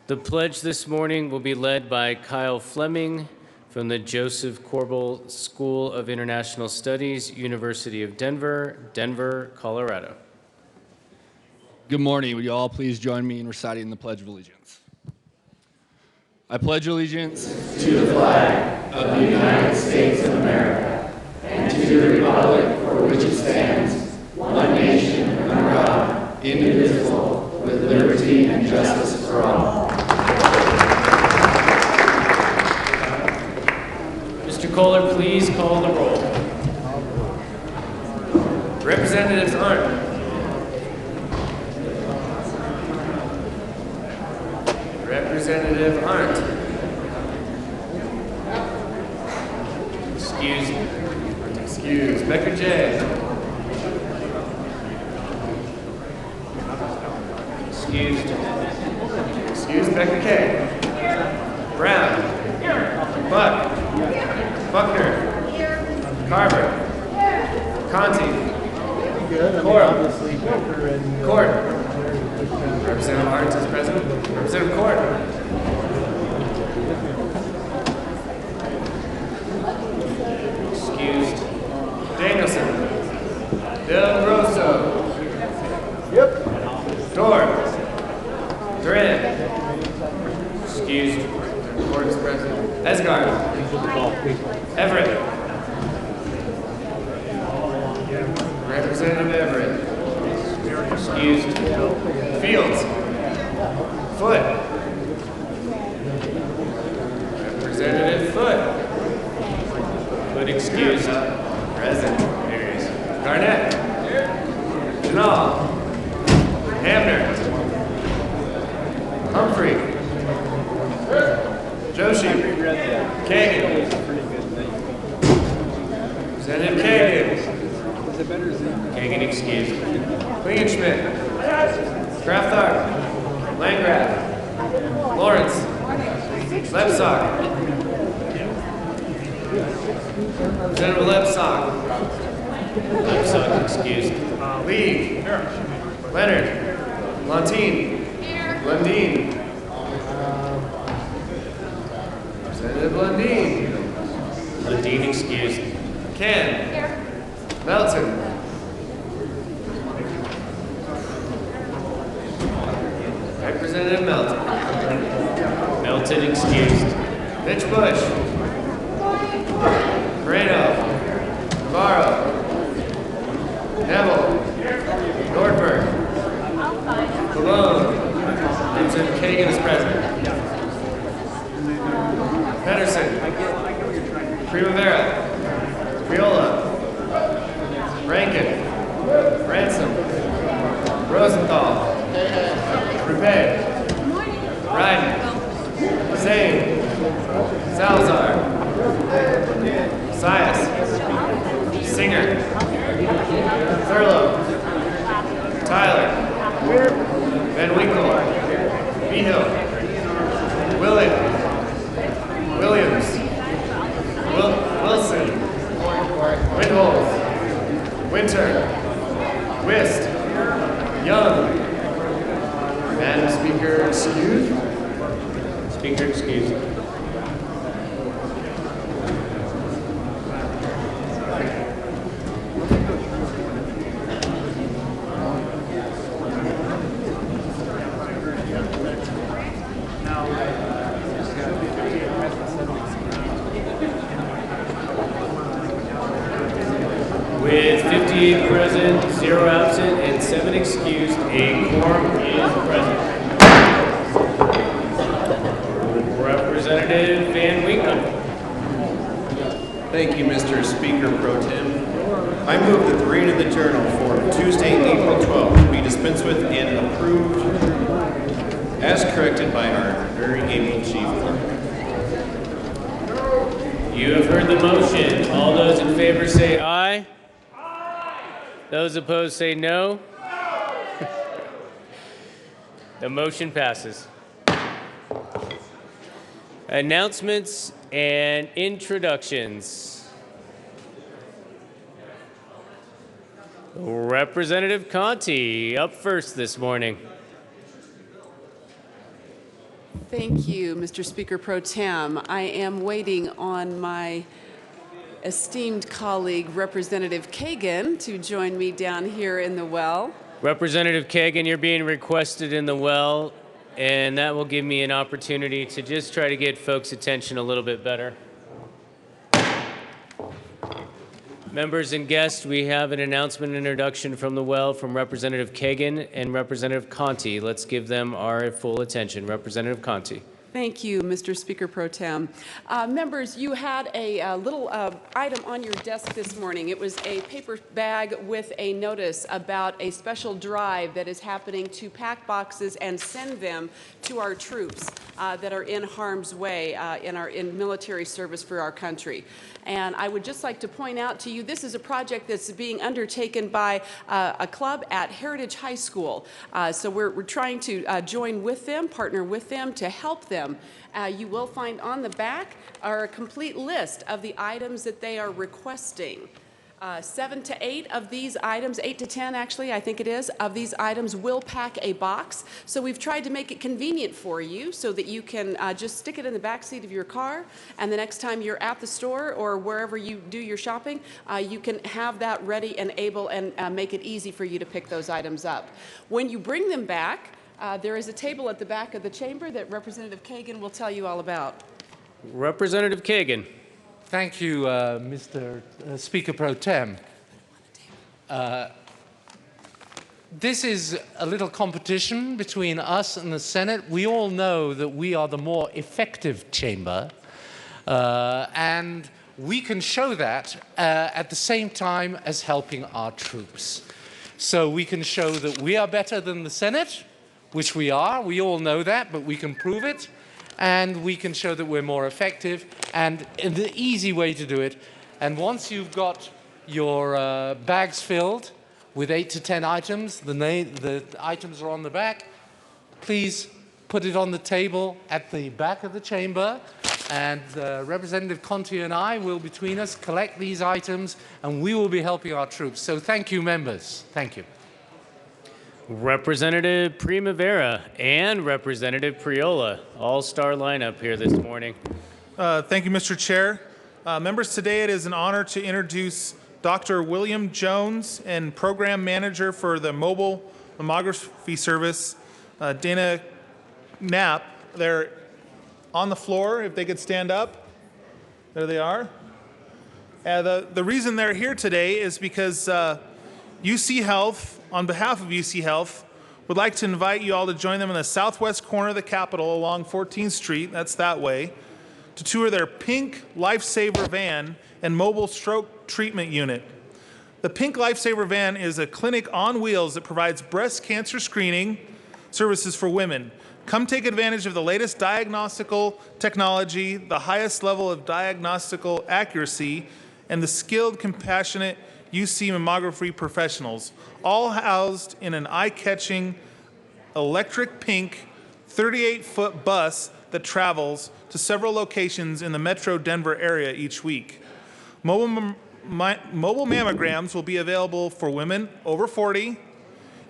The pledge this morning will be led by Kyle Fleming from the Joseph Corbel School of International Studies, University of Denver, Denver, Colorado. Good morning. Would you all please join me in reciting the Pledge of Allegiance? I pledge allegiance to the flag of the United States of America and to the republic for which it stands, one nation under God, Mr. Kohler, please call the roll. Representatives Arndt. Representative Arndt. Excused. Becker J. Excused. Becker K. Brown. Buck. Buckner. Carver. Conti. Court. Representative Arndt is present. Representative Court. Excused. Danielson. Del Grosso. Yep. Dorr. Duran. Excused. Court is present. Esgard. Everett. Representative Everett. Excused. Fields. Foot. Representative Foot. Foot excused. Present. There he is. Garnett. Janal. Hamner. Humphrey. Joshi. Kagan. Representative Kagan. Kagan excused. Klingenschmidt. Krafthar. Landgraf. Lawrence. Lepsock. Representative Lepsock. Lepsock excused. Lee. Leonard. Lundin. Lundin. Representative Lundin. Lundin excused. Ken. Melton. Representative Melton. Melton excused. Mitch Bush. Moreno. Navarro. Neville. Nordberg. Cologne. Representative Kagan is present. Pedersen. Primavera. Priola. Rankin. Ransom. Rosenthal. Rupé. Ryden. Zane. Salazar. Sias. Singer. Thurlow. Tyler. Van Winkle. Behill. Willett. Williams. Wilson. Windholz. Winter. Wist. Young. Madam Speaker, excused. Speaker, excused. With 58 present, 0 absent, and 7 excused, a quorum is present. Representative Van Winkle. Thank you, Mr. Speaker Pro Tem. I move that the reading of the journal for Tuesday, April 12th be dispensed with and approved as corrected by our very able Chief Clerk. You have heard the motion. All those in favor say aye. Those opposed say no. The motion passes. Announcements and introductions. Representative Conti up first this morning. Thank you, Mr. Speaker Pro Tem. I am waiting on my esteemed colleague, Representative Kagan, to join me down here in the well. Representative Kagan, you're being requested in the well, and that will give me an opportunity to just try to get folks' attention a little bit better. Members and guests, we have an announcement and introduction from the well from Representative Kagan and Representative Conti. Let's give them our full attention. Representative Conti. Thank you, Mr. Speaker Pro Tem. Members, you had a little item on your desk this morning. It was a paper bag with a notice about a special drive that is happening to pack boxes and send them to our troops that are in harm's way in military service for our country. And I would just like to point out to you, this is a project that's being undertaken by a club at Heritage High School. So we're trying to join with them, partner with them to help them. You will find on the back a complete list of the items that they are requesting. 7 to 8 of these items, 8 to 10 actually, I think it is, of these items will pack a box. So we've tried to make it convenient for you so that you can just stick it in the back seat of your car, and the next time you're at the store or wherever you do your shopping, you can have that ready and able and make it easy for you to pick those items up. When you bring them back, there is a table at the back of the chamber that Representative Kagan will tell you all about. Representative Kagan. Thank you, Mr. Speaker Pro Tem. This is a little competition between us and the Senate. We all know that we are the more effective chamber, and we can show that at the same time as helping our troops. So we can show that we are better than the Senate, which we are. We all know that, but we can prove it. And we can show that we're more effective, and the easy way to do it. And once you've got your bags filled with 8 to 10 items, the items are on the back, please put it on the table at the back of the chamber, and Representative Conti and I will, between us, collect these items, and we will be helping our troops. So thank you, members. Thank you. Representative Primavera and Representative Priola, all-star lineup here this morning. Thank you, Mr. Chair. Members, today it is an honor to introduce Dr. William Jones and Program Manager for the Mobile Mammography Service, Dana Knapp. They're on the floor, if they could stand up. There they are. The reason they're here today is because UC Health, on behalf of UC Health, would like to invite you all to join them in the southwest corner of the Capitol along 14th Street, that's that way, to tour their pink Lifesaver van and mobile stroke treatment unit. The pink Lifesaver van is a clinic on wheels that provides breast cancer screening services for women. Come take advantage of the latest diagnostical technology, the highest level of diagnostical accuracy, and the skilled, compassionate UC mammography professionals, all housed in an eye-catching electric pink 38-foot bus that travels to several locations in the metro Denver area each week. Mobile mammograms will be available for women over 40.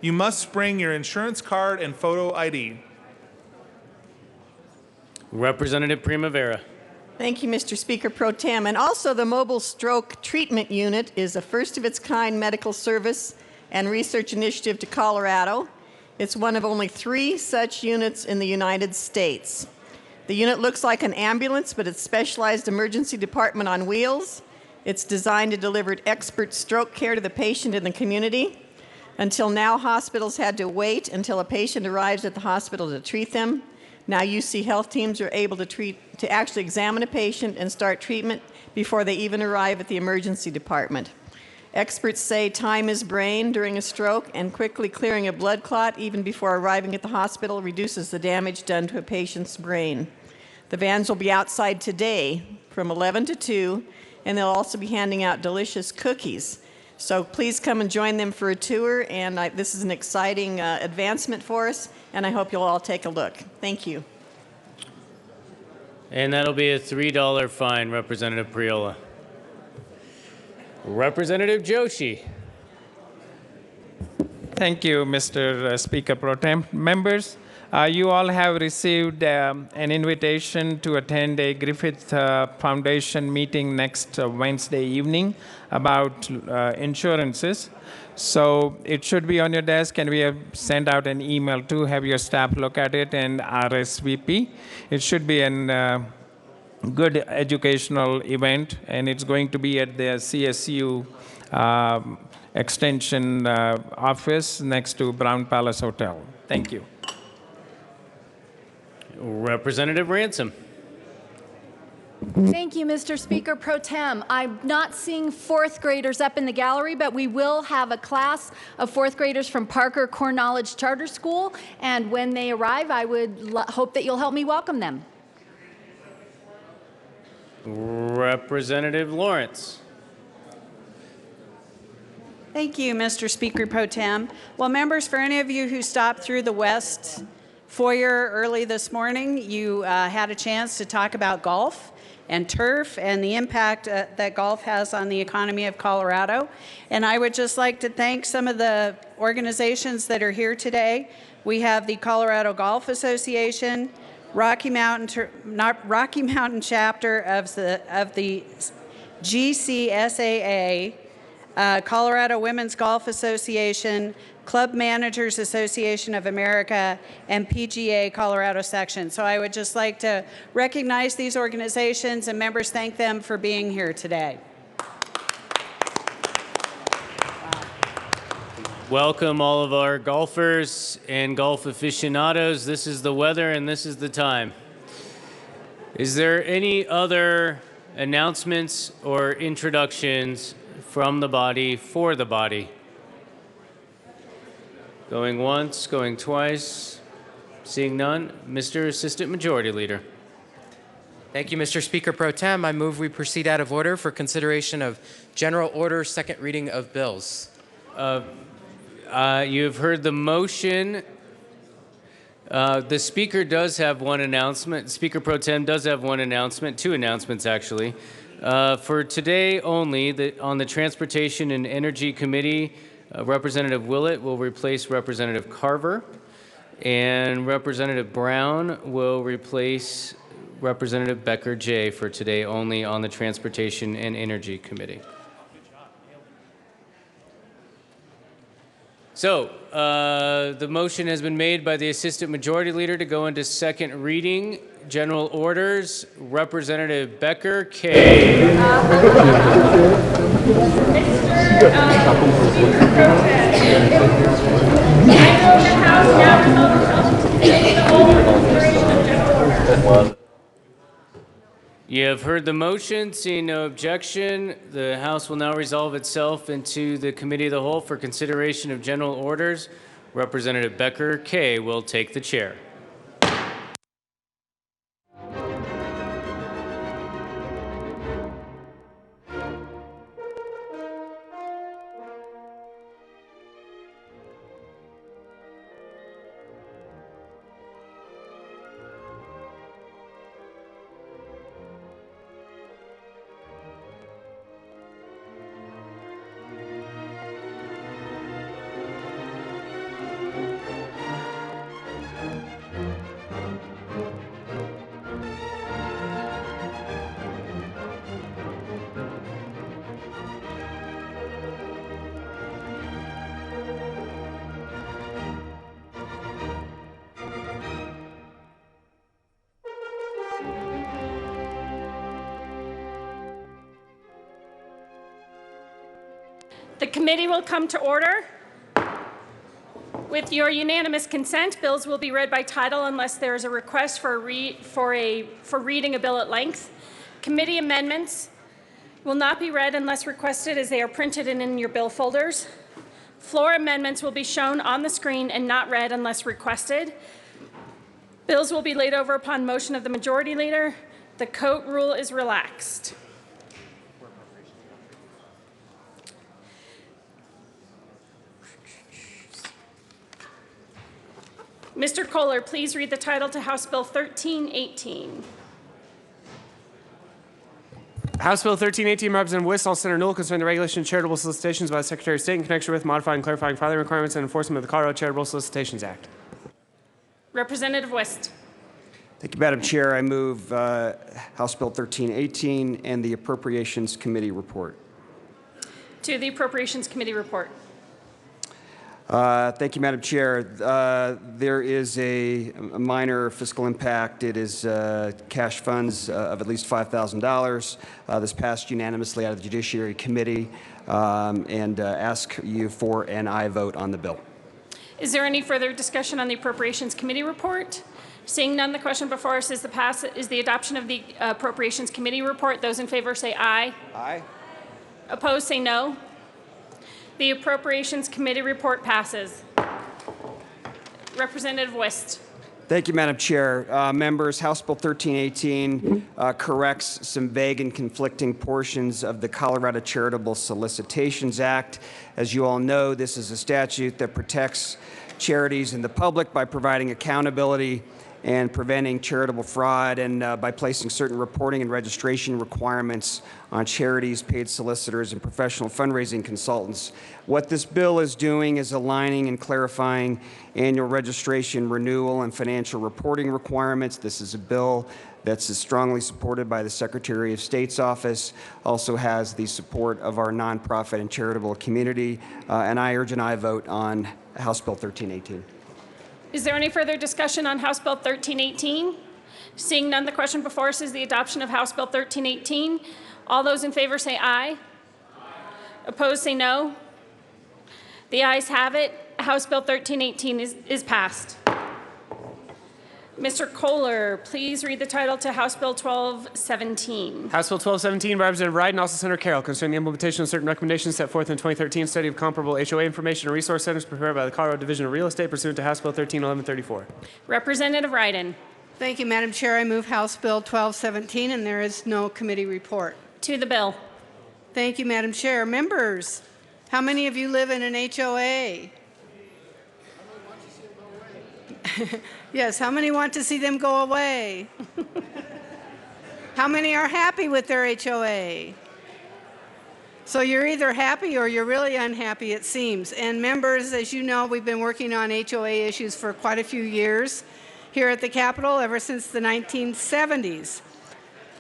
You must bring your insurance card and photo ID. Representative Primavera. Thank you, Mr. Speaker Pro Tem. And also, the Mobile Stroke Treatment Unit is a first-of-its-kind medical service and research initiative to Colorado. It's one of only 3 such units in the United States. The unit looks like an ambulance, but it's specialized emergency department on wheels. It's designed to deliver expert stroke care to the patient in the community. Until now, hospitals had to wait until a patient arrives at the hospital to treat them. Now UC Health teams are able to actually examine a patient and start treatment before they even arrive at the emergency department. Experts say time is brain during a stroke, and quickly clearing a blood clot even before arriving at the hospital reduces the damage done to a patient's brain. The vans will be outside today from 11 to 2, and they'll also be handing out delicious cookies. So please come and join them for a tour, and this is an exciting advancement for us, and I hope you'll all take a look. Thank you. And that'll be a $3 fine, Representative Priola. Representative Joshi. Thank you, Mr. Speaker Pro Tem. Members, you all have received an invitation to attend a Griffith Foundation meeting next Wednesday evening about insurances. So it should be on your desk, and we have sent out an email to have your staff look at it and RSVP. It should be a good educational event, and it's going to be at the CSU Extension office next to Brown Palace Hotel. Thank you. Representative Ransom. Thank you, Mr. Speaker Pro Tem. I'm not seeing fourth graders up in the gallery, but we will have a class of fourth graders from Parker Core Knowledge Charter School, and when they arrive, I would hope that you'll help me welcome them. Representative Lawrence. Thank you, Mr. Speaker Pro Tem. Well, members, for any of you who stopped through the West foyer early this morning, you had a chance to talk about golf and turf and the impact that golf has on the economy of Colorado. And I would just like to thank some of the organizations that are here today. We have the Colorado Golf Association, Rocky Mountain chapter of the GCSAA, Colorado Women's Golf Association, Club Managers Association of America, and PGA Colorado section. So I would just like to recognize these organizations and members thank them for being here today. Welcome all of our golfers and golf aficionados. This is the weather and this is the time. Is there any other announcements or introductions from the body for the body? Going once, going twice, seeing none. Mr. Assistant Majority Leader. Thank you, Mr. Speaker Pro Tem. I move we proceed out of order for consideration of general order, second reading of bills. You have heard the motion. The Speaker does have one announcement. Speaker Pro Tem does have one announcement, two announcements actually. For today only, on the Transportation and Energy Committee, Representative Willett will replace Representative Carver, and Representative Brown will replace Representative Becker Jay for today only on the Transportation and Energy Committee. So, the motion has been made by the Assistant Majority Leader to go into second reading. General orders, Representative Becker K. You have heard the motion. Seeing no objection, the House will now resolve itself into the Committee of the Whole for consideration of general orders. Representative Becker K will take the chair. The committee will come to order. With your unanimous consent, bills will be read by title unless there is a request for reading a bill at length. Committee amendments will not be read unless requested, as they are printed and in your bill folders. Floor amendments will be shown on the screen and not read unless requested. Bills will be laid over upon motion of the Majority Leader. The coat rule is relaxed. Mr. Kohler, please read the title to House Bill 1318. House Bill 1318, Representative Wist, all Senator Newell, concerning the regulation of charitable solicitations by the Secretary of State in connection with modifying and clarifying filing requirements and enforcement of the Colorado Charitable Solicitations Act. Representative Wist. Thank you, Madam Chair. I move House Bill 1318 and the Appropriations Committee report. To the Appropriations Committee report. Thank you, Madam Chair. There is a minor fiscal impact. It is cash funds of at least $5,000. This passed unanimously out of the Judiciary Committee, and ask you for an aye vote on the bill. Is there any further discussion on the Appropriations Committee report? Seeing none, the question before us is the adoption of the Appropriations Committee report. Those in favor say aye. Aye. Opposed say no. The Appropriations Committee report passes. Representative Wist. Thank you, Madam Chair. Members, House Bill 1318 corrects some vague and conflicting portions of the Colorado Charitable Solicitations Act. As you all know, this is a statute that protects charities and the public by providing accountability and preventing charitable fraud, and by placing certain reporting and registration requirements on charities, paid solicitors, and professional fundraising consultants. What this bill is doing is aligning and clarifying annual registration, renewal, and financial reporting requirements. This is a bill that's strongly supported by the Secretary of State's office, also has the support of our nonprofit and charitable community, and I urge an aye vote on House Bill 1318. Is there any further discussion on House Bill 1318? Seeing none, the question before us is the adoption of House Bill 1318. All those in favor say aye. Opposed say no. The ayes have it. House Bill 1318 is passed. Mr. Kohler, please read the title to House Bill 1217. House Bill 1217, Representative Wright and also Senator Carroll, concerning the implementation of certain recommendations set forth in 2013 study of comparable HOA information and resource centers prepared by the Colorado Division of Real Estate pursuant to House Bill 131134. Representative Wrighton. Thank you, Madam Chair. I move House Bill 1217, and there is no committee report. To the bill. Thank you, Madam Chair. Members, how many of you live in an HOA? Yes, how many want to see them go away? How many are happy with their HOA? So you're either happy or you're really unhappy, it seems. And members, as you know, we've been working on HOA issues for quite a few years here at the Capitol, ever since the 1970s.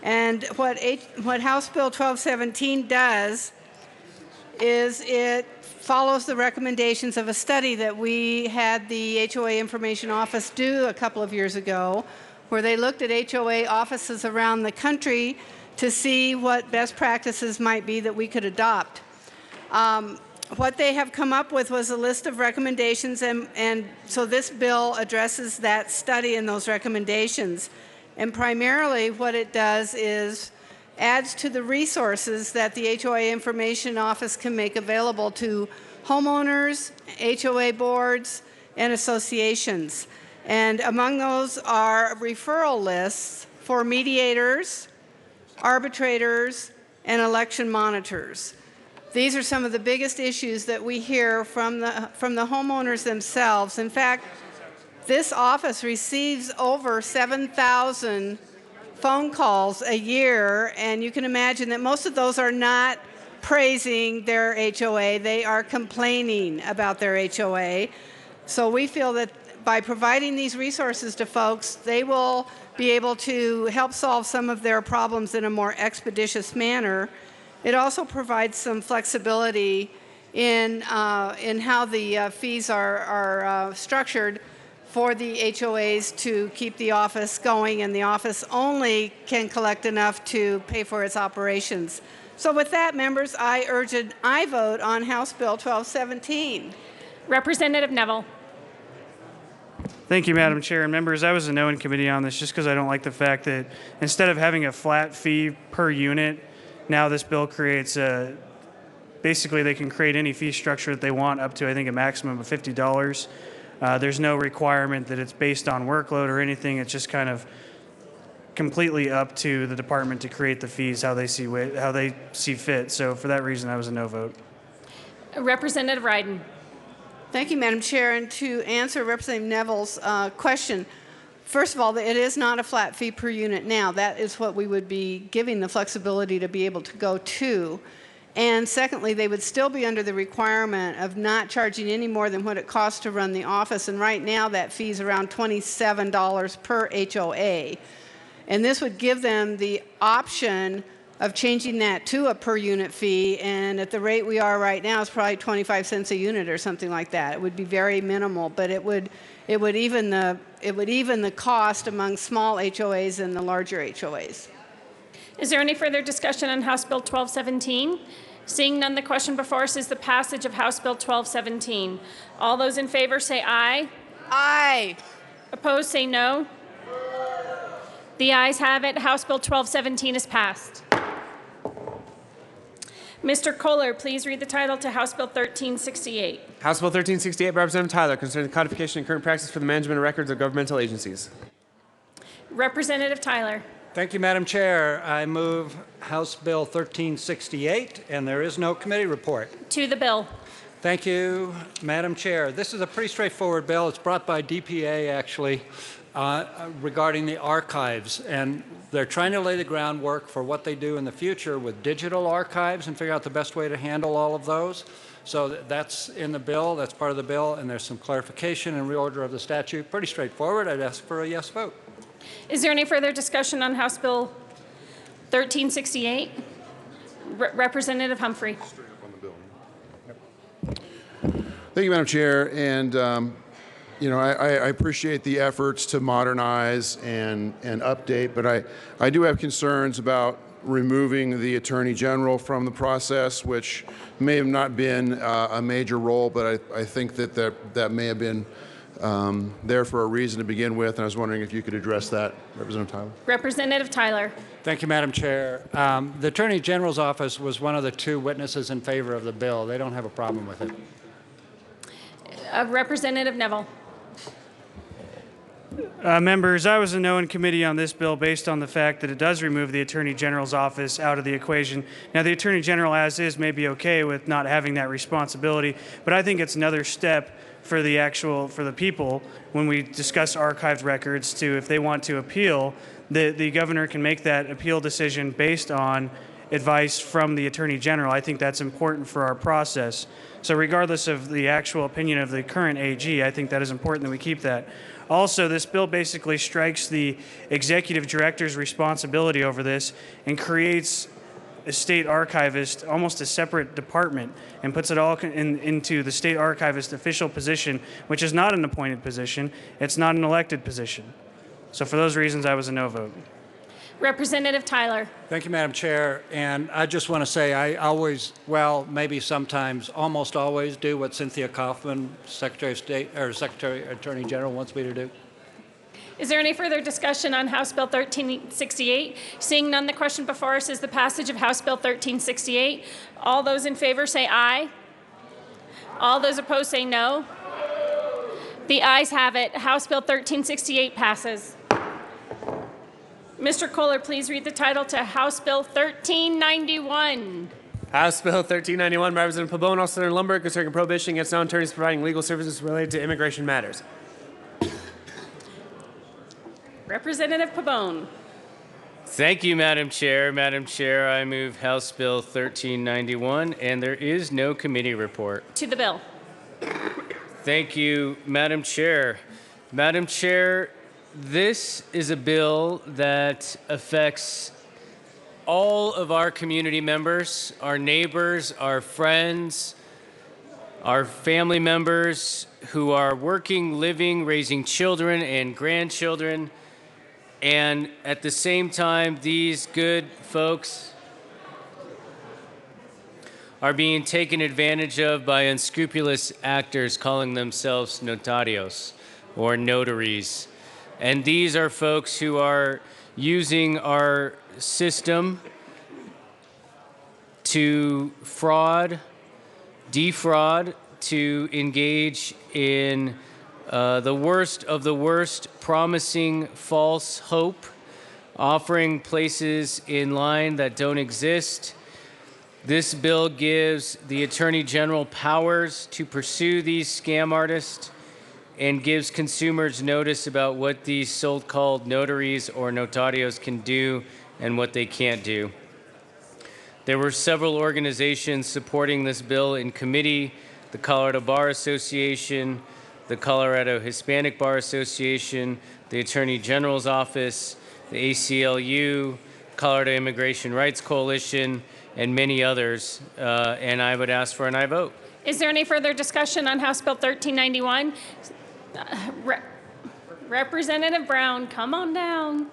And what House Bill 1217 does is it follows the recommendations of a study that we had the HOA Information Office do a couple of years ago, where they looked at HOA offices around the country to see what best practices might be that we could adopt. What they have come up with was a list of recommendations, and so this bill addresses that study and those recommendations. And primarily what it does is adds to the resources that the HOA Information Office can make available to homeowners, HOA boards, and associations. And among those are referral lists for mediators, arbitrators, and election monitors. These are some of the biggest issues that we hear from the homeowners themselves. In fact, this office receives over 7,000 phone calls a year, and you can imagine that most of those are not praising their HOA. They are complaining about their HOA. So we feel that by providing these resources to folks, they will be able to help solve some of their problems in a more expeditious manner. It also provides some flexibility in how the fees are structured for the HOAs to keep the office going, and the office only can collect enough to pay for its operations. So with that, members, I urge an aye vote on House Bill 1217. Representative Neville. Thank you, Madam Chair. And members, I was a no in committee on this just because I don't like the fact that instead of having a flat fee per unit, now this bill creates basically they can create any fee structure that they want up to, I think, a maximum of $50. There's no requirement that it's based on workload or anything. It's just kind of completely up to the department to create the fees how they see fit. So for that reason, I was a no vote. Representative Wrighton. Thank you, Madam Chair. And to answer Representative Neville's question, first of all, it is not a flat fee per unit now. That is what we would be giving the flexibility to be able to go to. And secondly, they would still be under the requirement of not charging any more than what it costs to run the office. And right now, that fee is around $27 per HOA. And this would give them the option of changing that to a per unit fee. And at the rate we are right now, it's probably 25 cents a unit or something like that. It would be very minimal, but it would even the cost among small HOAs and the larger HOAs. Is there any further discussion on House Bill 1217? Seeing none, the question before us is the passage of House Bill 1217. All those in favor say aye. Aye. Opposed say no. The ayes have it. House Bill 1217 is passed. Mr. Kohler, please read the title to House Bill 1368. House Bill 1368 by Representative Tyler concerning the codification and current practice for the management of records of governmental agencies. Representative Tyler. Thank you, Madam Chair. I move House Bill 1368, and there is no committee report. To the bill. Thank you, Madam Chair. This is a pretty straightforward bill. It's brought by DPA, actually, regarding the archives. And they're trying to lay the groundwork for what they do in the future with digital archives and figure out the best way to handle all of those. So that's in the bill. That's part of the bill. And there's some clarification and reorder of the statute. Pretty straightforward. I'd ask for a yes vote. Is there any further discussion on House Bill 1368? Representative Humphrey. Thank you, Madam Chair. And, I appreciate the efforts to modernize and update, but I do have concerns about removing the Attorney General from the process, which may have not been a major role, but I think that may have been there for a reason to begin with, and I was wondering if you could address that, Representative Tyler. Representative Tyler. Thank you, Madam Chair. The Attorney General's office was one of the two witnesses in favor of the bill. They don't have a problem with it. Representative Neville. Members, I was a no in committee on this bill based on the fact that it does remove the Attorney General's office out of the equation. Now, the Attorney General, as is, may be okay with not having that responsibility, but I think it's another step for the people when we discuss archived records to, if they want to appeal, the governor can make that appeal decision based on advice from the Attorney General. I think that's important for our process. So regardless of the actual opinion of the current AG, I think that is important that we keep that. Also, this bill basically strikes the executive director's responsibility over this and creates a state archivist, almost a separate department, and puts it all into the state archivist official position, which is not an appointed position. It's not an elected position. So for those reasons, I was a no vote. Representative Tyler. Thank you, Madam Chair. And I just want to say I always, well, maybe sometimes, almost always do what Cynthia Kaufman, Secretary of State or Secretary Attorney General wants me to do. Is there any further discussion on House Bill 1368? Seeing none, the question before us is the passage of House Bill 1368. All those in favor say aye. All those opposed say no. The ayes have it. House Bill 1368 passes. Mr. Kohler, please read the title to House Bill 1391. House Bill 1391 by Representative Pabon, also Senator Lumberg, concerning prohibition against non-attorneys providing legal services related to immigration matters. Representative Pabon. Thank you, Madam Chair. Madam Chair, I move House Bill 1391, and there is no committee report. To the bill. Thank you, Madam Chair. Madam Chair, this is a bill that affects all of our community members, our neighbors, our friends, our family members who are working, living, raising children and grandchildren. And at the same time, these good folks are being taken advantage of by unscrupulous actors calling themselves notarios or notaries. And these are folks who are using our system to fraud, defraud, to engage in the worst of the worst, promising false hope, offering places in line that don't exist. This bill gives the Attorney General powers to pursue these scam artists and gives consumers notice about what these so-called notaries or notarios can do and what they can't do. There were several organizations supporting this bill in committee: the Colorado Bar Association, the Colorado Hispanic Bar Association, the Attorney General's Office, the ACLU, Colorado Immigration Rights Coalition, and many others, and I would ask for an aye vote. Is there any further discussion on House Bill 1391? Representative Brown, come on down.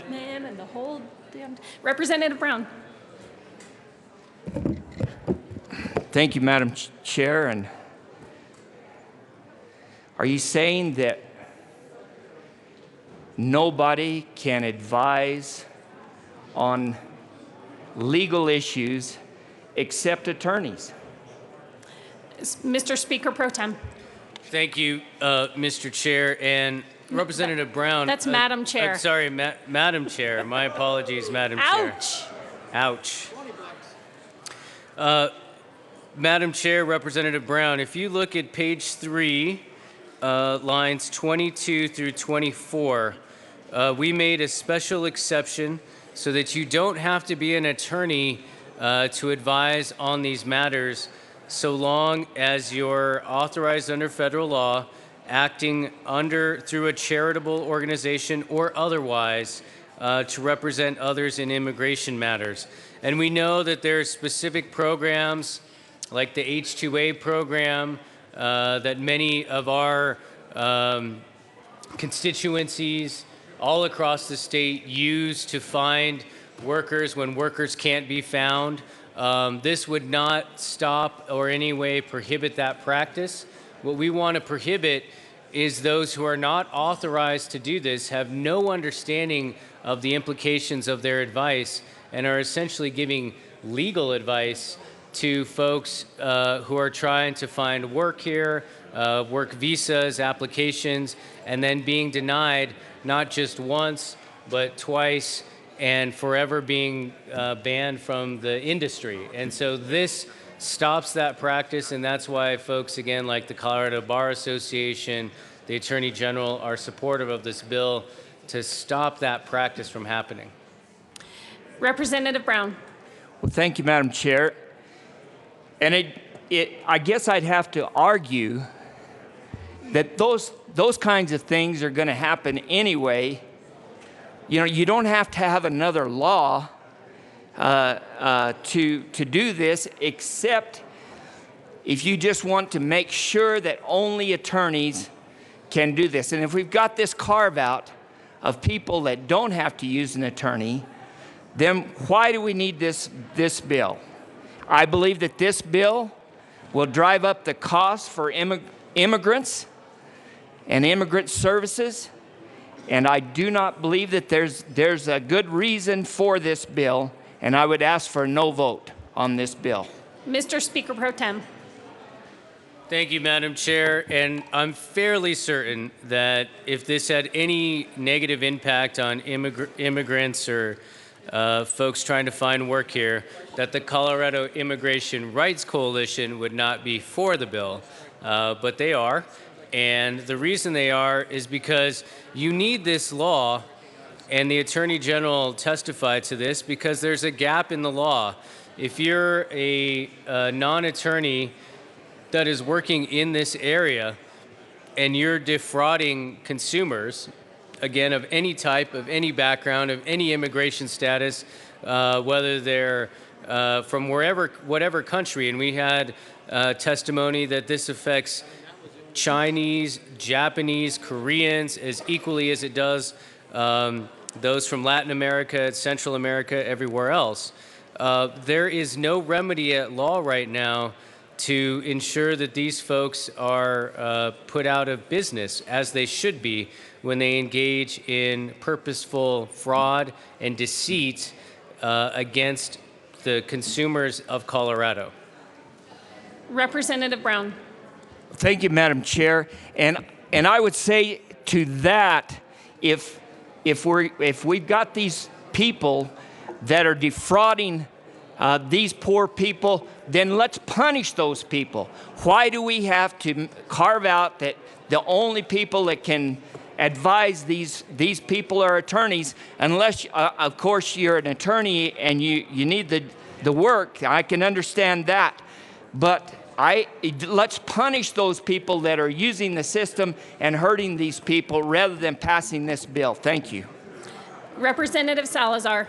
Man and the whole Representative Brown. Thank you, Madam Chair. And are you saying that nobody can advise on legal issues except attorneys? Mr. Speaker Pro Tem. Thank you, Mr. Chair. And Representative Brown. That's Madam Chair. Sorry, Madam Chair. My apologies, Madam Chair. Ouch. Madam Chair, Representative Brown, if you look at page 3, lines 22 through 24, we made a special exception so that you don't have to be an attorney to advise on these matters so long as you're authorized under federal law, acting through a charitable organization or otherwise to represent others in immigration matters. And we know that there are specific programs like the H-2A program that many of our constituencies all across the state use to find workers when workers can't be found. This would not stop or in any way prohibit that practice. What we want to prohibit is those who are not authorized to do this, have no understanding of the implications of their advice, and are essentially giving legal advice to folks who are trying to find work here, work visas, applications, and then being denied not just once, but twice, and forever being banned from the industry. And so this stops that practice, and that's why folks, again, like the Colorado Bar Association, the Attorney General, are supportive of this bill to stop that practice from happening. Representative Brown. Well, thank you, Madam Chair. And I guess I'd have to argue that those kinds of things are going to happen anyway. You know, you don't have to have another law to do this, except if you just want to make sure that only attorneys can do this. And if we've got this carve out of people that don't have to use an attorney, then why do we need this bill? I believe that this bill will drive up the cost for immigrants and immigrant services, and I do not believe that there's a good reason for this bill, and I would ask for a no vote on this bill. Mr. Speaker Pro Tem. Thank you, Madam Chair. And I'm fairly certain that if this had any negative impact on immigrants or folks trying to find work here, that the Colorado Immigration Rights Coalition would not be for the bill, but they are. And the reason they are is because you need this law, and the Attorney General testified to this, because there's a gap in the law. If you're a non-attorney that is working in this area and you're defrauding consumers, again, of any type, of any background, of any immigration status, whether they're from whatever country, and we had testimony that this affects Chinese, Japanese, Koreans as equally as it does those from Latin America, Central America, everywhere else. There is no remedy at law right now to ensure that these folks are put out of business, as they should be, when they engage in purposeful fraud and deceit against the consumers of Colorado. Representative Brown. Thank you, Madam Chair. And I would say to that, if we've got these people that are defrauding these poor people, then let's punish those people. Why do we have to carve out that the only people that can advise these people are attorneys, unless, of course, you're an attorney and you need the work? I can understand that. But let's punish those people that are using the system and hurting these people rather than passing this bill. Thank you. Representative Salazar.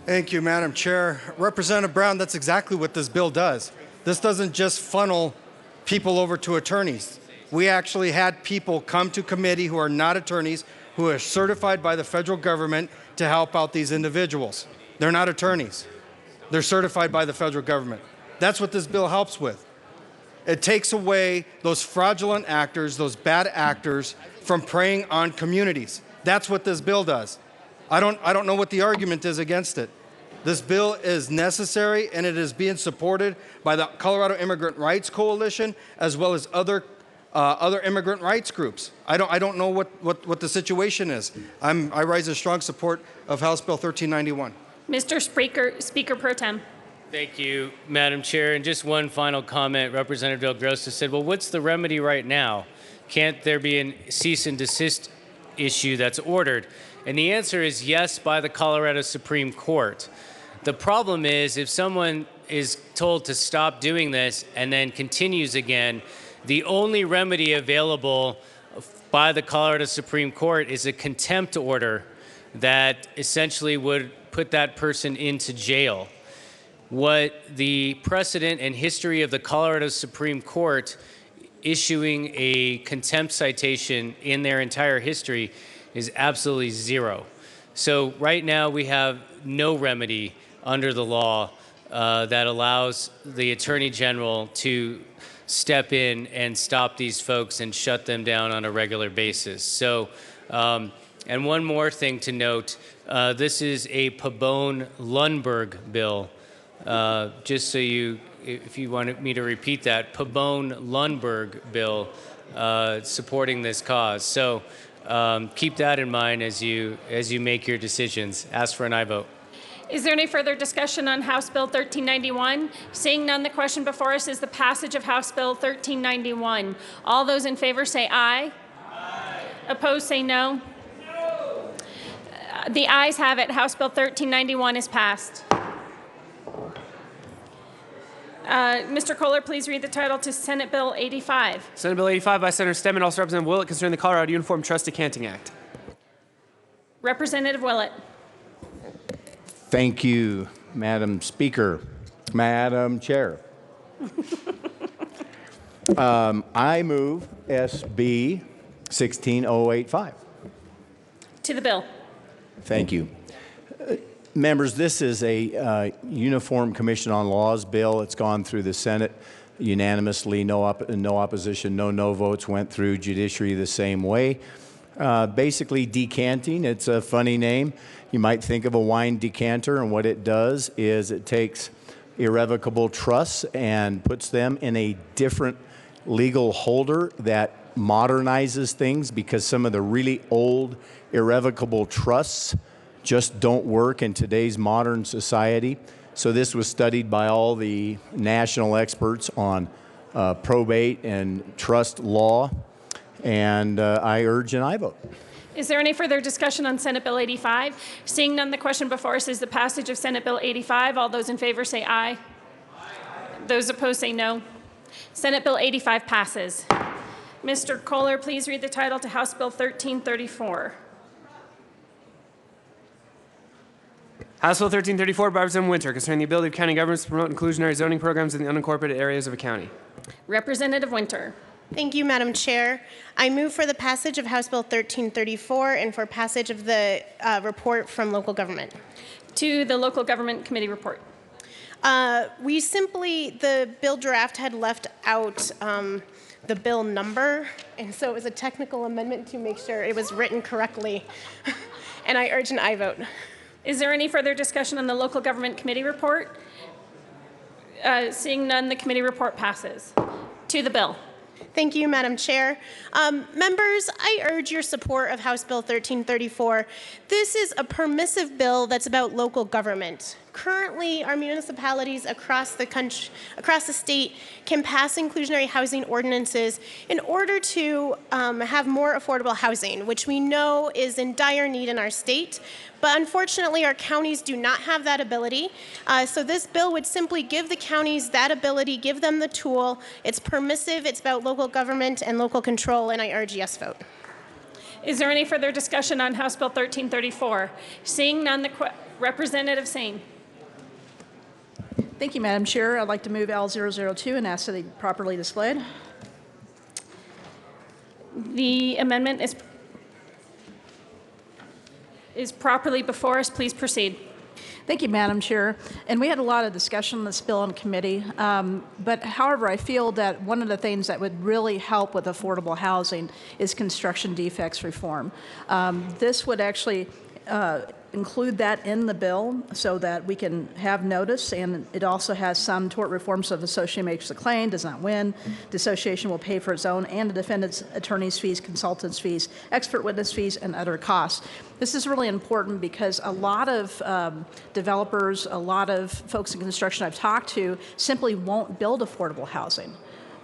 Thank you, Madam Chair. Representative Brown, that's exactly what this bill does. This doesn't just funnel people over to attorneys. We actually had people come to committee who are not attorneys, who are certified by the federal government, to help out these individuals. They're not attorneys. They're certified by the federal government. That's what this bill helps with. It takes away those fraudulent actors, those bad actors, from preying on communities. That's what this bill does. I don't know what the argument is against it. This bill is necessary, and it is being supported by the Colorado Immigrant Rights Coalition as well as other immigrant rights groups. I don't know what the situation is. I rise in strong support of House Bill 1391. Mr. Speaker Pro Tem. Thank you, Madam Chair. And just one final comment. Representative Del Grosso said, well, what's the remedy right now? Can't there be a cease and desist issue that's ordered? And the answer is yes, by the Colorado Supreme Court. The problem is if someone is told to stop doing this and then continues again, the only remedy available by the Colorado Supreme Court is a contempt order that essentially would put that person into jail. What the precedent and history of the Colorado Supreme Court issuing a contempt citation in their entire history is absolutely zero. So right now we have no remedy under the law that allows the Attorney General to step in and stop these folks and shut them down on a regular basis. So, and one more thing to note, this is a Pabon-Lundberg bill. Just so if you wanted me to repeat that, Pabon-Lundberg bill supporting this cause. So keep that in mind as you make your decisions. Ask for an aye vote. Is there any further discussion on House Bill 1391? Seeing none, the question before us is the passage of House Bill 1391. All those in favor say aye. Aye. Opposed say no. No. The ayes have it. House Bill 1391 is passed. Mr. Kohler, please read the title to Senate Bill 85. Senate Bill 85 by Senator Stemmen, also Representative Willett, concerning the Colorado Uniform Trust Decanting Act. Representative Willett. Thank you, Madam Speaker. Madam Chair. I move SB 16085. To the bill. Thank you. Members, this is a Uniform Commission on Laws bill. It's gone through the Senate unanimously, no opposition, no votes, went through judiciary the same way. Basically decanting, it's a funny name. You might think of a wine decanter, and what it does is it takes irrevocable trusts and puts them in a different legal holder that modernizes things, because some of the really old irrevocable trusts just don't work in today's modern society. So this was studied by all the national experts on probate and trust law, and I urge an aye vote. Is there any further discussion on Senate Bill 85? Seeing none, the question before us is the passage of Senate Bill 85. All those in favor say aye. Aye. Those opposed say no. Senate Bill 85 passes. Mr. Kohler, please read the title to House Bill 1334. House Bill 1334 by Representative Winter, concerning the ability of county governments to promote inclusionary zoning programs in the unincorporated areas of a county. Representative Winter. Thank you, Madam Chair. I move for the passage of House Bill 1334 and for passage of the report from local government. To the Local Government Committee report. The bill draft had left out the bill number, and so it was a technical amendment to make sure it was written correctly. And I urge an aye vote. Is there any further discussion on the Local Government Committee report? Seeing none, the committee report passes. To the bill. Thank you, Madam Chair. Members, I urge your support of House Bill 1334. This is a permissive bill that's about local government. Currently, our municipalities across the country, across the state, can pass inclusionary housing ordinances in order to have more affordable housing, which we know is in dire need in our state. But unfortunately, our counties do not have that ability. So this bill would simply give the counties that ability, give them the tool. It's permissive, it's about local government and local control, and I urge yes vote. Is there any further discussion on House Bill 1334? Seeing none, Representative Sane. Thank you, Madam Chair. I'd like to move L002 and ask that it be properly displayed. The amendment is is properly before us. Please proceed. Thank you, Madam Chair. And we had a lot of discussion on this bill in committee. But however, I feel that one of the things that would really help with affordable housing is construction defects reform. This would actually include that in the bill so that we can have notice, and it also has some tort reforms. So if the association makes a claim, does not win, the association will pay for its own and the defendant's attorney's fees, consultant's fees, expert witness fees, and other costs. This is really important because a lot of developers, a lot of folks in construction I've talked to simply won't build affordable housing.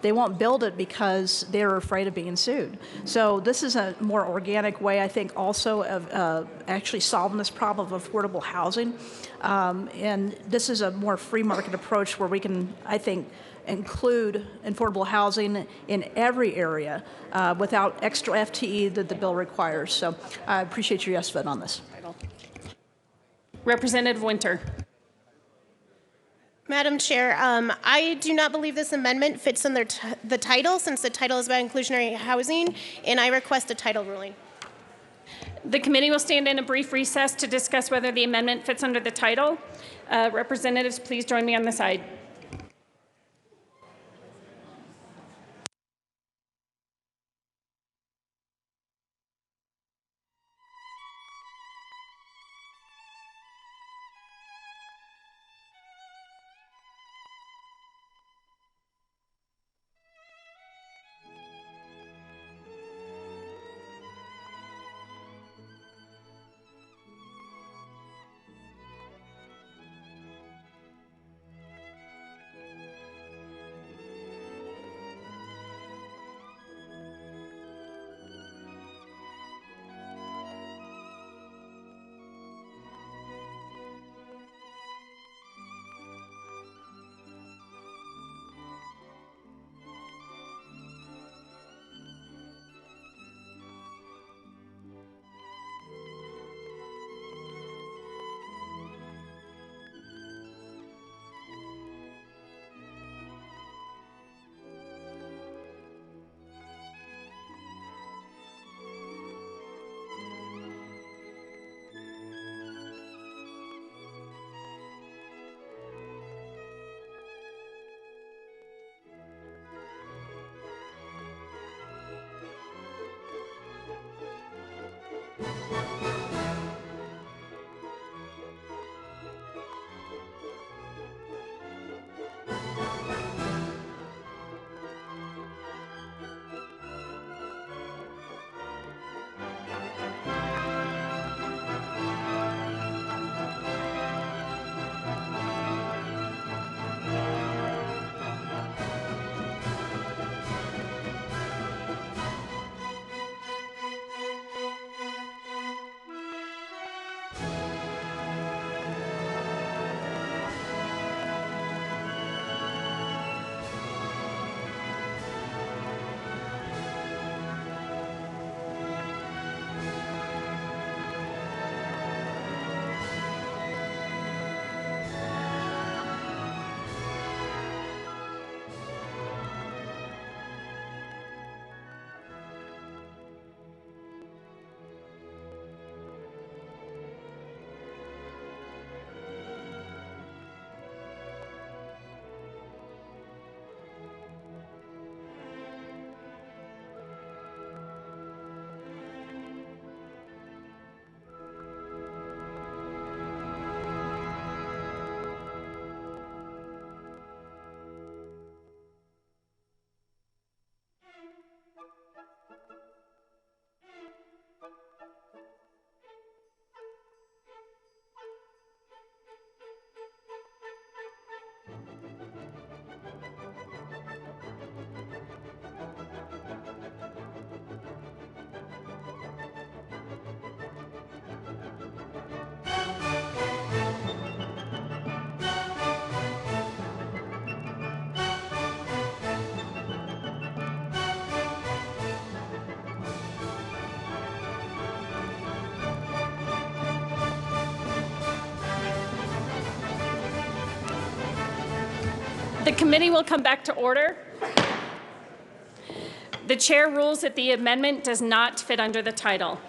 They won't build it because they're afraid of being sued. So this is a more organic way, I think, also of actually solving this problem of affordable housing. And this is a more free market approach where we can, I think, include affordable housing in every area without extra FTE that the bill requires. So I appreciate your yes vote on this. Representative Winter. Madam Chair, I do not believe this amendment fits under the title, since the title is about inclusionary housing, and I request a title ruling. The committee will stand in a brief recess to discuss whether the amendment fits under the title. Representatives, please join me on the side. The committee will come back to order. The chair rules that the amendment does not fit under the title.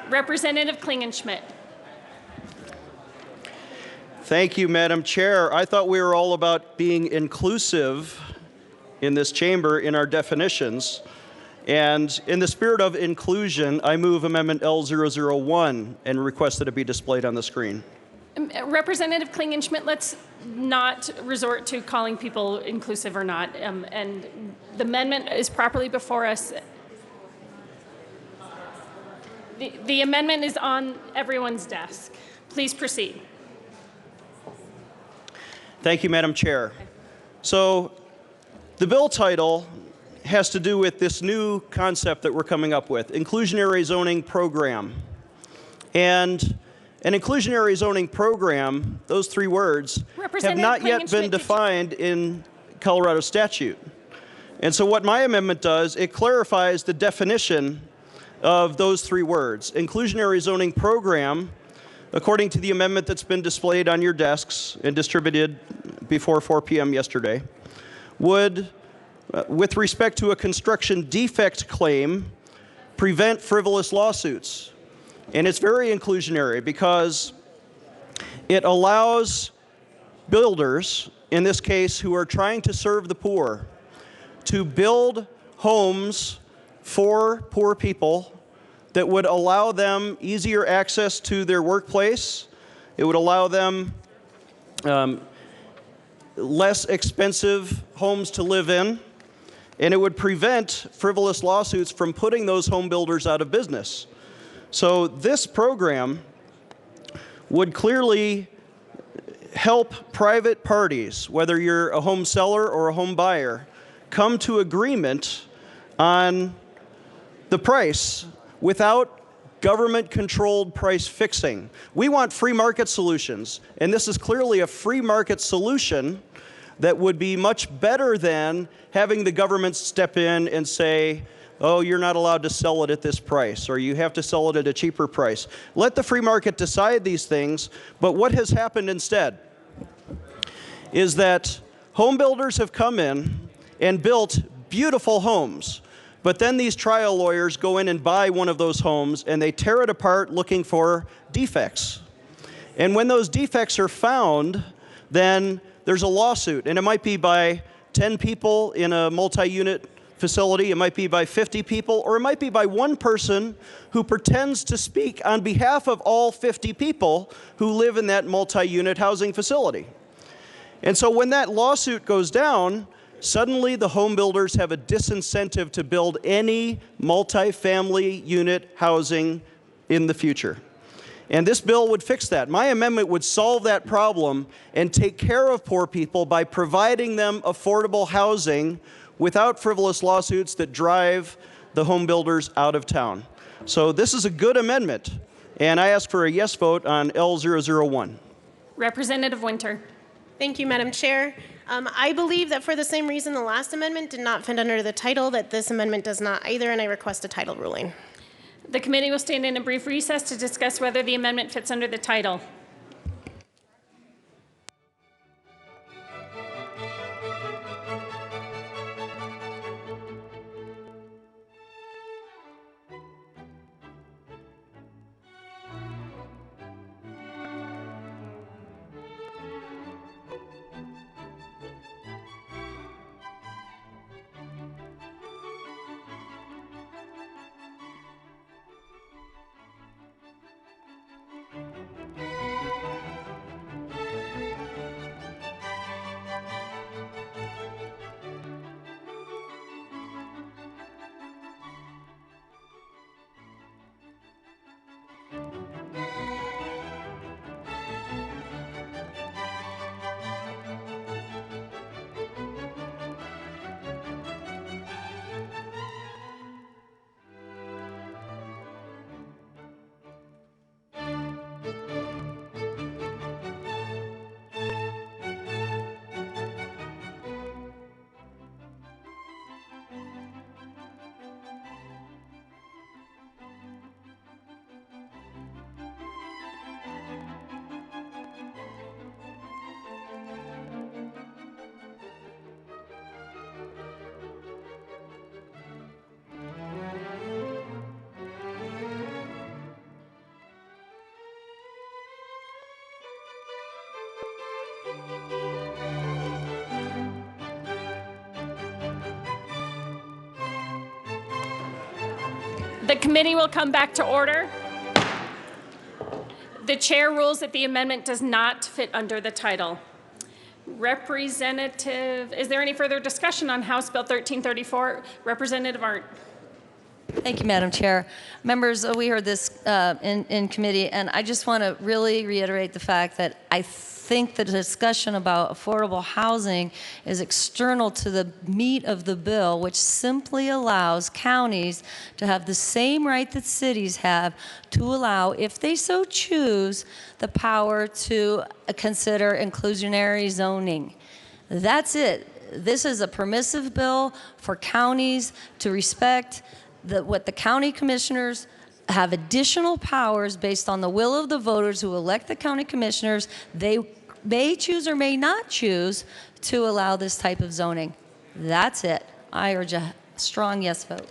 Representative Klingenschmidt. Thank you, Madam Chair. I thought we were all about being inclusive in this chamber in our definitions. And in the spirit of inclusion, I move Amendment L001 and request that it be displayed on the screen. Representative Klingenschmidt, let's not resort to calling people inclusive or not. And the amendment is properly before us. The amendment is on everyone's desk. Please proceed. Thank you, Madam Chair. So the bill title has to do with this new concept that we're coming up with, inclusionary zoning program. And an inclusionary zoning program, those three words, have not yet been defined in Colorado statute. And so what my amendment does, it clarifies the definition of those three words. Inclusionary zoning program, according to the amendment that's been displayed on your desks and distributed before 4 p.m. yesterday, would, with respect to a construction defect claim, prevent frivolous lawsuits. And it's very inclusionary because it allows builders, in this case, who are trying to serve the poor, to build homes for poor people that would allow them easier access to their workplace. It would allow them less expensive homes to live in, and it would prevent frivolous lawsuits from putting those home builders out of business. So this program would clearly help private parties, whether you're a home seller or a home buyer, come to agreement on the price without government-controlled price fixing. We want free market solutions, and this is clearly a free market solution that would be much better than having the government step in and say, oh, you're not allowed to sell it at this price, or you have to sell it at a cheaper price. Let the free market decide these things, but what has happened instead is that home builders have come in and built beautiful homes. But then these trial lawyers go in and buy one of those homes and they tear it apart looking for defects. And when those defects are found, then there's a lawsuit. And it might be by 10 people in a multi-unit facility, it might be by 50 people, or it might be by one person who pretends to speak on behalf of all 50 people who live in that multi-unit housing facility. And so when that lawsuit goes down, suddenly the home builders have a disincentive to build any multifamily unit housing in the future. And this bill would fix that. My amendment would solve that problem and take care of poor people by providing them affordable housing without frivolous lawsuits that drive the home builders out of town. So this is a good amendment, and I ask for a yes vote on L001. Representative Winter. Thank you, Madam Chair. I believe that for the same reason the last amendment did not fit under the title, that this amendment does not either, and I request a title ruling. The committee will stand in a brief recess to discuss whether the amendment fits under the title. The committee will come back to order. The chair rules that the amendment does not fit under the title. Representative, is there any further discussion on House Bill 1334? Representative Arndt. Thank you, Madam Chair. Members, we heard this in committee, and I just want to really reiterate the fact that I think the discussion about affordable housing is external to the meat of the bill, which simply allows counties to have the same right that cities have to allow, if they so choose, the power to consider inclusionary zoning. That's it. This is a permissive bill for counties to respect what the county commissioners have additional powers based on the will of the voters who elect the county commissioners. They may choose or may not choose to allow this type of zoning. That's it. I urge a strong yes vote.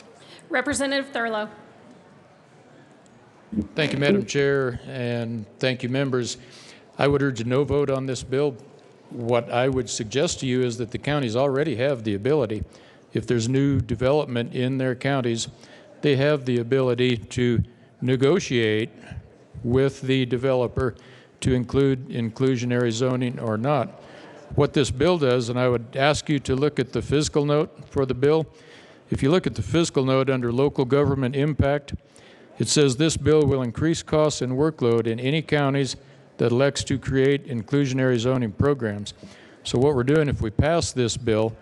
Representative Thurlow. Thank you, Madam Chair, and thank you, members. I would urge a no vote on this bill. What I would suggest to you is that the counties already have the ability, if there's new development in their counties, they have the ability to negotiate with the developer to include inclusionary zoning or not. What this bill does, and I would ask you to look at the fiscal note for the bill. If you look at the fiscal note under local government impact, it says this bill will increase costs and workload in any counties that elects to create inclusionary zoning programs. So what we're doing, if we pass this bill,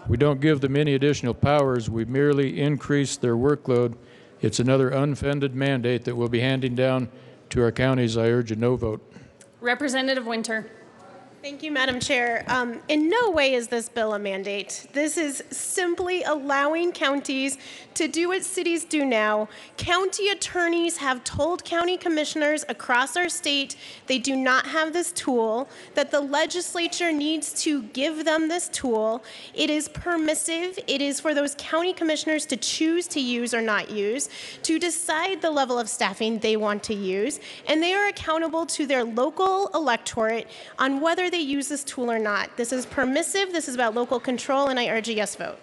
we don't give them any additional powers, we merely increase their workload. It's another unfunded mandate that we'll be handing down to our counties. I urge a no vote. Representative Winter. Thank you, Madam Chair. In no way is this bill a mandate. This is simply allowing counties to do what cities do now. County attorneys have told county commissioners across our state they do not have this tool, that the legislature needs to give them this tool. It is permissive. It is for those county commissioners to choose to use or not use, to decide the level of staffing they want to use, and they are accountable to their local electorate on whether they use this tool or not. This is permissive, this is about local control, and I urge a yes vote.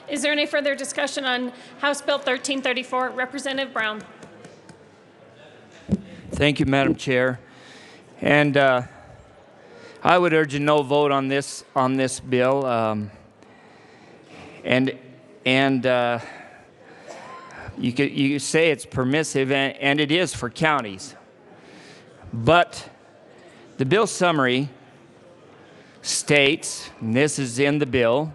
Is there any further discussion on House Bill 1334? Representative Brown. Thank you, Madam Chair. And I would urge a no vote on this bill. You say it's permissive, and it is for counties. But the bill summary states, and this is in the bill,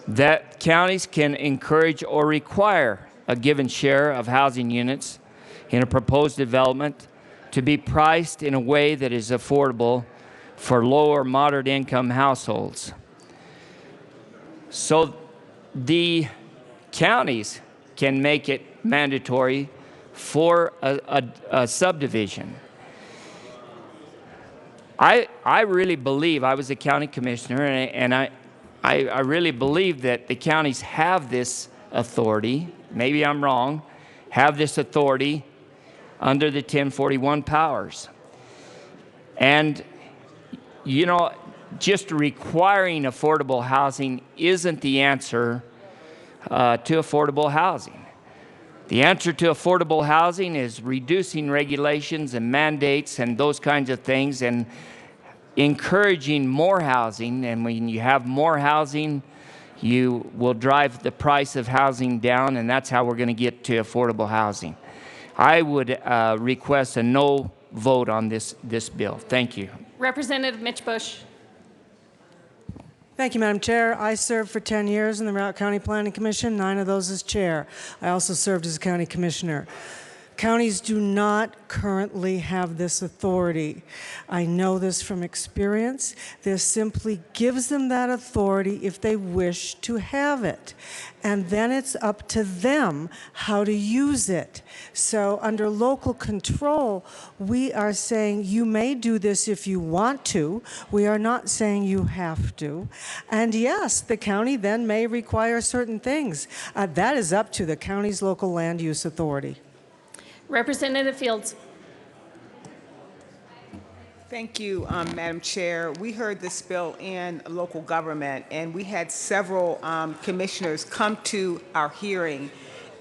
that counties can encourage or require a given share of housing units in a proposed development to be priced in a way that is affordable for low or moderate income households. So the counties can make it mandatory for a subdivision. I really believe, I was a county commissioner, and I really believe that the counties have this authority, maybe I'm wrong, have this authority under the 1041 powers. And, you know, just requiring affordable housing isn't the answer to affordable housing. The answer to affordable housing is reducing regulations and mandates and those kinds of things and encouraging more housing. And when you have more housing, you will drive the price of housing down, and that's how we're going to get to affordable housing. I would request a no vote on this bill. Thank you. Representative Mitch Bush. Thank you, Madam Chair. I served for 10 years in the Routt County Planning Commission, 9 of those as chair. I also served as a county commissioner. Counties do not currently have this authority. I know this from experience. This simply gives them that authority if they wish to have it. And then it's up to them how to use it. So under local control, we are saying you may do this if you want to. We are not saying you have to. And yes, the county then may require certain things. That is up to the county's local land use authority. Representative Fields. Thank you, Madam Chair. We heard this bill in local government, and we had several commissioners come to our hearing.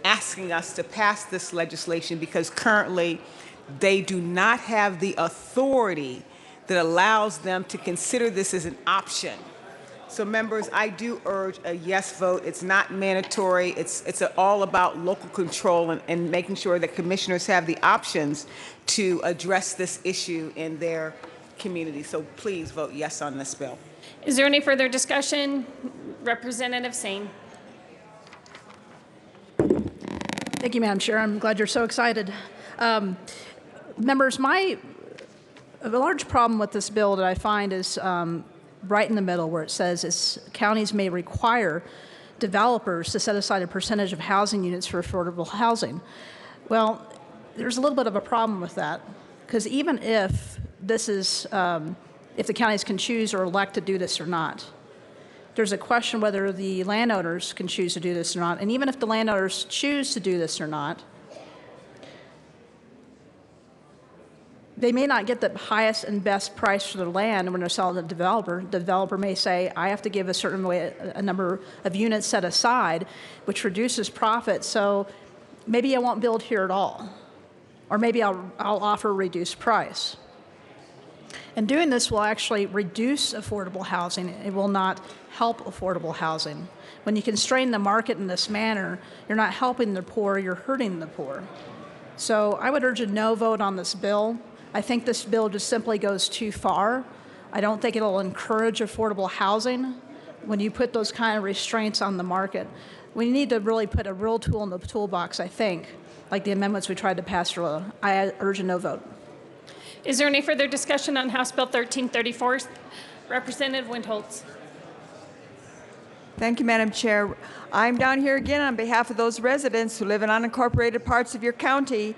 asking us to pass this legislation because currently they do not have the authority that allows them to consider this as an option. So members, I do urge a yes vote. It's not mandatory. It's all about local control and making sure that commissioners have the options to address this issue in their community. So please vote yes on this bill. Is there any further discussion? Representative Singh. Thank you, Madam Chair. I'm glad you're so excited. Members, a large problem with this bill that I find is right in the middle where it says counties may require developers to set aside a percentage of housing units for affordable housing. Well, there's a little bit of a problem with that because even if this is, if the counties can choose or elect to do this or not, there's a question whether the landowners can choose to do this or not. And even if the landowners choose to do this or not, they may not get the highest and best price for their land when they're selling to the developer. The developer may say, I have to give a certain way, a number of units set aside, which reduces profit, so maybe I won't build here at all. Or maybe I'll offer a reduced price. And doing this will actually reduce affordable housing. It will not help affordable housing. When you constrain the market in this manner, you're not helping the poor, you're hurting the poor. So I would urge a no vote on this bill. I think this bill just simply goes too far. I don't think it'll encourage affordable housing when you put those kind of restraints on the market. We need to really put a real tool in the toolbox, I think, like the amendments we tried to pass earlier. I urge a no vote. Is there any further discussion on House Bill 1334? Representative Windholtz. Thank you, Madam Chair. I'm down here again on behalf of those residents who live in unincorporated parts of your county.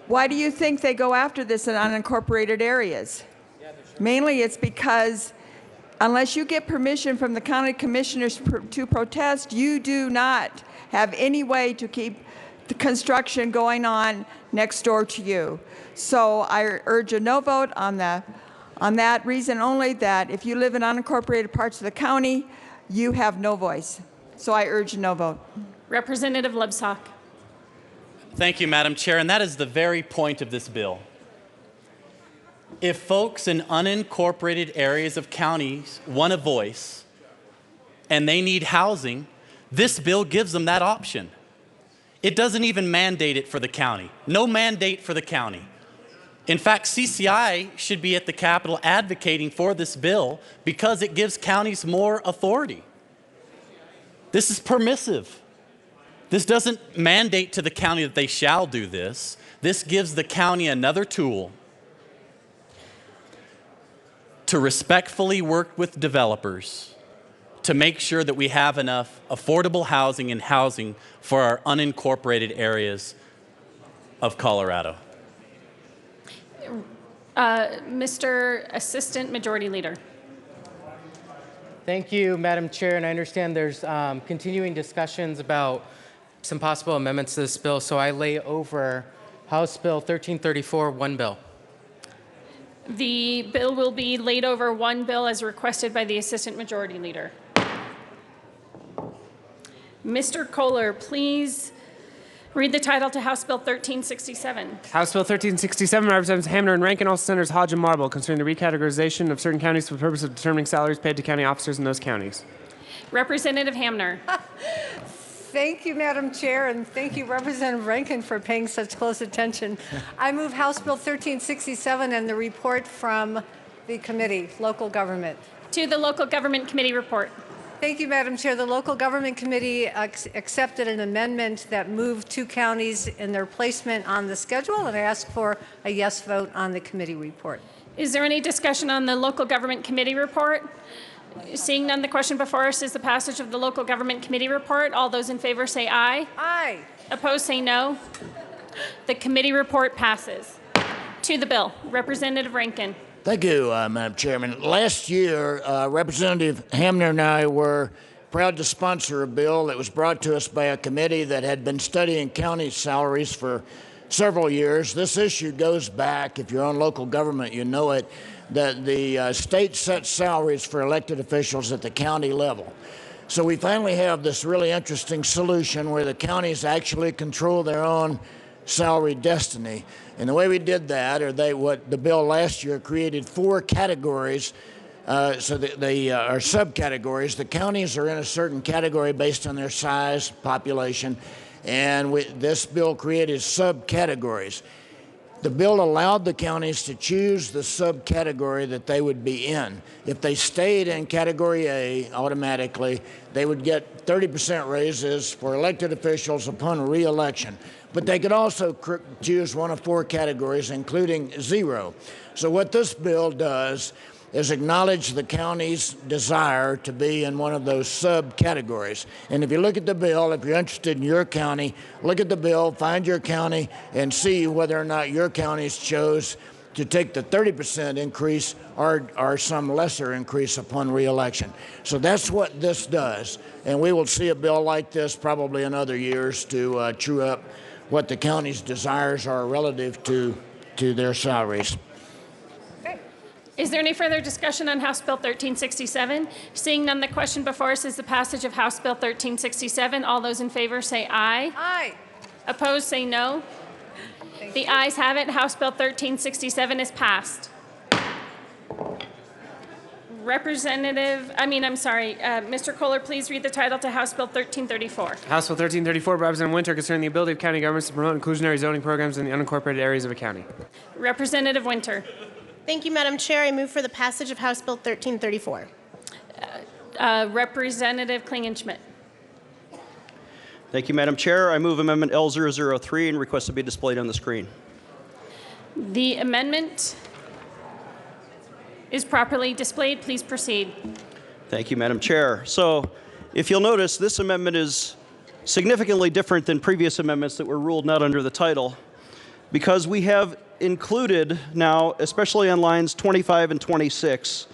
Why do you think they go after this in unincorporated areas? Mainly it's because unless you get permission from the county commissioners to protest, you do not have any way to keep the construction going on next door to you. So I urge a no vote on that reason only, that if you live in unincorporated parts of the county, you have no voice. So I urge a no vote. Representative Lebsack. Thank you, Madam Chair, and that is the very point of this bill. If folks in unincorporated areas of counties want a voice and they need housing, this bill gives them that option. It doesn't even mandate it for the county. No mandate for the county. In fact, CCI should be at the Capitol advocating for this bill because it gives counties more authority. This is permissive. This doesn't mandate to the county that they shall do this. This gives the county another tool to respectfully work with developers to make sure that we have enough affordable housing and housing for our unincorporated areas of Colorado. Mr. Assistant Majority Leader. Thank you, Madam Chair, and I understand there's continuing discussions about some possible amendments to this bill, so I lay over House Bill 1334, one bill. The bill will be laid over one bill as requested by the Assistant Majority Leader. Mr. Kohler, please read the title to House Bill 1367. House Bill 1367, Representatives Hamner and Rankin, also Senators Hodge and Marble, concerning the recategorization of certain counties for the purpose of determining salaries paid to county officers in those counties. Representative Hamner. Thank you, Madam Chair, and thank you, Representative Rankin, for paying such close attention. I move House Bill 1367 and the report from the committee, Local Government. To the Local Government Committee report. Thank you, Madam Chair. The Local Government Committee accepted an amendment that moved 2 counties in their placement on the schedule, and I ask for a yes vote on the committee report. Is there any discussion on the Local Government Committee report? Seeing none, the question before us is the passage of the Local Government Committee report. All those in favor say aye. Aye. Opposed say no. The committee report passes. To the bill, Representative Rankin. Thank you, Madam Chairman. Last year, Representative Hamner and I were proud to sponsor a bill that was brought to us by a committee that had been studying county salaries for several years. This issue goes back, if you're on local government, you know it, that the state sets salaries for elected officials at the county level. So we finally have this really interesting solution where the counties actually control their own salary destiny. And the way we did that, what the bill last year created 4 categories, so they are subcategories. The counties are in a certain category based on their size, population, and this bill created subcategories. The bill allowed the counties to choose the subcategory that they would be in. If they stayed in Category A, automatically, they would get 30% raises for elected officials upon re-election. But they could also choose one of 4 categories, including 0. So what this bill does is acknowledge the county's desire to be in one of those subcategories. And if you look at the bill, if you're interested in your county, look at the bill, find your county, and see whether or not your counties chose to take the 30% increase or some lesser increase upon re-election. So that's what this does. And we will see a bill like this probably in other years to true up what the county's desires are relative to their salaries. Is there any further discussion on House Bill 1367? Seeing none, the question before us is the passage of House Bill 1367. All those in favor say aye. Aye. Opposed say no. The ayes have it. House Bill 1367 is passed. Mr. Kohler, please read the title to House Bill 1334. House Bill 1334, Representative Winter, concerning the ability of county governments to promote inclusionary zoning programs in the unincorporated areas of a county. Representative Winter. Thank you, Madam Chair. I move for the passage of House Bill 1334. Representative Klingenschmidt. Thank you, Madam Chair. I move Amendment L003 and request to be displayed on the screen. The amendment is properly displayed. Please proceed. Thank you, Madam Chair. So, if you'll notice, this amendment is significantly different than previous amendments that were ruled not under the title, because we have included now, especially on lines 25 and 26,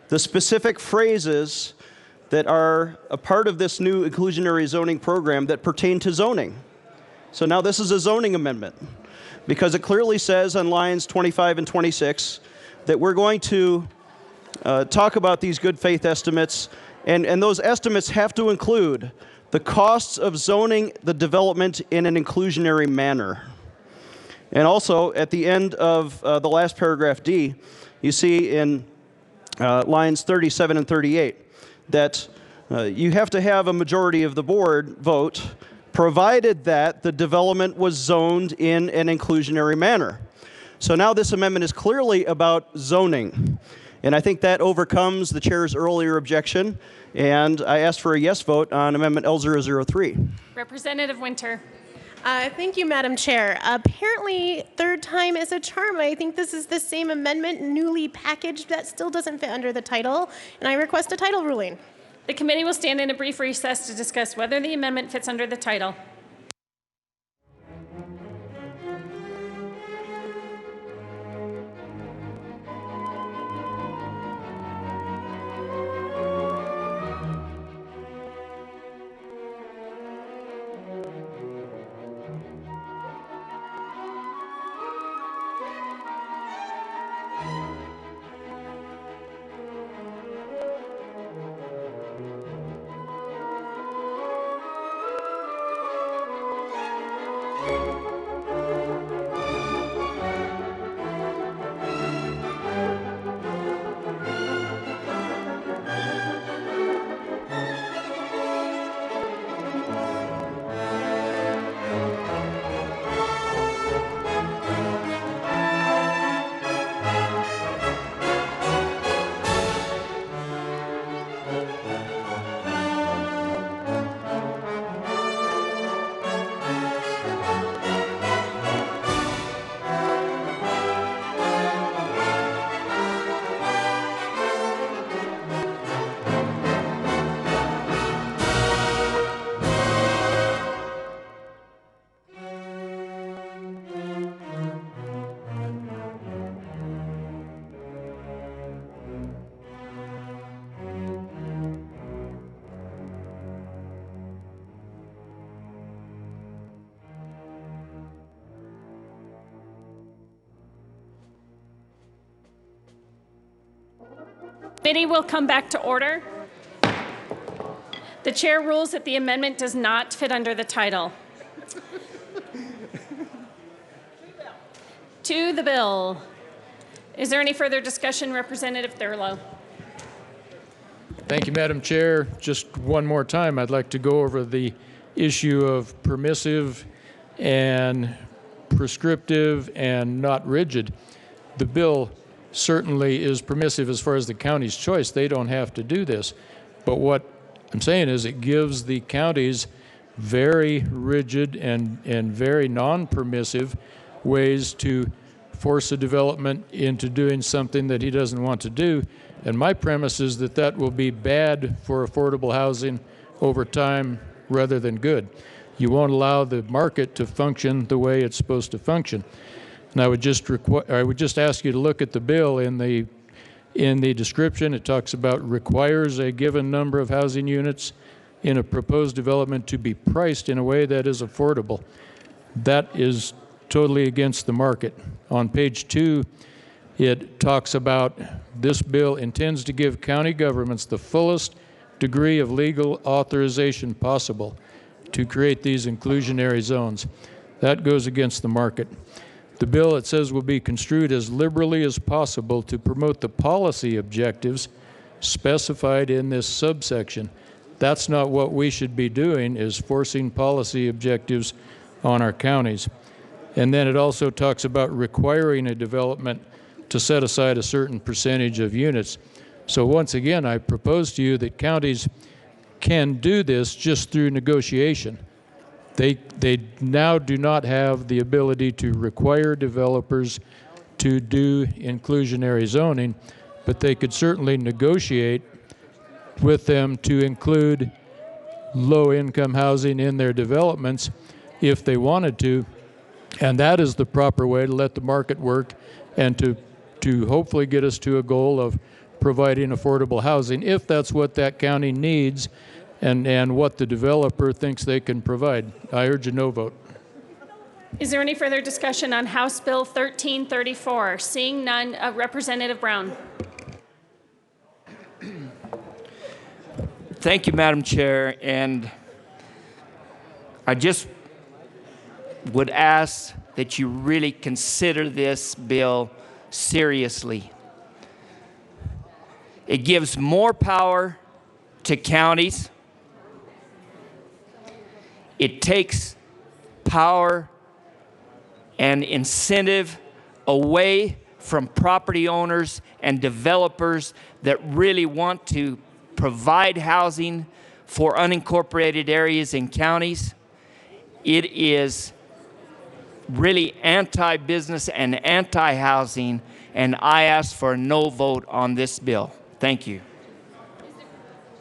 the specific phrases that are a part of this new inclusionary zoning program that pertain to zoning. So now this is a zoning amendment, because it clearly says on lines 25 and 26 that we're going to talk about these good faith estimates, and those estimates have to include the costs of zoning the development in an inclusionary manner. And also, at the end of the last paragraph D, you see in lines 37 and 38 that you have to have a majority of the board vote, provided that the development was zoned in an inclusionary manner. So now this amendment is clearly about zoning. And I think that overcomes the chair's earlier objection. And I ask for a yes vote on Amendment L003. Representative Winter. Thank you, Madam Chair. Apparently, third time is a charm. I think this is the same amendment, newly packaged, that still doesn't fit under the title, and I request a title ruling. The committee will stand in a brief recess to discuss whether the amendment fits under the title. Committee will come back to order. The chair rules that the amendment does not fit under the title. To the bill. Is there any further discussion, Representative Thurlow? Thank you, Madam Chair. Just one more time, I'd like to go over the issue of permissive and prescriptive and not rigid. The bill certainly is permissive as far as the county's choice. They don't have to do this. But what I'm saying is it gives the counties very rigid and very non-permissive ways to force a development into doing something that he doesn't want to do. And my premise is that that will be bad for affordable housing over time rather than good. You won't allow the market to function the way it's supposed to function. And I would just ask you to look at the bill. In the description, it talks about requires a given number of housing units in a proposed development to be priced in a way that is affordable. That is totally against the market. On page 2, it talks about this bill intends to give county governments the fullest degree of legal authorization possible to create these inclusionary zones. That goes against the market. The bill, it says, will be construed as liberally as possible to promote the policy objectives specified in this subsection. That's not what we should be doing, is forcing policy objectives on our counties. And then it also talks about requiring a development to set aside a certain percentage of units. So once again, I propose to you that counties can do this just through negotiation. They now do not have the ability to require developers to do inclusionary zoning, but they could certainly negotiate with them to include low-income housing in their developments if they wanted to. And that is the proper way to let the market work and to hopefully get us to a goal of providing affordable housing, if that's what that county needs and what the developer thinks they can provide. I urge a no vote. Is there any further discussion on House Bill 1334? Seeing none, Representative Brown. Thank you, Madam Chair. And I just would ask that you really consider this bill seriously. It gives more power to counties. It takes power and incentive away from property owners and developers that really want to provide housing for unincorporated areas and counties. It is really anti-business and anti-housing, and I ask for a no vote on this bill. Thank you.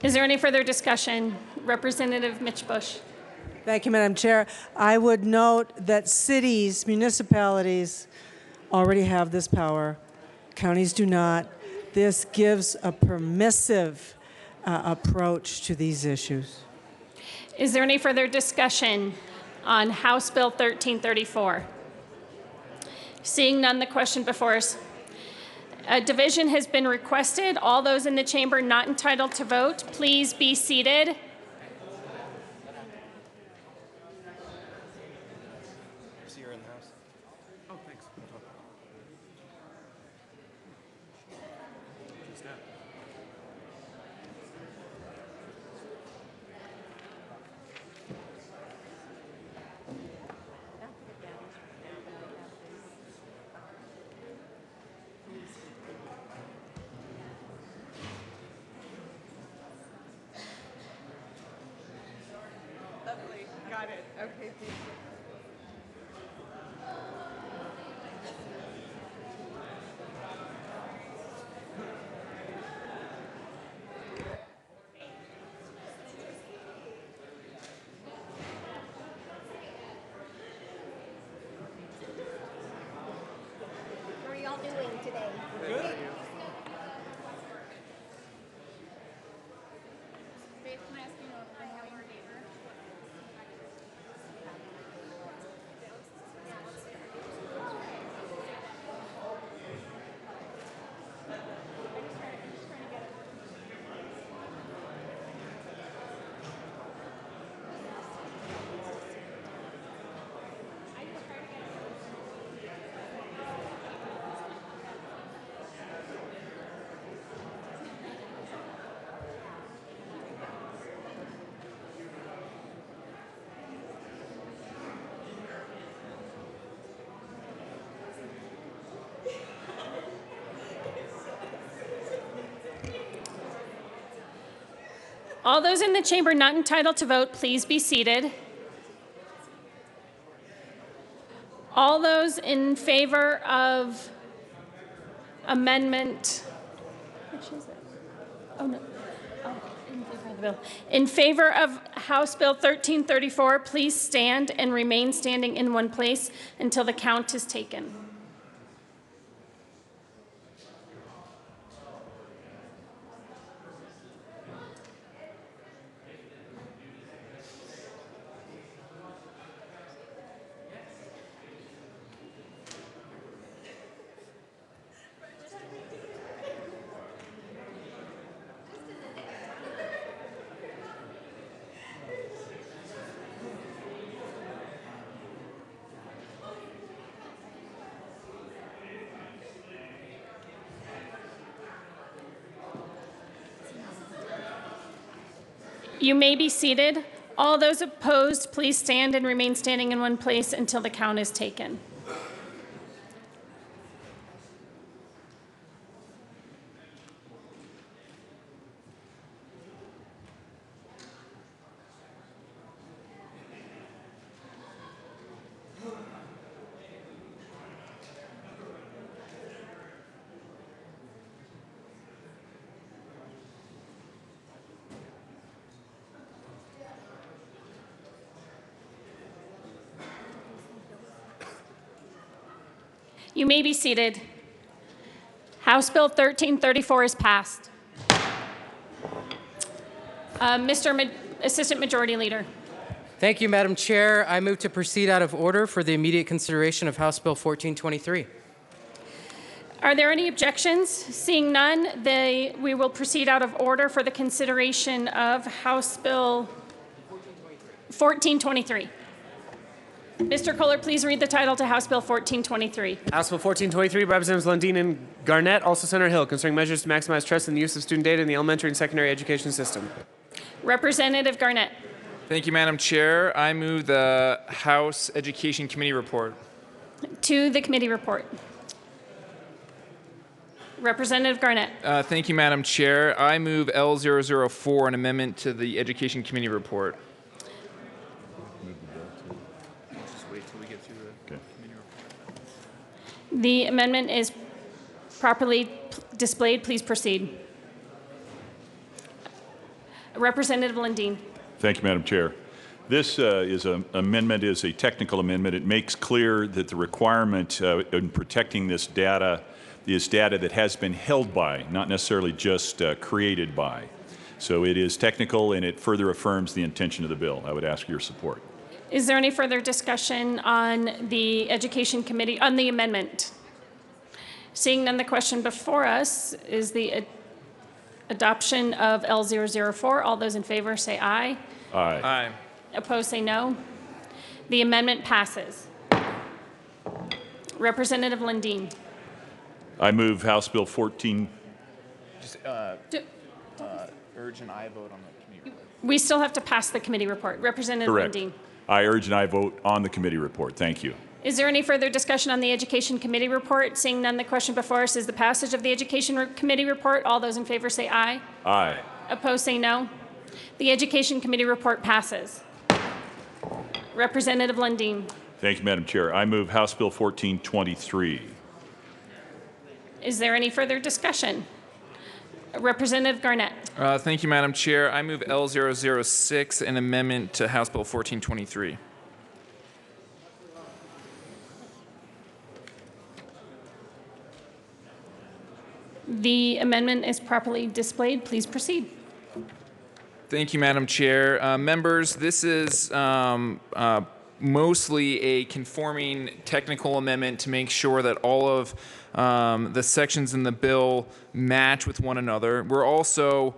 Is there any further discussion? Representative Mitch Bush. Thank you, Madam Chair. I would note that cities, municipalities already have this power. Counties do not. This gives a permissive approach to these issues. Is there any further discussion on House Bill 1334? Seeing none, the question before us. A division has been requested. All those in the chamber not entitled to vote, please be seated. Got it. Okay, thank you. How are y'all doing today? Good. All those in the chamber not entitled to vote, please be seated. All those in favor of amendment, which is it? Oh, no. Oh, in favor of the bill. In favor of House Bill 1334, please stand and remain standing in one place until the count is taken. You may be seated. All those opposed, please stand and remain standing in one place until the count is taken. You may be seated. House Bill 1334 is passed. Mr. Assistant Majority Leader. Thank you, Madam Chair. I move to proceed out of order for the immediate consideration of House Bill 1423. Are there any objections? Seeing none, we will proceed out of order for the consideration of House Bill 1423. Mr. Kohler, please read the title to House Bill 1423. House Bill 1423, Representatives Lundin and Garnett, also Senator Hill, concerning measures to maximize trust in the use of student data in the elementary and secondary education system. Representative Garnett. Thank you, Madam Chair. I move the House Education Committee report. To the committee report. Representative Garnett. Thank you, Madam Chair. I move L004, an amendment to the Education Committee report. The amendment is properly displayed. Please proceed. Representative Lundin. Thank you, Madam Chair. This amendment is a technical amendment. It makes clear that the requirement in protecting this data is data that has been held by, not necessarily just created by. So it is technical, and it further affirms the intention of the bill. I would ask for your support. Is there any further discussion on the Education Committee, on the amendment? Seeing none, the question before us is the adoption of L004. All those in favor say aye. Aye. Aye. Opposed say no. The amendment passes. Representative Lundin. I move House Bill 14. Just urge an aye vote on the committee report. We still have to pass the committee report. Representative Correct. Lundin. I urge an aye vote on the committee report. Thank you. Is there any further discussion on the Education Committee report? Seeing none, the question before us is the passage of the Education Committee report. All those in favor say aye. Aye. Opposed say no. The Education Committee report passes. Representative Lundin. Thank you, Madam Chair. I move House Bill 1423. Is there any further discussion? Representative Garnett. Thank you, Madam Chair. I move L006, an amendment to House Bill 1423. The amendment is properly displayed. Please proceed. Thank you, Madam Chair. Members, this is mostly a conforming technical amendment to make sure that all of the sections in the bill match with one another. We're also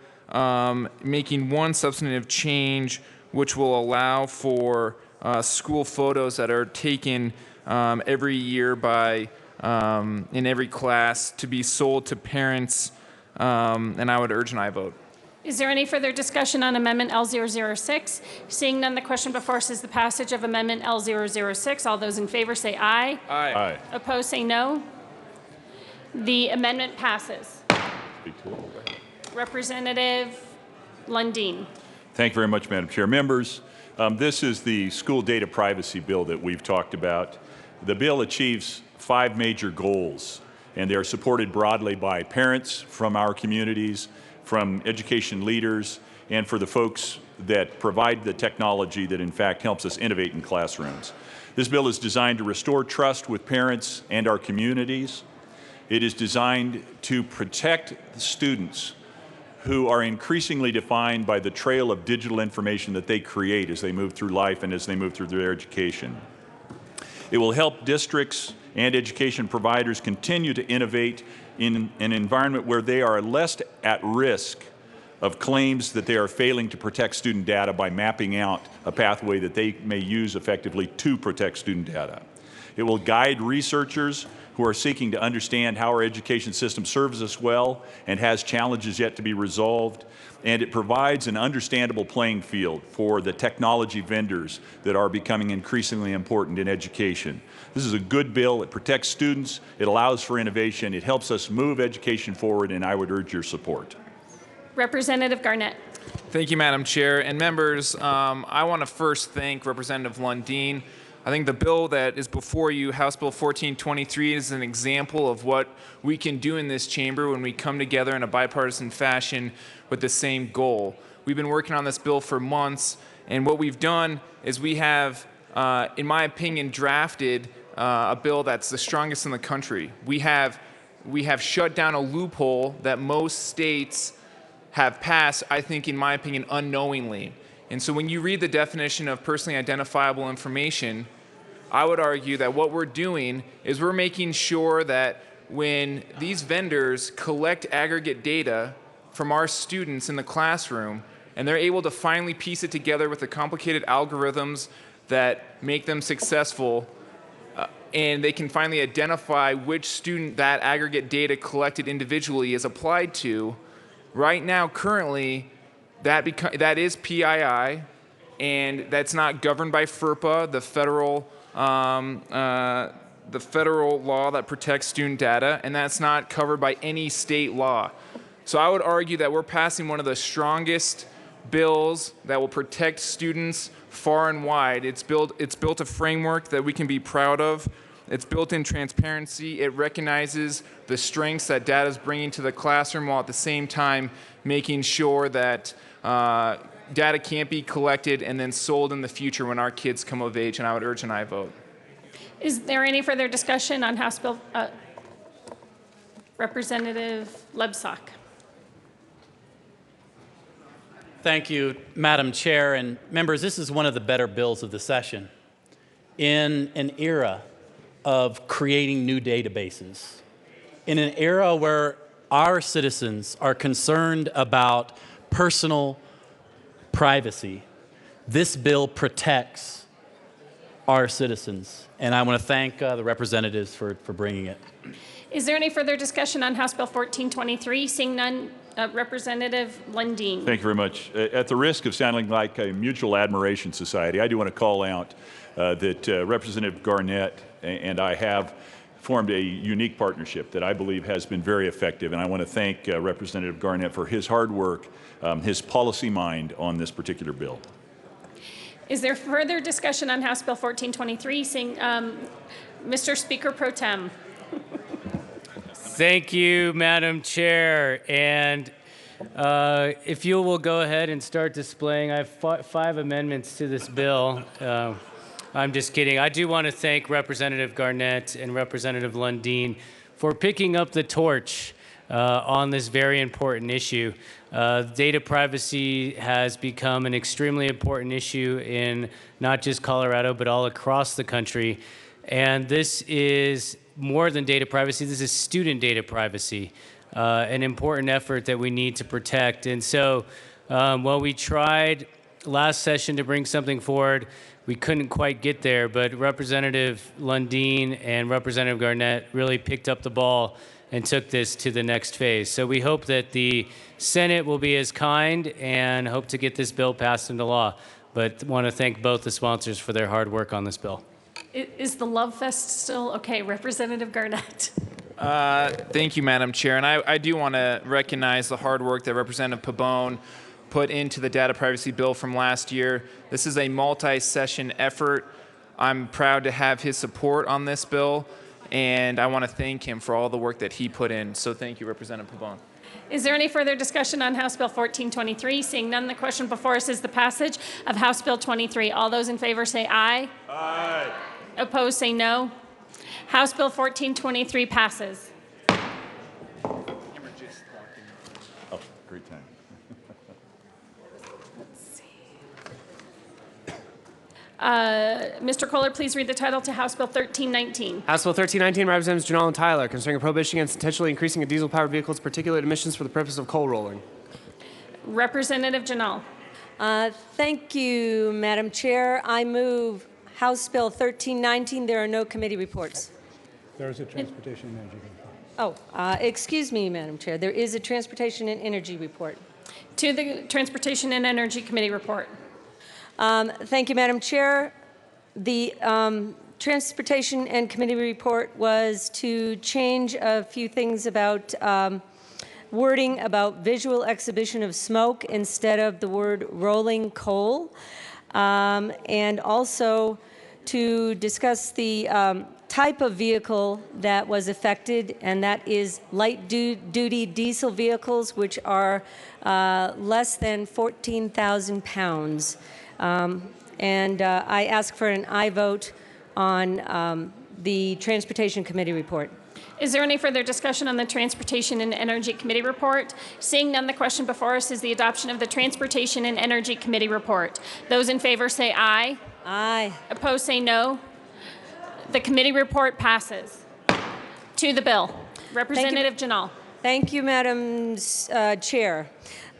making one substantive change which will allow for school photos that are taken every year by in every class to be sold to parents, and I would urge an aye vote. Is there any further discussion on Amendment L006? Seeing none, the question before us is the passage of Amendment L006. All those in favor say aye. Aye. Aye. Opposed say no. The amendment passes. Representative Lundin. Thank you very much, Madam Chair. Members, this is the school data privacy bill that we've talked about. The bill achieves 5 major goals, and they are supported broadly by parents from our communities, from education leaders, and for the folks that provide the technology that in fact helps us innovate in classrooms. This bill is designed to restore trust with parents and our communities. It is designed to protect the students who are increasingly defined by the trail of digital information that they create as they move through life and as they move through their education. It will help districts and education providers continue to innovate in an environment where they are less at risk of claims that they are failing to protect student data by mapping out a pathway that they may use effectively to protect student data. It will guide researchers who are seeking to understand how our education system serves us well and has challenges yet to be resolved. And it provides an understandable playing field for the technology vendors that are becoming increasingly important in education. This is a good bill. It protects students. It allows for innovation. It helps us move education forward, and I would urge your support. Representative Garnett. Thank you, Madam Chair. And members, I want to first thank Representative Lundin. I think the bill that is before you, House Bill 1423, is an example of what we can do in this chamber when we come together in a bipartisan fashion with the same goal. We've been working on this bill for months, and what we've done is we have, in my opinion, drafted a bill that's the strongest in the country. We have shut down a loophole that most states have passed, I think, in my opinion, unknowingly. And so when you read the definition of personally identifiable information, I would argue that what we're doing is we're making sure that when these vendors collect aggregate data from our students in the classroom, and they're able to finally piece it together with the complicated algorithms that make them successful, and they can finally identify which student that aggregate data collected individually is applied to. Right now, currently, that is PII, and that's not governed by FERPA, the federal law that protects student data, and that's not covered by any state law. So I would argue that we're passing one of the strongest bills that will protect students far and wide. It's built a framework that we can be proud of. It's built in transparency. It recognizes the strengths that data is bringing to the classroom while at the same time making sure that data can't be collected and then sold in the future when our kids come of age, and I would urge an aye vote. Is there any further discussion on House Bill? Representative Lebsack. Thank you, Madam Chair. And members, this is one of the better bills of the session. In an era of creating new databases, in an era where our citizens are concerned about personal privacy, this bill protects our citizens. And I want to thank the representatives for bringing it. Is there any further discussion on House Bill 1423? Seeing none, Representative Lundin. Thank you very much. At the risk of sounding like a mutual admiration society, I do want to call out that Representative Garnett and I have formed a unique partnership that I believe has been very effective, and I want to thank Representative Garnett for his hard work, his policy mind on this particular bill. Is there further discussion on House Bill 1423? Seeing Mr. Speaker Pro Tem. Thank you, Madam Chair. And if you will go ahead and start displaying, I have 5 amendments to this bill. I'm just kidding. I do want to thank Representative Garnett and Representative Lundin for picking up the torch on this very important issue. Data privacy has become an extremely important issue in not just Colorado, but all across the country. And this is more than data privacy. This is student data privacy, an important effort that we need to protect. And so while we tried last session to bring something forward, we couldn't quite get there, but Representative Lundin and Representative Garnett really picked up the ball and took this to the next phase. So we hope that the Senate will be as kind and hope to get this bill passed into law. But want to thank both the sponsors for their hard work on this bill. Is the love fest still okay? Representative Garnett. Thank you, Madam Chair. And I do want to recognize the hard work that Representative Pabon put into the data privacy bill from last year. This is a multi-session effort. I'm proud to have his support on this bill, and I want to thank him for all the work that he put in. So thank you, Representative Pabon. Is there any further discussion on House Bill 1423? Seeing none, the question before us is the passage of House Bill 23. All those in favor say aye. Aye. Opposed say no. House Bill 1423 passes. Oh, great time. Mr. Kohler, please read the title to House Bill 1319. House Bill 1319, Representatives Janal and Tyler, concerning a prohibition against intentionally increasing a diesel-powered vehicle's particulate emissions for the purpose of coal rolling. Representative Janal. Thank you, Madam Chair. I move House Bill 1319. There are no committee reports. There is a transportation and energy report. Oh, excuse me, Madam Chair. There is a transportation and energy report. To the Transportation and Energy Committee report. Thank you, Madam Chair. The Transportation and Committee report was to change a few things about wording about visual exhibition of smoke instead of the word rolling coal, and also to discuss the type of vehicle that was affected, and that is light-duty diesel vehicles, which are less than 14,000 pounds. And I ask for an aye vote on the Transportation Committee report. Is there any further discussion on the Transportation and Energy Committee report? Seeing none, the question before us is the adoption of the Transportation and Energy Committee report. Those in favor say aye. Aye. Opposed say no. The committee report passes. To the bill. Representative Janal. Thank you, Madam Chair.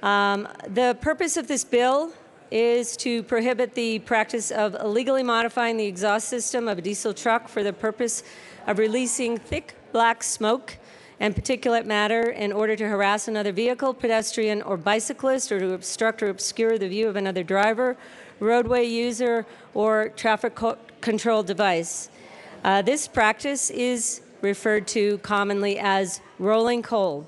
The purpose of this bill is to prohibit the practice of illegally modifying the exhaust system of a diesel truck for the purpose of releasing thick black smoke and particulate matter in order to harass another vehicle, pedestrian, or bicyclist, or to obstruct or obscure the view of another driver, roadway user, or traffic control device. This practice is referred to commonly as rolling coal,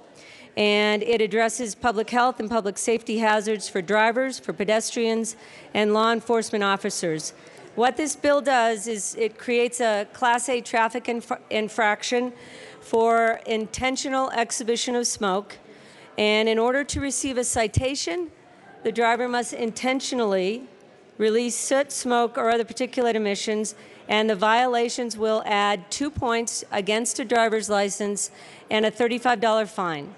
and it addresses public health and public safety hazards for drivers, for pedestrians, and law enforcement officers. What this bill does is it creates a Class A traffic infraction for intentional exhibition of smoke, and in order to receive a citation, the driver must intentionally release soot, smoke, or other particulate emissions, and the violations will add 2 points against a driver's license and a $35 fine.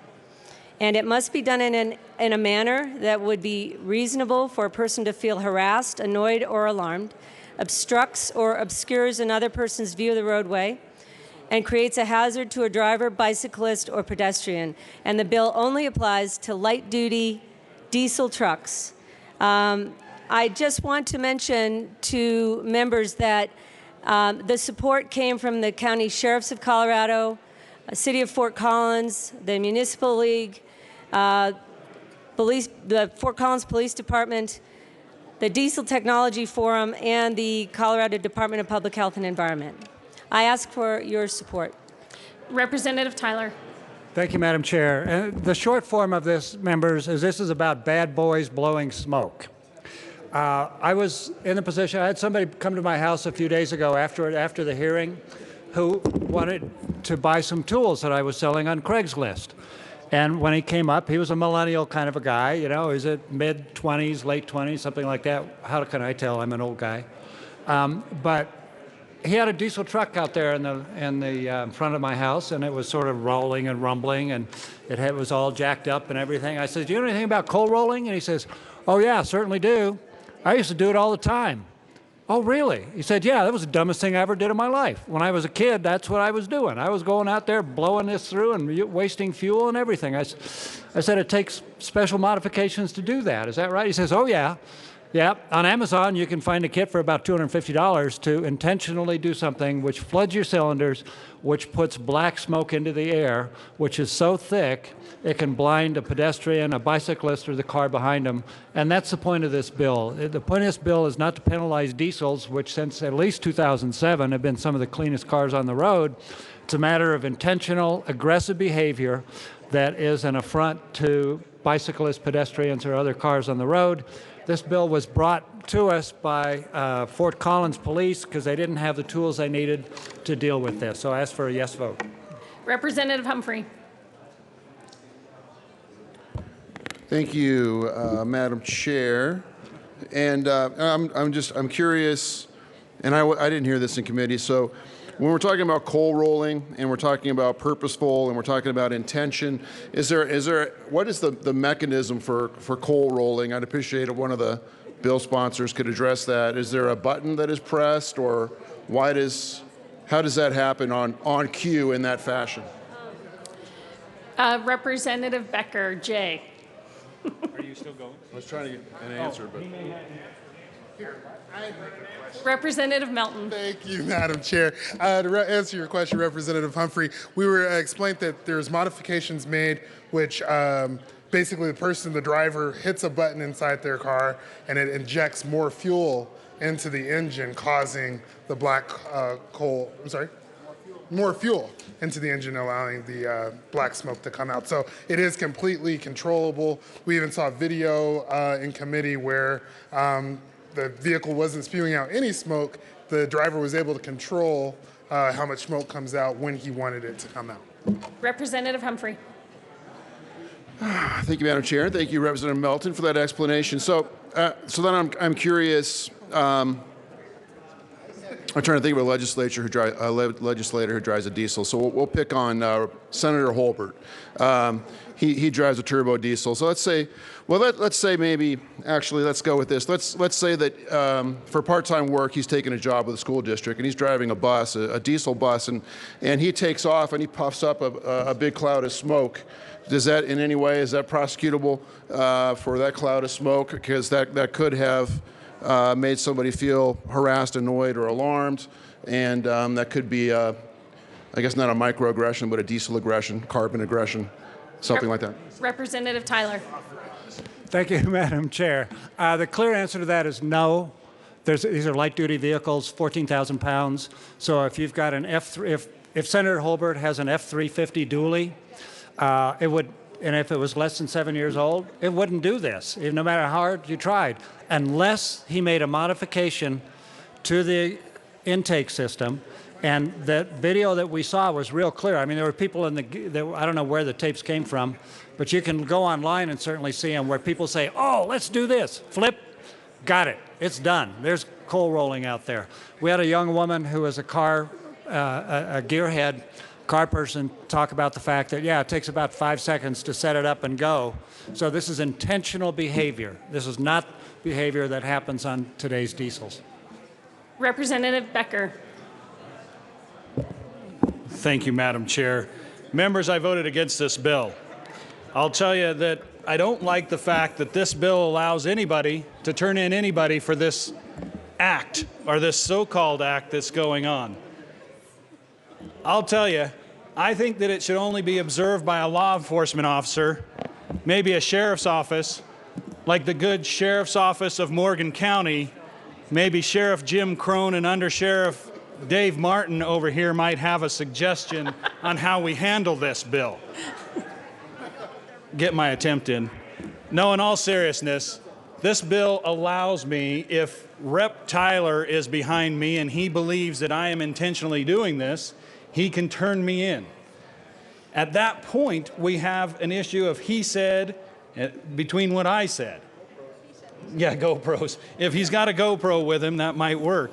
And it must be done in a manner that would be reasonable for a person to feel harassed, annoyed, or alarmed, obstructs or obscures another person's view of the roadway, and creates a hazard to a driver, bicyclist, or pedestrian. And the bill only applies to light-duty diesel trucks. I just want to mention to members that the support came from the County Sheriffs of Colorado, City of Fort Collins, the Municipal League, the Fort Collins Police Department, the Diesel Technology Forum, and the Colorado Department of Public Health and Environment. I ask for your support. Representative Tyler. Thank you, Madam Chair. The short form of this, members, is this is about bad boys blowing smoke. I was in the position, I had somebody come to my house a few days ago after the hearing who wanted to buy some tools that I was selling on Craigslist. And when he came up, he was a millennial kind of a guy, you know, he's at mid-20s, late 20s, something like that. How can I tell? I'm an old guy. But he had a diesel truck out there in the front of my house, and it was sort of rolling and rumbling, and it was all jacked up and everything. I said, do you know anything about coal rolling? And he says, oh, yeah, certainly do. I used to do it all the time. Oh, really? He said, yeah, that was the dumbest thing I ever did in my life. When I was a kid, that's what I was doing. I was going out there blowing this through and wasting fuel and everything. I said, it takes special modifications to do that. Is that right? He says, oh, yeah. Yeah, on Amazon, you can find a kit for about $250 to intentionally do something which floods your cylinders, which puts black smoke into the air, which is so thick it can blind a pedestrian, a bicyclist, or the car behind them. And that's the point of this bill. The point of this bill is not to penalize diesels, which since at least 2007 have been some of the cleanest cars on the road. It's a matter of intentional, aggressive behavior that is an affront to bicyclists, pedestrians, or other cars on the road. This bill was brought to us by Fort Collins Police because they didn't have the tools they needed to deal with this. So I ask for a yes vote. Representative Humphrey. Thank you, Madam Chair. And I'm curious, and I didn't hear this in committee. So when we're talking about coal rolling and we're talking about purposeful and we're talking about intention, what is the mechanism for coal rolling? I'd appreciate if one of the bill sponsors could address that. Is there a button that is pressed, or how does that happen on cue in that fashion? Representative Becker, Jay. Are you still going? I was trying to get an answer, but. Representative Melton. Thank you, Madam Chair. To answer your question, Representative Humphrey, we were explained that there's modifications made which basically the driver hits a button inside their car and it injects more fuel into the engine, causing the more fuel into the engine, allowing the black smoke to come out. So it is completely controllable. We even saw video in committee where the vehicle wasn't spewing out any smoke. The driver was able to control how much smoke comes out when he wanted it to come out. Representative Humphrey. Thank you, Madam Chair. Thank you, Representative Melton, for that explanation. So then I'm curious. I'm trying to think of a legislator who drives a diesel. So we'll pick on Senator Holbert. He drives a turbo diesel. So let's say maybe actually let's go with this. Let's say that for part-time work he's taking a job with a school district and he's driving a bus, a diesel bus, and he takes off and he puffs up a big cloud of smoke. Is that prosecutable for that cloud of smoke? Because that could have made somebody feel harassed, annoyed, or alarmed, and that could be, I guess not a microaggression, but a diesel aggression, carbon aggression, something like that. Representative Tyler. Thank you, Madam Chair. The clear answer to that is no. These are light-duty vehicles, 14,000 pounds. So if you've got an if Senator Holbert has an F-350 dually, it would, and if it was less than 7 years old, it wouldn't do this, no matter how hard you tried, unless he made a modification to the intake system. And that video that we saw was real clear. I mean, there were people I don't know where the tapes came from, but you can go online and certainly see them where people say, oh, let's do this. Flip, got it. It's done. There's coal rolling out there. We had a young woman who was a gearhead car person talk about the fact that, yeah, it takes about 5 seconds to set it up and go. So this is intentional behavior. This is not behavior that happens on today's diesels. Representative Becker. Thank you, Madam Chair. Members, I voted against this bill. I'll tell you that I don't like the fact that this bill allows anybody to turn in anybody for this act, or this so-called act that's going on. I'll tell you, I think that it should only be observed by a law enforcement officer, maybe a sheriff's office, like the good sheriff's office of Morgan County. Maybe Sheriff Jim Crone and Under Sheriff Dave Martin over here might have a suggestion on how we handle this bill. Get my attempt in. No, in all seriousness, this bill allows me, if Rep. Tyler is behind me and he believes that I am intentionally doing this, he can turn me in. At that point, we have an issue of he said between what I said. Yeah, GoPros. If he's got a GoPro with him, that might work.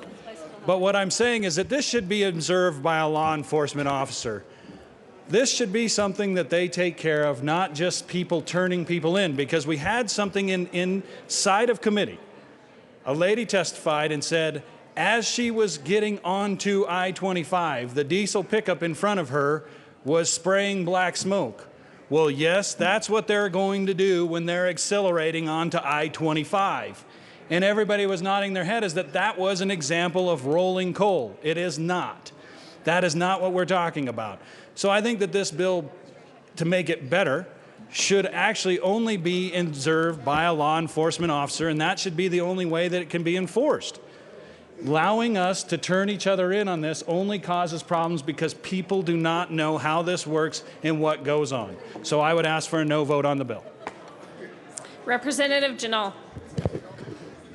But what I'm saying is that this should be observed by a law enforcement officer. This should be something that they take care of, not just people turning people in, because we had something inside of committee. A lady testified and said, as she was getting onto I-25, the diesel pickup in front of her was spraying black smoke. Well, yes, that's what they're going to do when they're accelerating onto I-25. And everybody was nodding their head as that was an example of rolling coal. It is not. That is not what we're talking about. So I think that this bill, to make it better, should actually only be observed by a law enforcement officer, and that should be the only way that it can be enforced. Allowing us to turn each other in on this only causes problems because people do not know how this works and what goes on. So I would ask for a no vote on the bill. Representative Janal.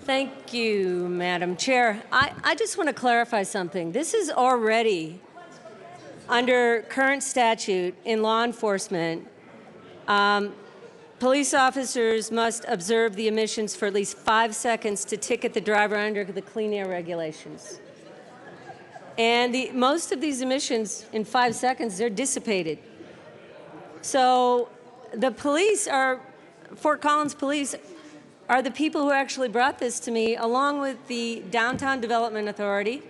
Thank you, Madam Chair. I just want to clarify something. This is already under current statute in law enforcement. Police officers must observe the emissions for at least 5 seconds to ticket the driver under the clean air regulations. And most of these emissions in 5 seconds, they're dissipated. So the police Fort Collins Police are the people who actually brought this to me, along with the Downtown Development Authority,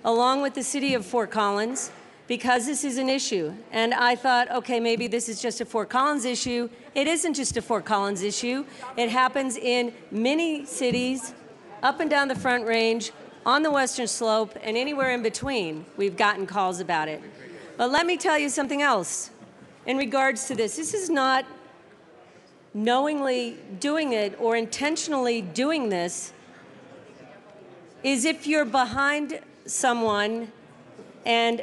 along with the city of Fort Collins, because this is an issue. And I thought, okay, maybe this is just a Fort Collins issue. It isn't just a Fort Collins issue. It happens in many cities, up and down the Front Range, on the Western Slope, and anywhere in between. We've gotten calls about it. But let me tell you something else in regards to this. This is not knowingly doing it or intentionally doing this. Is if you're behind someone and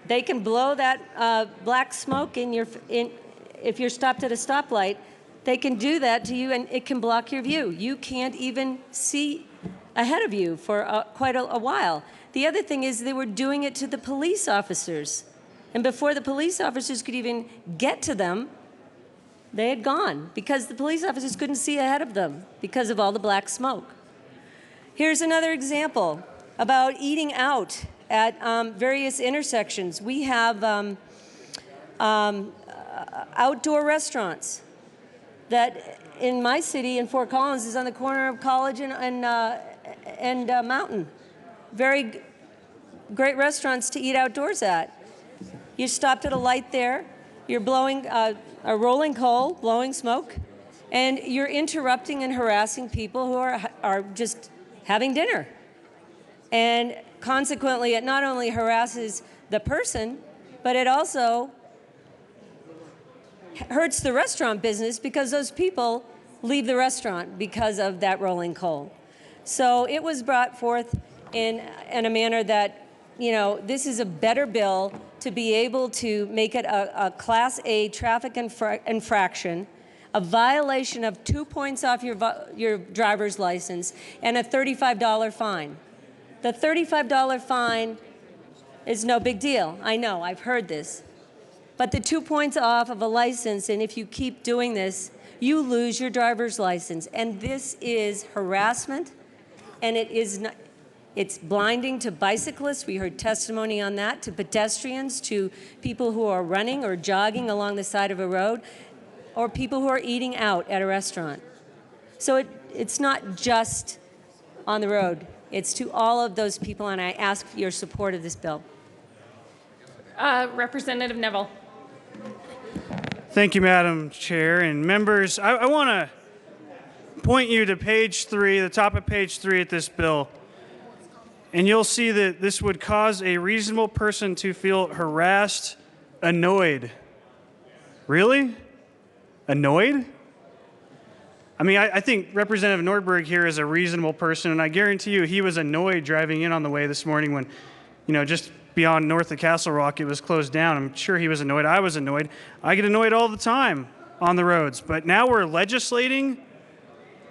they can blow that black smoke if you're stopped at a stoplight, they can do that to you and it can block your view. You can't even see ahead of you for quite a while. The other thing is they were doing it to the police officers. And before the police officers could even get to them, they had gone because the police officers couldn't see ahead of them because of all the black smoke. Here's another example about eating out at various intersections. We have outdoor restaurants that in my city, in Fort Collins, is on the corner of College and Mountain. Very great restaurants to eat outdoors at. You stopped at a light there, you're blowing a rolling coal, blowing smoke, and you're interrupting and harassing people who are just having dinner. And consequently, it not only harasses the person, but it also hurts the restaurant business because those people leave the restaurant because of that rolling coal. So it was brought forth in a manner that, you know, this is a better bill to be able to make it a Class A traffic infraction, a violation of 2 points off your driver's license, and a $35 fine. The $35 fine is no big deal. I know, I've heard this. But the 2 points off of a license, and if you keep doing this, you lose your driver's license. And this is harassment, and it's blinding to bicyclists. We heard testimony on that, to pedestrians, to people who are running or jogging along the side of a road, or people who are eating out at a restaurant. So it's not just on the road. It's to all of those people, and I ask for your support of this bill. Representative Neville. Thank you, Madam Chair and members. I want to point you to page 3, the top of page 3 at this bill, and you'll see that this would cause a reasonable person to feel harassed, annoyed. Really? Annoyed? I mean, I think Representative Nordberg here is a reasonable person, and I guarantee you he was annoyed driving in on the way this morning when, you know, just beyond north of Castle Rock, it was closed down. I'm sure he was annoyed. I was annoyed. I get annoyed all the time on the roads. But now we're legislating,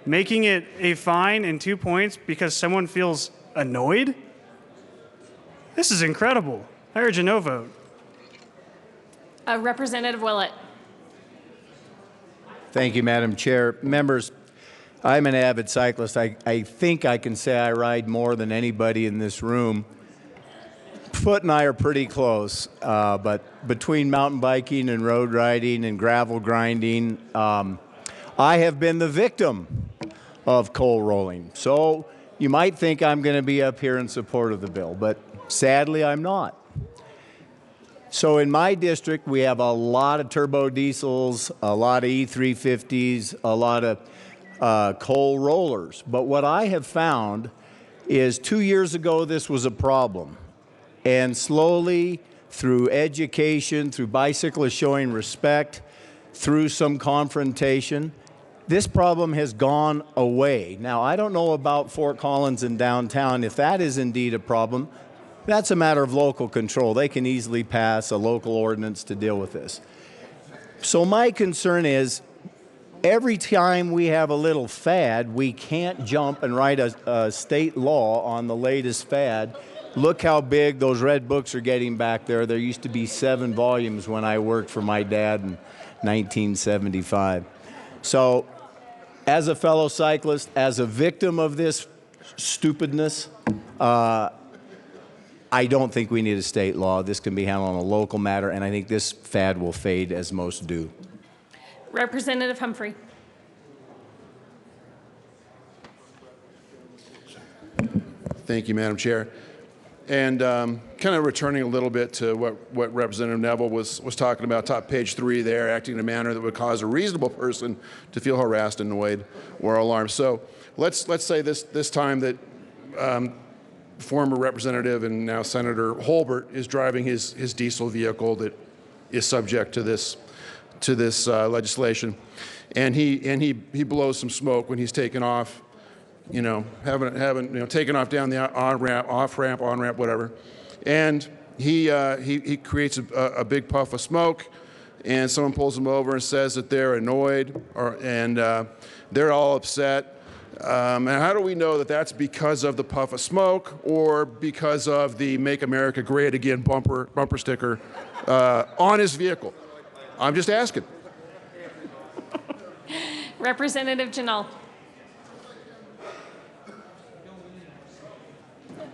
making it a fine and 2 points because someone feels annoyed? This is incredible. I urge a no vote. Representative Willett. Thank you, Madam Chair. Members, I'm an avid cyclist. I think I can say I ride more than anybody in this room. Foot and I are pretty close, but between mountain biking and road riding and gravel grinding, I have been the victim of coal rolling. So you might think I'm going to be up here in support of the bill, but sadly I'm not. So in my district, we have a lot of turbo diesels, a lot of E350s, a lot of coal rollers. But what I have found is 2 years ago this was a problem. And slowly, through education, through bicyclists showing respect, through some confrontation, this problem has gone away. Now, I don't know about Fort Collins and downtown. If that is indeed a problem, that's a matter of local control. They can easily pass a local ordinance to deal with this. So my concern is, every time we have a little fad, we can't jump and write a state law on the latest fad. Look how big those red books are getting back there. There used to be 7 volumes when I worked for my dad in 1975. So, as a fellow cyclist, as a victim of this stupidness, I don't think we need a state law. This can be handled on a local matter, and I think this fad will fade as most do. Representative Humphrey. Thank you, Madam Chair. And kind of returning a little bit to what Representative Neville was talking about, top page 3 there, acting in a manner that would cause a reasonable person to feel harassed, annoyed, or alarmed. So let's say this time that former Representative and now Senator Holbert is driving his diesel vehicle that is subject to this legislation, and he blows some smoke when he's taking off, taking off down the on-ramp, off-ramp, on-ramp, whatever, and he creates a big puff of smoke, and someone pulls him over and says that they're annoyed and they're all upset. And how do we know that that's because of the puff of smoke or because of the "Make America Great Again" bumper sticker on his vehicle? I'm just asking. Representative Janal.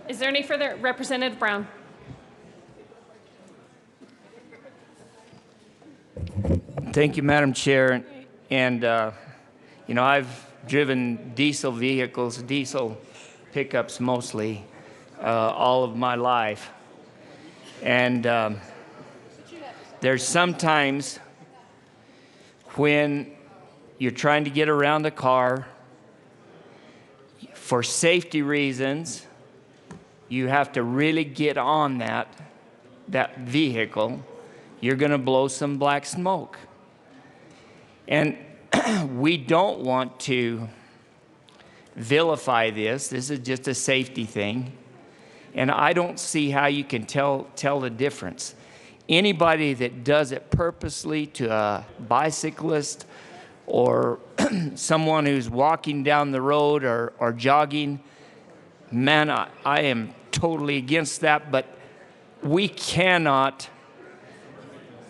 Is there any further? Representative Brown. Thank you, Madam Chair. And, I've driven diesel vehicles, diesel pickups mostly, all of my life. And there's sometimes when you're trying to get around the car, for safety reasons, you have to really get on that vehicle. You're going to blow some black smoke. And we don't want to vilify this. This is just a safety thing. And I don't see how you can tell the difference. Anybody that does it purposely to a bicyclist or someone who's walking down the road or jogging, man, I am totally against that. But we cannot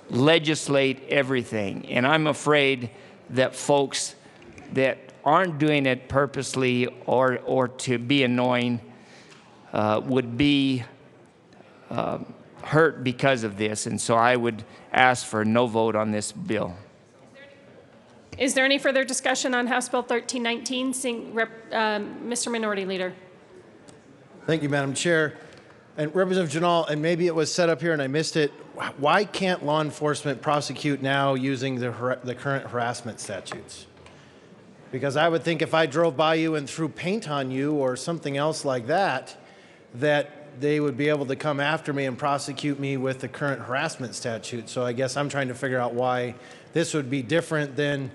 legislate everything. And I'm afraid that folks that aren't doing it purposely or to be annoying would be hurt because of this. And so I would ask for no vote on this bill. Is there any further discussion on House Bill 1319? Mr. Minority Leader. Thank you, Madam Chair. And Representative Janal, and maybe it was set up here and I missed it, why can't law enforcement prosecute now using the current harassment statutes? Because I would think if I drove by you and threw paint on you or something else like that, that they would be able to come after me and prosecute me with the current harassment statute. So I guess I'm trying to figure out why this would be different than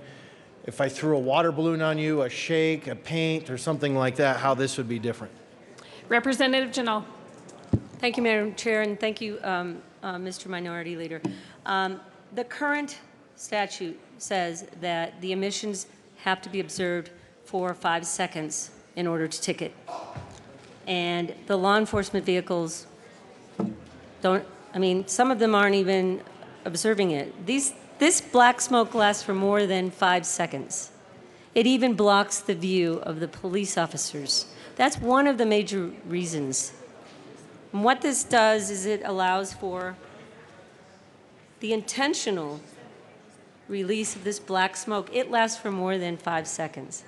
if I threw a water balloon on you, a shake, a paint, or something like that, how this would be different. Representative Janal. Thank you, Madam Chair, and thank you, Mr. Minority Leader. The current statute says that the emissions have to be observed for 5 seconds in order to ticket. And the law enforcement vehicles some of them aren't even observing it. This black smoke lasts for more than 5 seconds. It even blocks the view of the police officers. That's one of the major reasons. And what this does is it allows for the intentional release of this black smoke. It lasts for more than 5 seconds.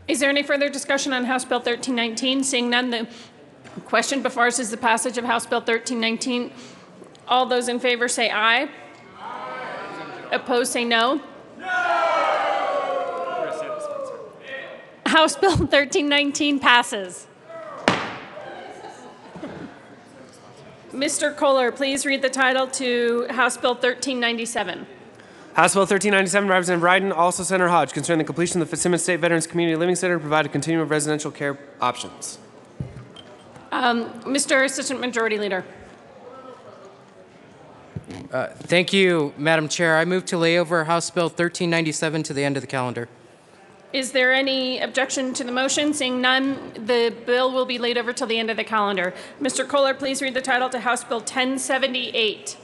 Is there any further discussion on House Bill 1319? Seeing none, the question before us is the passage of House Bill 1319. All those in favor say aye. Aye. Opposed say no. House Bill 1319 passes. Mr. Kohler, please read the title to House Bill 1397. House Bill 1397, Representative Ryden, also Senator Hodge, concerning the completion of the Fitzsimmons State Veterans Community Living Center to provide a continuum of residential care options. Mr. Assistant Majority Leader. Thank you, Madam Chair. I move to lay over House Bill 1397 to the end of the calendar. Is there any objection to the motion? Seeing none, the bill will be laid over till the end of the calendar. Mr. Kohler, please read the title to House Bill 1078.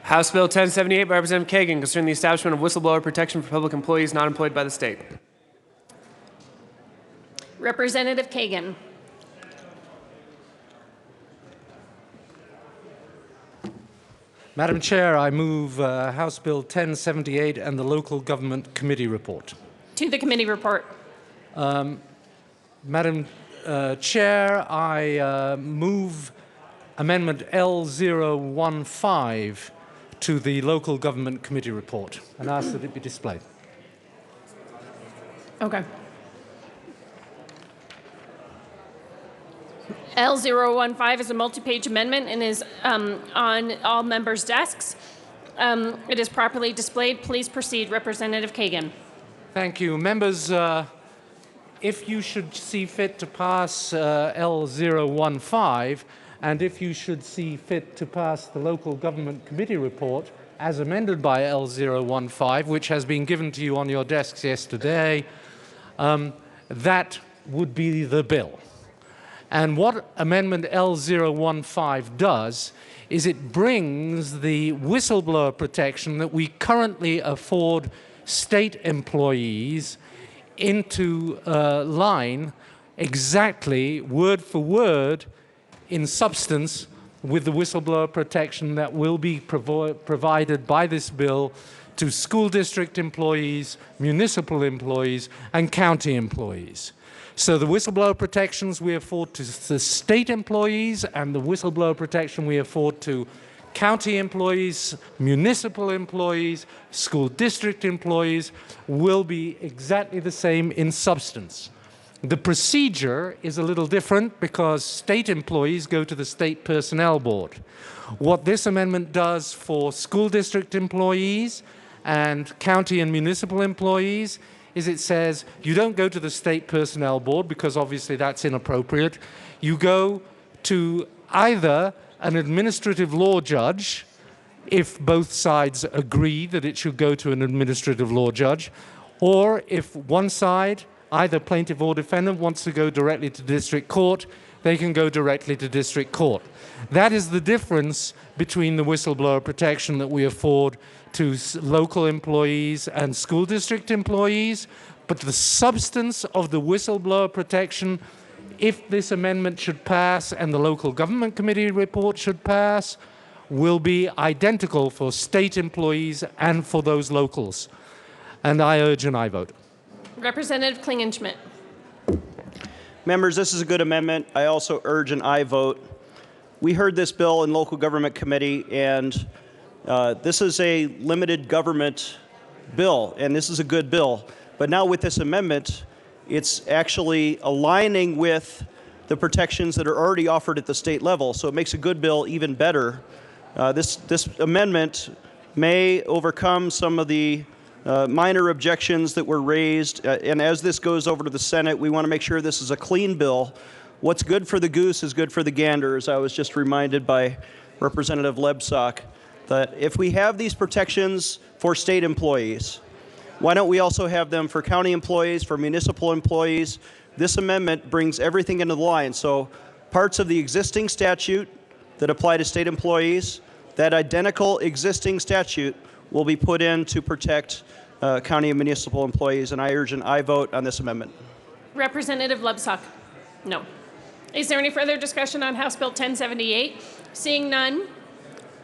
House Bill 1078 by Representative Kagan concerning the establishment of whistleblower protection for public employees not employed by the state. Representative Kagan. Madam Chair, I move House Bill 1078 and the Local Government Committee report. To the committee report. Madam Chair, I move Amendment L015 to the Local Government Committee report and ask that it be displayed. Okay. L015 is a multi-page amendment and is on all members' desks. It is properly displayed. Please proceed, Representative Kagan. Thank you. Members, if you should see fit to pass L015, and if you should see fit to pass the Local Government Committee report as amended by L015, which has been given to you on your desks yesterday, that would be the bill. And what Amendment L015 does is it brings the whistleblower protection that we currently afford state employees into line exactly, word for word, in substance, with the whistleblower protection that will be provided by this bill to school district employees, municipal employees, and county employees. So the whistleblower protections we afford to the state employees and the whistleblower protection we afford to county employees, municipal employees, school district employees will be exactly the same in substance. The procedure is a little different because state employees go to the State Personnel Board. What this amendment does for school district employees and county and municipal employees is it says you don't go to the State Personnel Board because obviously that's inappropriate. You go to either an administrative law judge, if both sides agree that it should go to an administrative law judge, or if one side, either plaintiff or defendant, wants to go directly to district court, they can go directly to district court. That is the difference between the whistleblower protection that we afford to local employees and school district employees, but the substance of the whistleblower protection, if this amendment should pass and the Local Government Committee report should pass, will be identical for state employees and for those locals. And I urge an aye vote. Representative Klingenschmidt. Members, this is a good amendment. I also urge an aye vote. We heard this bill in Local Government Committee, and this is a limited government bill, and this is a good bill. But now with this amendment, it's actually aligning with the protections that are already offered at the state level, so it makes a good bill even better. This amendment may overcome some of the minor objections that were raised, and as this goes over to the Senate, we want to make sure this is a clean bill. What's good for the goose is good for the gander, as I was just reminded by Representative Lebsack, that if we have these protections for state employees, why don't we also have them for county employees, for municipal employees? This amendment brings everything into the line. So parts of the existing statute that apply to state employees, that identical existing statute will be put in to protect county and municipal employees, and I urge an aye vote on this amendment. Representative Lebsack. No. Is there any further discussion on House Bill 1078? Seeing none,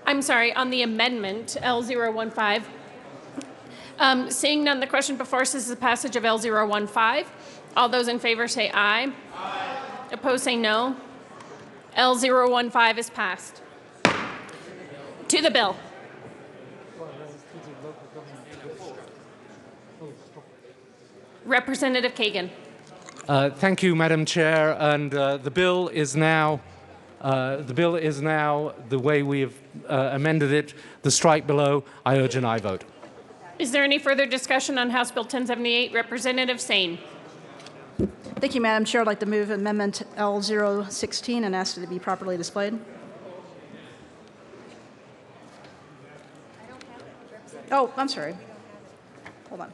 I'm sorry, on the amendment L015. Seeing none, the question before us is the passage of L015. All those in favor say aye. Aye. Opposed say no. L015 is passed. To the bill. Representative Kagan. Thank you, Madam Chair. And the bill is now the way we have amended it. The strike below. I urge an aye vote. Is there any further discussion on House Bill 1078? Representative Sane. Thank you, Madam Chair. I'd like to move Amendment L016 and ask it to be properly displayed. Oh, I'm sorry. Hold on.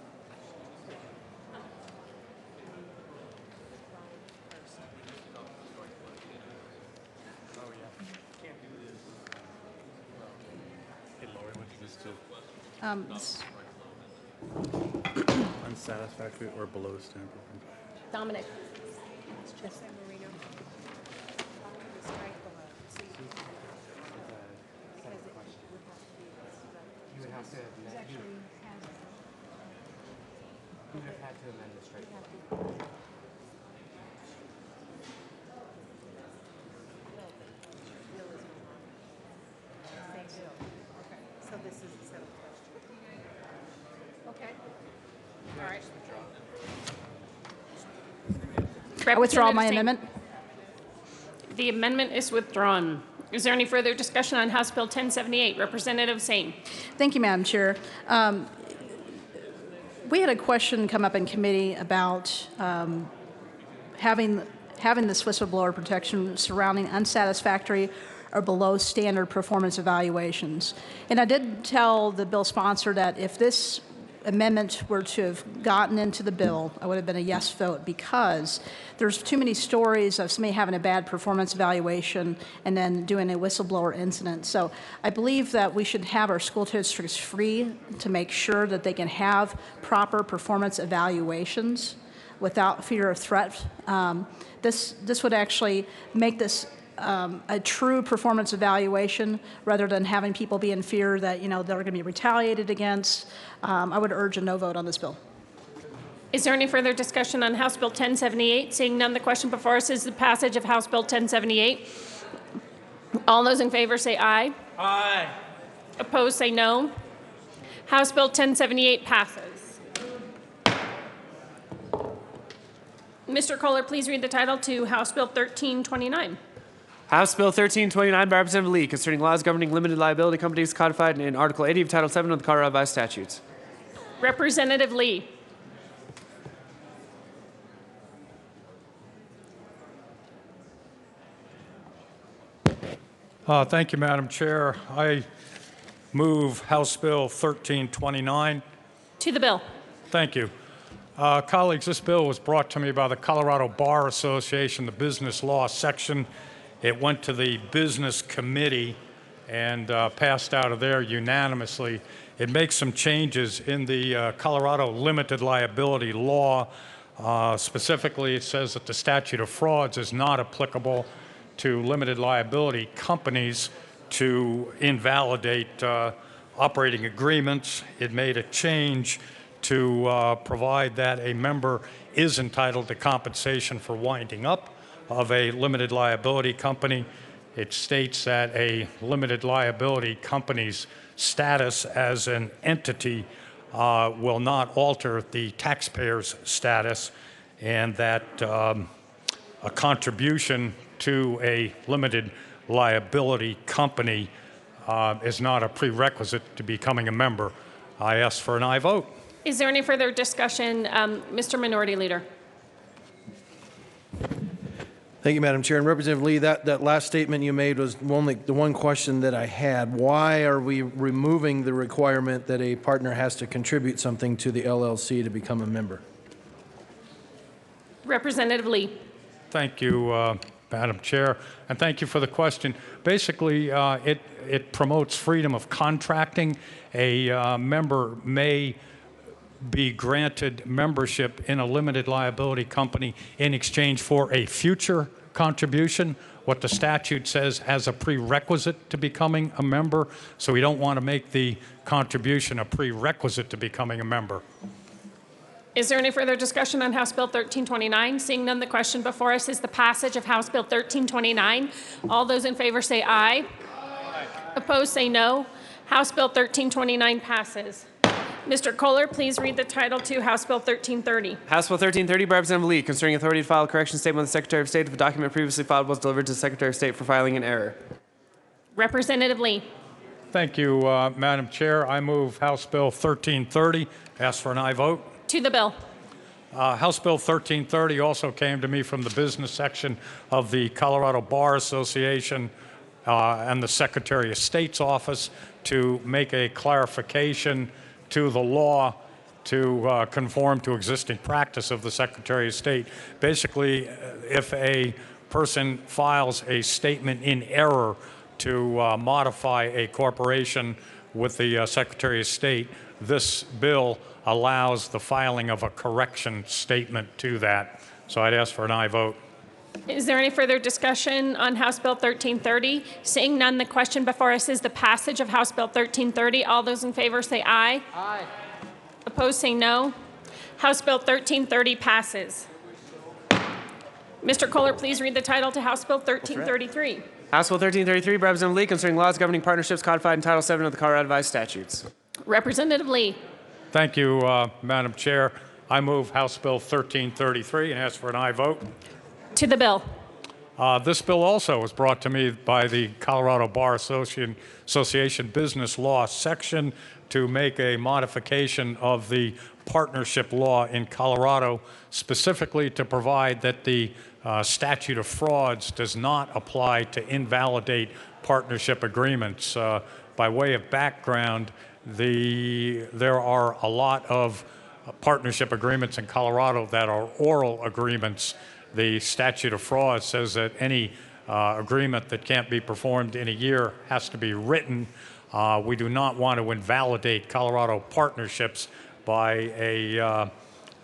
This- Unsatisfactory or below standard. Dominic. You would have to amend. You would have had to amend the strike. So this is the set of questions. Okay. All right. I withdraw my Representative amendment. Singh. The amendment is withdrawn. Is there any further discussion on House Bill 1078? Representative Singh. Thank you, Madam Chair. We had a question come up in committee about having this whistleblower protection surrounding unsatisfactory or below standard performance evaluations. And I did tell the bill sponsor that if this amendment were to have gotten into the bill, I would have been a yes vote, because there's too many stories of somebody having a bad performance evaluation and then doing a whistleblower incident. So I believe that we should have our school districts free to make sure that they can have proper performance evaluations without fear of threat. This would actually make this a true performance evaluation rather than having people be in fear that, they're going to be retaliated against. I would urge a no vote on this bill. Is there any further discussion on House Bill 1078? Seeing none, the question before us is the passage of House Bill 1078. All those in favor say aye. Aye. Opposed say no. House Bill 1078 passes. Mr. Kohler, please read the title to House Bill 1329. House Bill 1329 by Representative Lee concerning laws governing limited liability companies codified in Article 80 of Title 7 of the Colorado Revised Statutes. Representative Lee. Thank you, Madam Chair. I move House Bill 1329. To the bill. Thank you. Colleagues, this bill was brought to me by the Colorado Bar Association, the Business Law Section. It went to the Business Committee and passed out of there unanimously. It makes some changes in the Colorado limited liability law. Specifically, it says that the statute of frauds is not applicable to limited liability companies to invalidate operating agreements. It made a change to provide that a member is entitled to compensation for winding up of a limited liability company. It states that a limited liability company's status as an entity will not alter the taxpayer's status, and that a contribution to a limited liability company is not a prerequisite to becoming a member. I ask for an aye vote. Is there any further discussion? Mr. Minority Leader. Thank you, Madam Chair. And Representative Lee, that last statement you made was the one question that I had. Why are we removing the requirement that a partner has to contribute something to the LLC to become a member? Representative Lee. Thank you, Madam Chair, and thank you for the question. Basically, it promotes freedom of contracting. A member may be granted membership in a limited liability company in exchange for a future contribution, what the statute says as a prerequisite to becoming a member. So we don't want to make the contribution a prerequisite to becoming a member. Is there any further discussion on House Bill 1329? Seeing none, the question before us is the passage of House Bill 1329. All those in favor say aye. Aye. Opposed say no. House Bill 1329 passes. Mr. Kohler, please read the title to House Bill 1330. House Bill 1330 by Representative Lee concerning authority to file a correction statement with the Secretary of State if a document previously filed was delivered to the Secretary of State for filing an error. Representative Lee. Thank you, Madam Chair. I move House Bill 1330. Ask for an aye vote. To the bill. House Bill 1330 also came to me from the business section of the Colorado Bar Association and the Secretary of State's office to make a clarification to the law to conform to existing practice of the Secretary of State. Basically, if a person files a statement in error to modify a corporation with the Secretary of State, this bill allows the filing of a correction statement to that. So I'd ask for an aye vote. Is there any further discussion on House Bill 1330? Seeing none, the question before us is the passage of House Bill 1330. All those in favor say aye. Aye. Opposed say no. House Bill 1330 passes. Mr. Kohler, please read the title to House Bill 1333. House Bill 1333, Representative Lee, concerning laws governing partnerships codified in Title VII of the Colorado Revised Statutes. Representative Lee. Thank you, Madam Chair. I move House Bill 1333 and ask for an aye vote. To the bill. This bill also was brought to me by the Colorado Bar Association Business Law section to make a modification of the partnership law in Colorado, specifically to provide that the statute of frauds does not apply to invalidate partnership agreements. By way of background, there are a lot of partnership agreements in Colorado that are oral agreements. The statute of frauds says that any agreement that can't be performed in a year has to be written. We do not want to invalidate Colorado partnerships by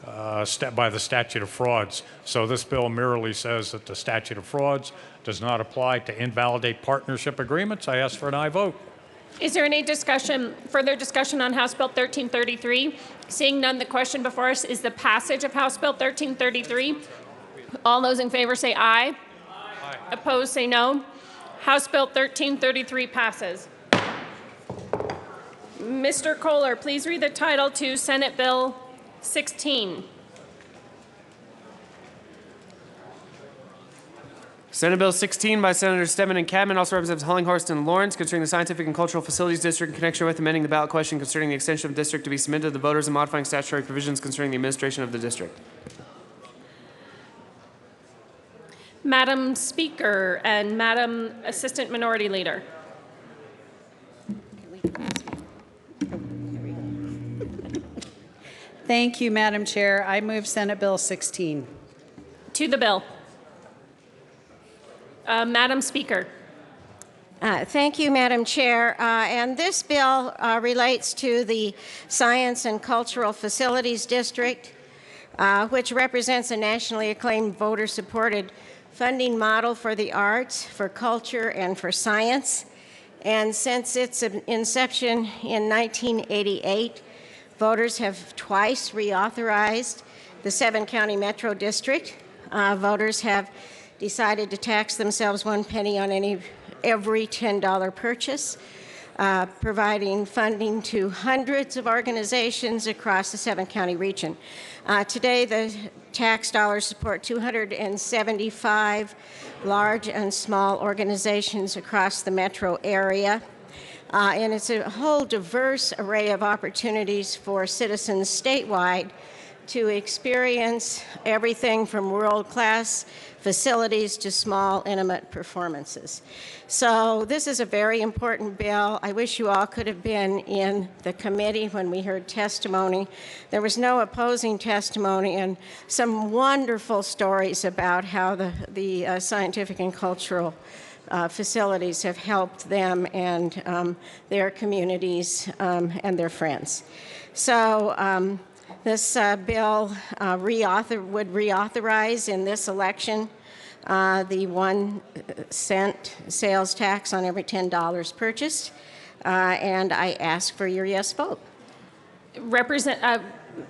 the statute of frauds. So this bill merely says that the statute of frauds does not apply to invalidate partnership agreements. I ask for an aye vote. Is there any further discussion on House Bill 1333? Seeing none, the question before us is the passage of House Bill 1333. All those in favor say aye. Aye. Opposed say no. House Bill 1333 passes. Mr. Kohler, please read the title to Senate Bill 16. Senate Bill 16 by Senators Stedman and Cadman, also Representatives Hollinghurst and Lawrence, concerning the Scientific and Cultural Facilities District in connection with amending the ballot question concerning the extension of the district to be submitted to the voters and modifying statutory provisions concerning the administration of the district. Madam Speaker and Madam Assistant Minority Leader. Thank you, Madam Chair. I move Senate Bill 16. To the bill. Madam Speaker. Thank you, Madam Chair. And this bill relates to the Science and Cultural Facilities District, which represents a nationally acclaimed voter-supported funding model for the arts, for culture, and for science. And since its inception in 1988, voters have twice reauthorized the 7-county Metro District. Voters have decided to tax themselves 1 penny on every $10 purchase, providing funding to hundreds of organizations across the 7-county region. Today, the tax dollars support 275 large and small organizations across the metro area. And it's a whole diverse array of opportunities for citizens statewide to experience everything from world-class facilities to small, intimate performances. So this is a very important bill. I wish you all could have been in the committee when we heard testimony. There was no opposing testimony, and some wonderful stories about how the scientific and cultural facilities have helped them and their communities and their friends. So this bill would reauthorize in this election the 1 cent sales tax on every $10 purchased, and I ask for your yes vote.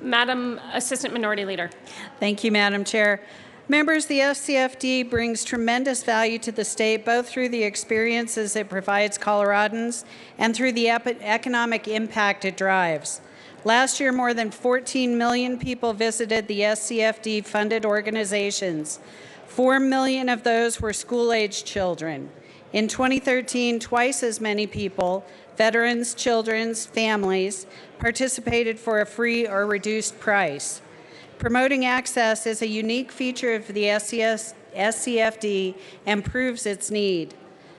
Madam Assistant Minority Leader. Thank you, Madam Chair. Members, the SCFD brings tremendous value to the state, both through the experiences it provides Coloradans and through the economic impact it drives. Last year, more than 14 million people visited the SCFD-funded organizations. 4 million of those were school-aged children. In 2013, twice as many people, veterans, children, families, participated for a free or reduced price. Promoting access is a unique feature of the SCFD and proves its need.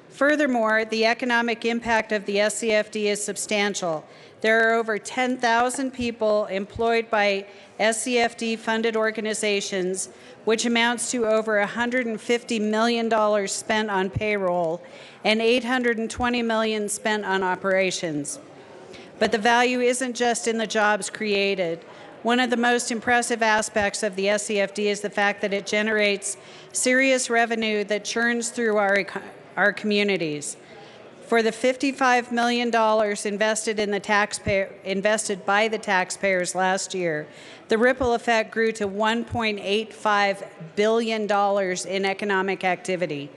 Furthermore, the economic impact of the SCFD is substantial. There are over 10,000 people employed by SCFD-funded organizations, which amounts to over $150 million spent on payroll and $820 million spent on operations. But the value isn't just in the jobs created. One of the most impressive aspects of the SCFD is the fact that it generates serious revenue that churns through our communities. For the $55 million invested by the taxpayers last year, the ripple effect grew to $1.85 billion in economic activity.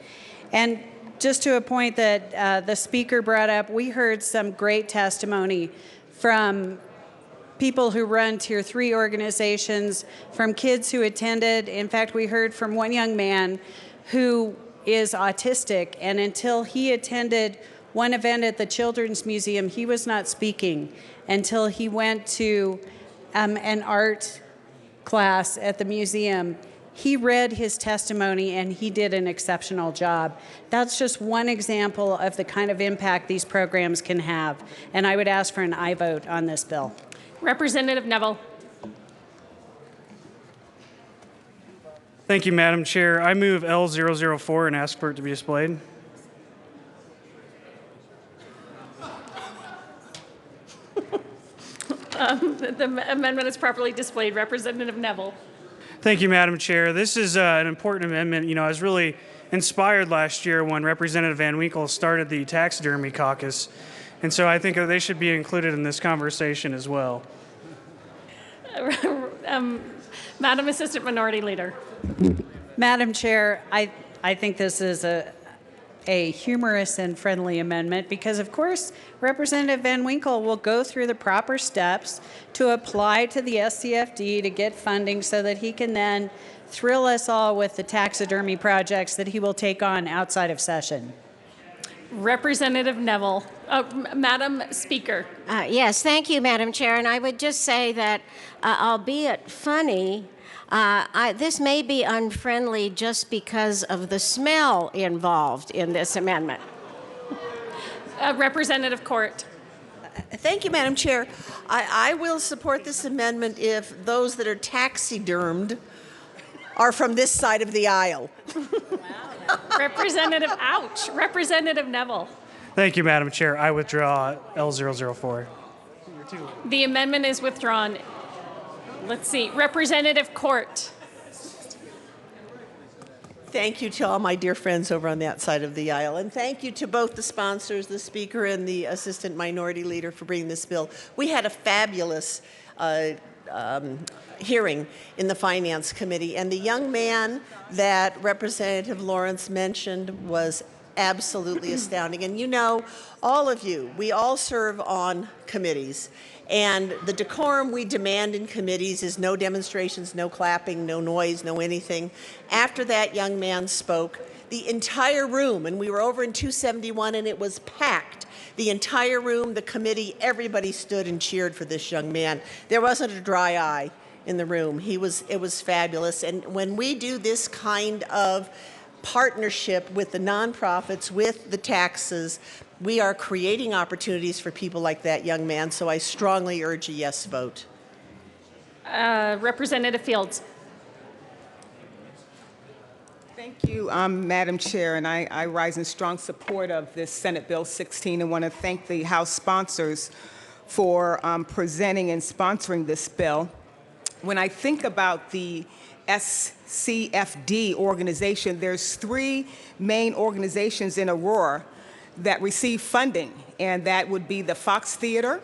And just to a point that the speaker brought up, we heard some great testimony from people who run Tier 3 organizations, from kids who attended. In fact, we heard from one young man who is autistic, and until he attended one event at the Children's Museum, he was not speaking until he went to an art class at the museum. He read his testimony and he did an exceptional job. That's just one example of the kind of impact these programs can have. And I would ask for an aye vote on this bill. Representative Neville. Thank you, Madam Chair. I move L004 and ask for it to be displayed. The amendment is properly displayed. Representative Neville. Thank you, Madam Chair. This is an important amendment. You know, I was really inspired last year when Representative Van Winkle started the taxidermy caucus. And so I think they should be included in this conversation as well. Madam Assistant Minority Leader. Madam Chair, I think this is a humorous and friendly amendment because, of course, Representative Van Winkle will go through the proper steps to apply to the SCFD to get funding so that he can then thrill us all with the taxidermy projects that he will take on outside of session. Representative Neville. Madam Speaker. Yes, thank you, Madam Chair. And I would just say that, albeit funny, this may be unfriendly just because of the smell involved in this amendment. Representative Court. Thank you, Madam Chair. I will support this amendment if those that are taxidermed are from this side of the aisle. Representative Neville. Thank you, Madam Chair. I withdraw L004. The amendment is withdrawn. Let's see. Representative Court. Thank you to all my dear friends over on that side of the aisle. And thank you to both the sponsors, the Speaker and the Assistant Minority Leader, for bringing this bill. We had a fabulous hearing in the Finance Committee, and the young man that Representative Lawrence mentioned was absolutely astounding. And you know, all of you, we all serve on committees. And the decorum we demand in committees is no demonstrations, no clapping, no noise, no anything. After that young man spoke, the entire room, and we were over in 271 and it was packed, the entire room, the committee, everybody stood and cheered for this young man. There wasn't a dry eye in the room. It was fabulous. And when we do this kind of partnership with the nonprofits, with the taxes, we are creating opportunities for people like that young man, so I strongly urge a yes vote. Representative Fields. Thank you, Madam Chair, and I rise in strong support of this Senate Bill 16 and want to thank the House sponsors for presenting and sponsoring this bill. When I think about the SCFD organization, there's three main organizations in Aurora that receive funding, and that would be the Fox Theater,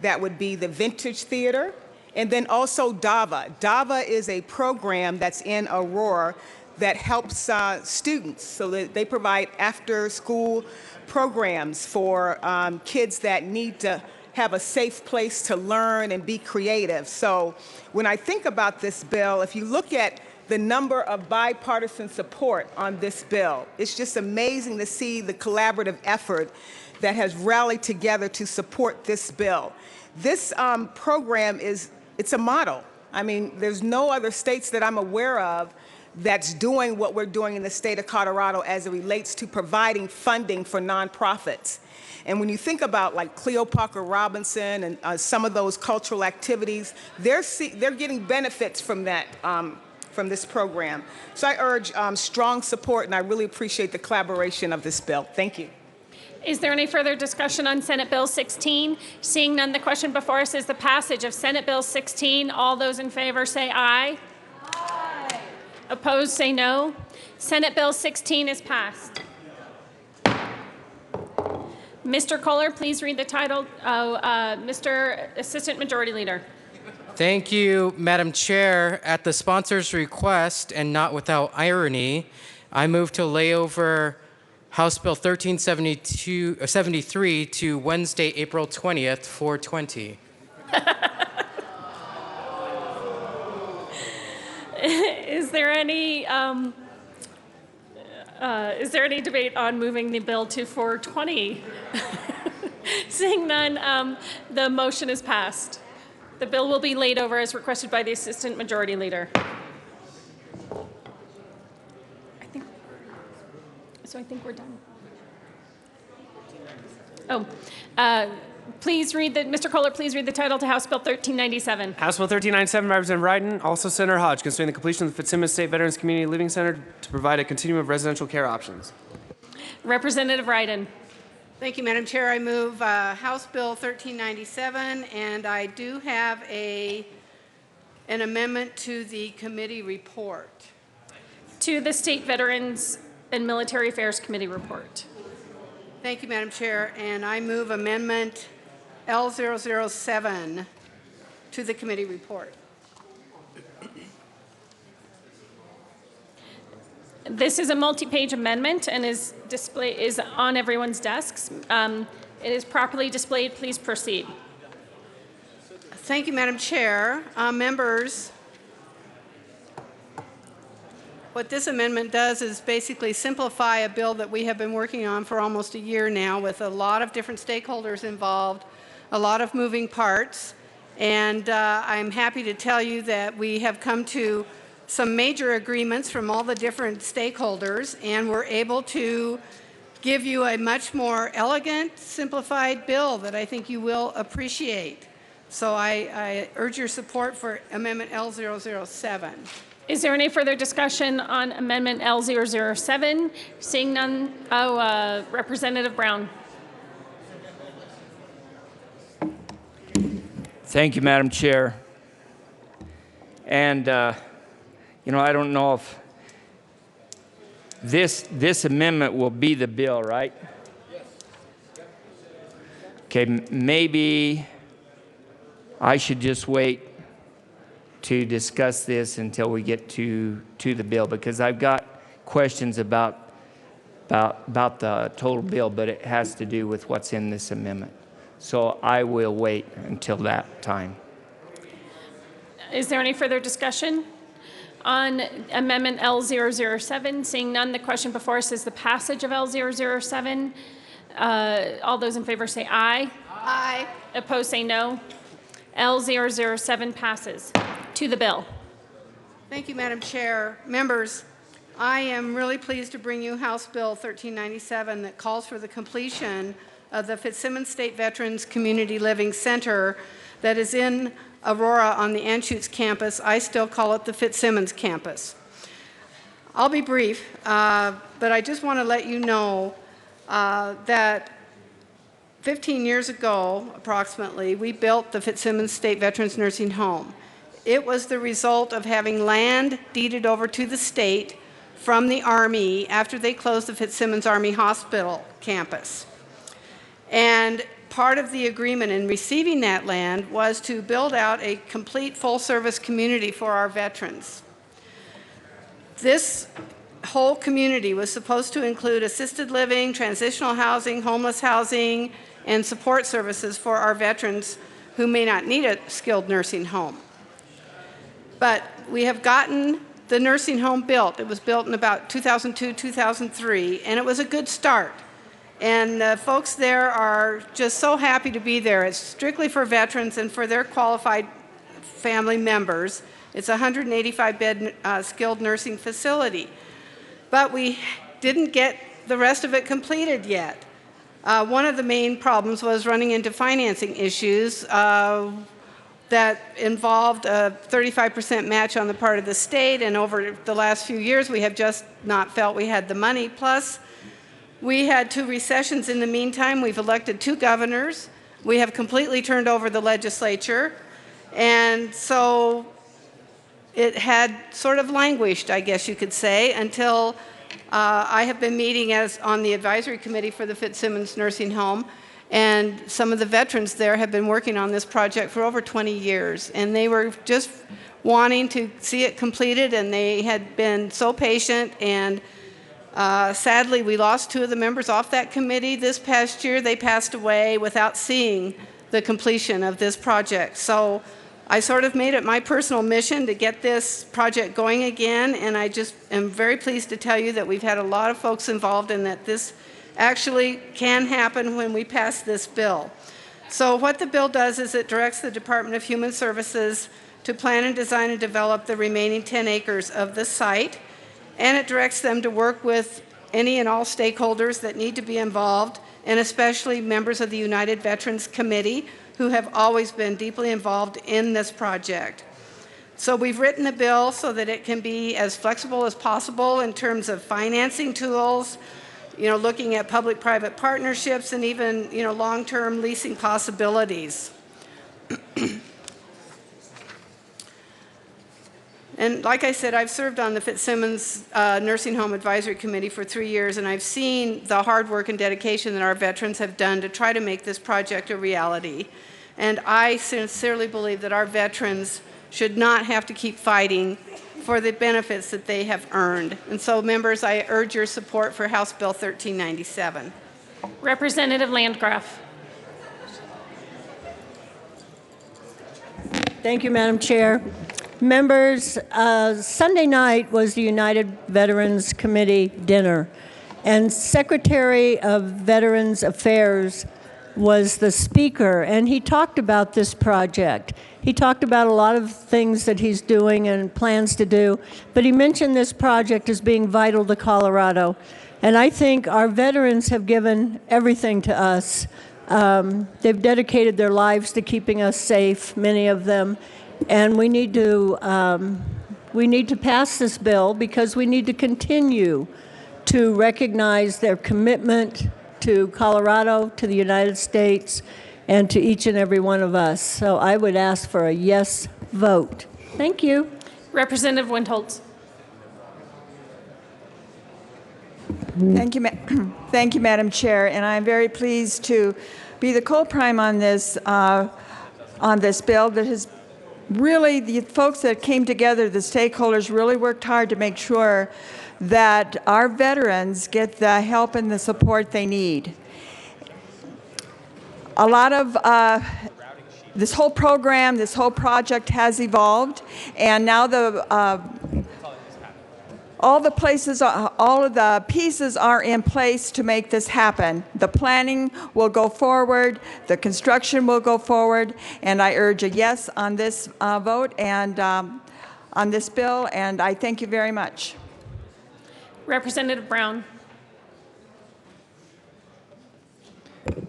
that would be the Vintage Theater, and then also DAVA. DAVA is a program that's in Aurora that helps students, so that they provide after-school programs for kids that need to have a safe place to learn and be creative. So when I think about this bill, if you look at the number of bipartisan support on this bill, it's just amazing to see the collaborative effort that has rallied together to support this bill. This program it's a model. I mean, there's no other states that I'm aware of that's doing what we're doing in the state of Colorado as it relates to providing funding for nonprofits. And when you think about like Cleo Parker Robinson and some of those cultural activities, they're getting benefits from that, from this program. So I urge strong support, and I really appreciate the collaboration of this bill. Thank you. Is there any further discussion on Senate Bill 16? Seeing none, the question before us is the passage of Senate Bill 16. All those in favor say aye. Aye. Opposed say no. Senate Bill 16 is passed. Mr. Kohler, please read the title. Mr. Assistant Majority Leader. Thank you, Madam Chair. At the sponsor's request, and not without irony, I move to lay over House Bill 1373 to Wednesday, April 20th, 420. Is there any debate on moving the bill to 420? Seeing none, the motion is passed. The bill will be laid over as requested by the Assistant Majority Leader. I think we're done. Mr. Kohler, please read the title to House Bill 1397. House Bill 1397 by Representative Wrighton, also Senator Hodge, concerning the completion of the Fitzsimmons State Veterans Community Living Center to provide a continuum of residential care options. Representative Wrighton. Thank you, Madam Chair. I move House Bill 1397, and I do have an amendment to the committee report. To the State Veterans and Military Affairs Committee report. Thank you, Madam Chair, and I move Amendment L007 to the committee report. This is a multi-page amendment and is on everyone's desks. It is properly displayed. Please proceed. Thank you, Madam Chair. Members, what this amendment does is basically simplify a bill that we have been working on for almost a year now with a lot of different stakeholders involved, a lot of moving parts, and I'm happy to tell you that we have come to some major agreements from all the different stakeholders, and we're able to give you a much more elegant, simplified bill that I think you will appreciate. So I urge your support for Amendment L007. Is there any further discussion on Amendment L007? Seeing none, Representative Brown. Thank you, Madam Chair. And, I don't know if this amendment will be the bill, right? Yes. Okay, maybe I should just wait to discuss this until we get to the bill, because I've got questions about the total bill, but it has to do with what's in this amendment. So I will wait until that time. Is there any further discussion on Amendment L007? Seeing none, the question before us is the passage of L007. All those in favor say aye. Aye. Opposed say no. L007 passes. To the bill. Thank you, Madam Chair. Members, I am really pleased to bring you House Bill 1397 that calls for the completion of the Fitzsimmons State Veterans Community Living Center that is in Aurora on the Anschutz campus. I still call it the Fitzsimmons campus. I'll be brief, but I just want to let you know that 15 years ago, approximately, we built the Fitzsimmons State Veterans Nursing Home. It was the result of having land deeded over to the state from the Army after they closed the Fitzsimmons Army Hospital campus. And part of the agreement in receiving that land was to build out a complete full-service community for our veterans. This whole community was supposed to include assisted living, transitional housing, homeless housing, and support services for our veterans who may not need a skilled nursing home. But we have gotten the nursing home built. It was built in about 2002, 2003, and it was a good start. And the folks there are just so happy to be there. It's strictly for veterans and for their qualified family members It's a 185-bed skilled nursing facility. But we didn't get the rest of it completed yet. One of the main problems was running into financing issues that involved a 35% match on the part of the state, and over the last few years we have just not felt we had the money. Plus, we had 2 recessions in the meantime. We've elected 2 governors. We have completely turned over the legislature, and so it had sort of languished, I guess you could say, until I have been meeting on the advisory committee for the Fitzsimmons Nursing Home, and some of the veterans there have been working on this project for over 20 years, and they were just wanting to see it completed, and they had been so patient, and sadly we lost 2 of the members off that committee this past year. They passed away without seeing the completion of this project. So I sort of made it my personal mission to get this project going again, and I just am very pleased to tell you that we've had a lot of folks involved and that this actually can happen when we pass this bill. So what the bill does is it directs the Department of Human Services to plan and design and develop the remaining 10 acres of the site, and it directs them to work with any and all stakeholders that need to be involved, and especially members of the United Veterans Committee, who have always been deeply involved in this project. So we've written the bill so that it can be as flexible as possible in terms of financing tools, looking at public-private partnerships, and even, long-term leasing possibilities. And like I said, I've served on the Fitzsimmons Nursing Home Advisory Committee for 3 years, and I've seen the hard work and dedication that our veterans have done to try to make this project a reality. And I sincerely believe that our veterans should not have to keep fighting for the benefits that they have earned. And so, members, I urge your support for House Bill 1397. Representative Landgraf. Thank you, Madam Chair. Members, Sunday night was the United Veterans Committee dinner, and Secretary of Veterans Affairs was the speaker, and he talked about this project. He talked about a lot of things that he's doing and plans to do, but he mentioned this project as being vital to Colorado. And I think our veterans have given everything to us. They've dedicated their lives to keeping us safe, many of them, and we need to pass this bill because we need to continue to recognize their commitment to Colorado, to the United States, and to each and every one of us. So I would ask for a yes vote. Thank you. Representative Windholtz. Thank you, Madam Chair, and I'm very pleased to be the co-prime on this bill that has really, the folks that came together, the stakeholders, really worked hard to make sure that our veterans get the help and the support they need. A lot of this whole program, this whole project has evolved, and now all of the pieces are in place to make this happen. The planning will go forward, the construction will go forward, and I urge a yes on this vote and on this bill, and I thank you very much. Representative Brown.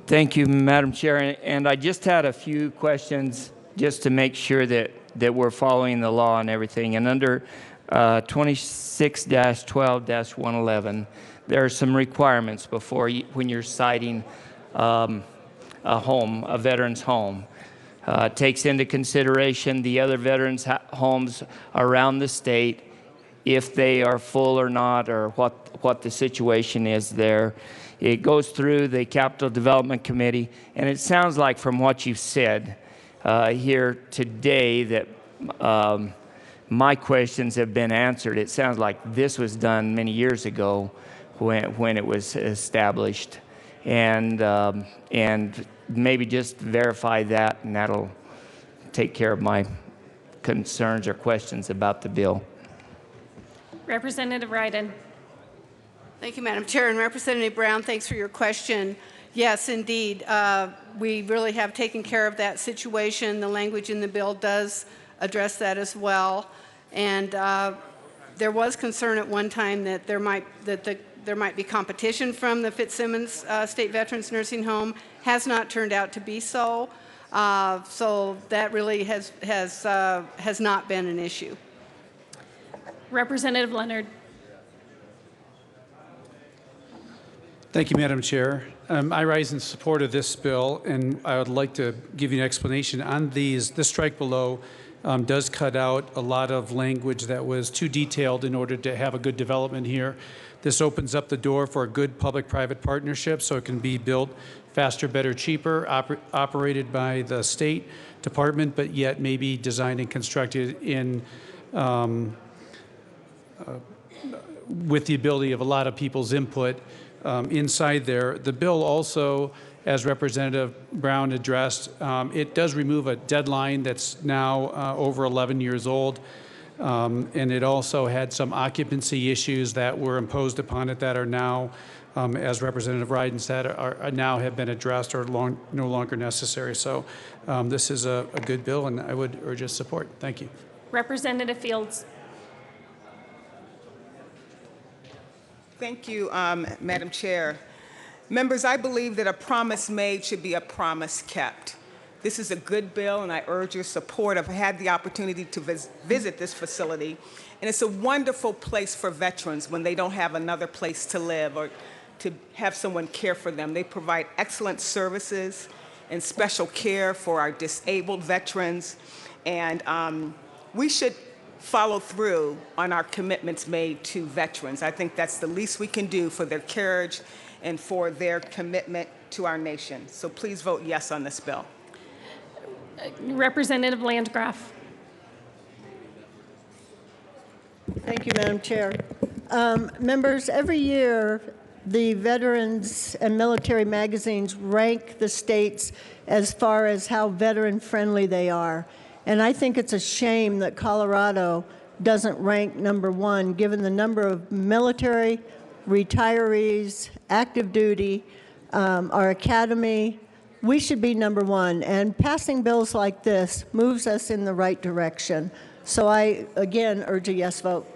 Thank you, Madam Chair. And I just had a few questions just to make sure that we're following the law and everything. And under 26-12-111, there are some requirements when you're citing a home, a veteran's home. It takes into consideration the other veterans' homes around the state, if they are full or not, or what the situation is there. It goes through the Capital Development Committee, and it sounds like from what you've said here today that my questions have been answered. It sounds like this was done many years ago when it was established, and maybe just verify that, and that'll take care of my concerns or questions about the bill. Representative Ryden. Thank you, Madam Chair. And Representative Brown, thanks for your question. Yes, indeed. We really have taken care of that situation. The language in the bill does address that as well. And there was concern at one time that there might be competition from the Fitzsimmons State Veterans Nursing Home. Has not turned out to be so. So that really has not been an issue. Representative Leonard. Thank you, Madam Chair. I rise in support of this bill, and I would like to give you an explanation on these. This strike below does cut out a lot of language that was too detailed in order to have a good development here. This opens up the door for a good public-private partnership so it can be built faster, better, cheaper, operated by the state department, but yet maybe designed and constructed in with the ability of a lot of people's input inside there. The bill also, as Representative Brown addressed, it does remove a deadline that's now over 11 years old. And it also had some occupancy issues that were imposed upon it that are now, as Representative Ryden said, are now have been addressed or no longer necessary. So this is a good bill, and I would urge its support. Thank you. Representative Fields. Thank you, Madam Chair. Members, I believe that a promise made should be a promise kept. This is a good bill, and I urge your support. I've had the opportunity to visit this facility, and it's a wonderful place for veterans when they don't have another place to live or to have someone care for them. They provide excellent services and special care for our disabled veterans, and we should follow through on our commitments made to veterans. I think that's the least we can do for their courage and for their commitment to our nation. So please vote yes on this bill. Representative Landgraf. Thank you, Madam Chair. Members, every year the veterans and military magazines rank the states as far as how veteran-friendly they are. And I think it's a shame that Colorado doesn't rank #1, given the number of military, retirees, active duty, our academy. We should be #1, and passing bills like this moves us in the right direction. So I, again, urge a yes vote.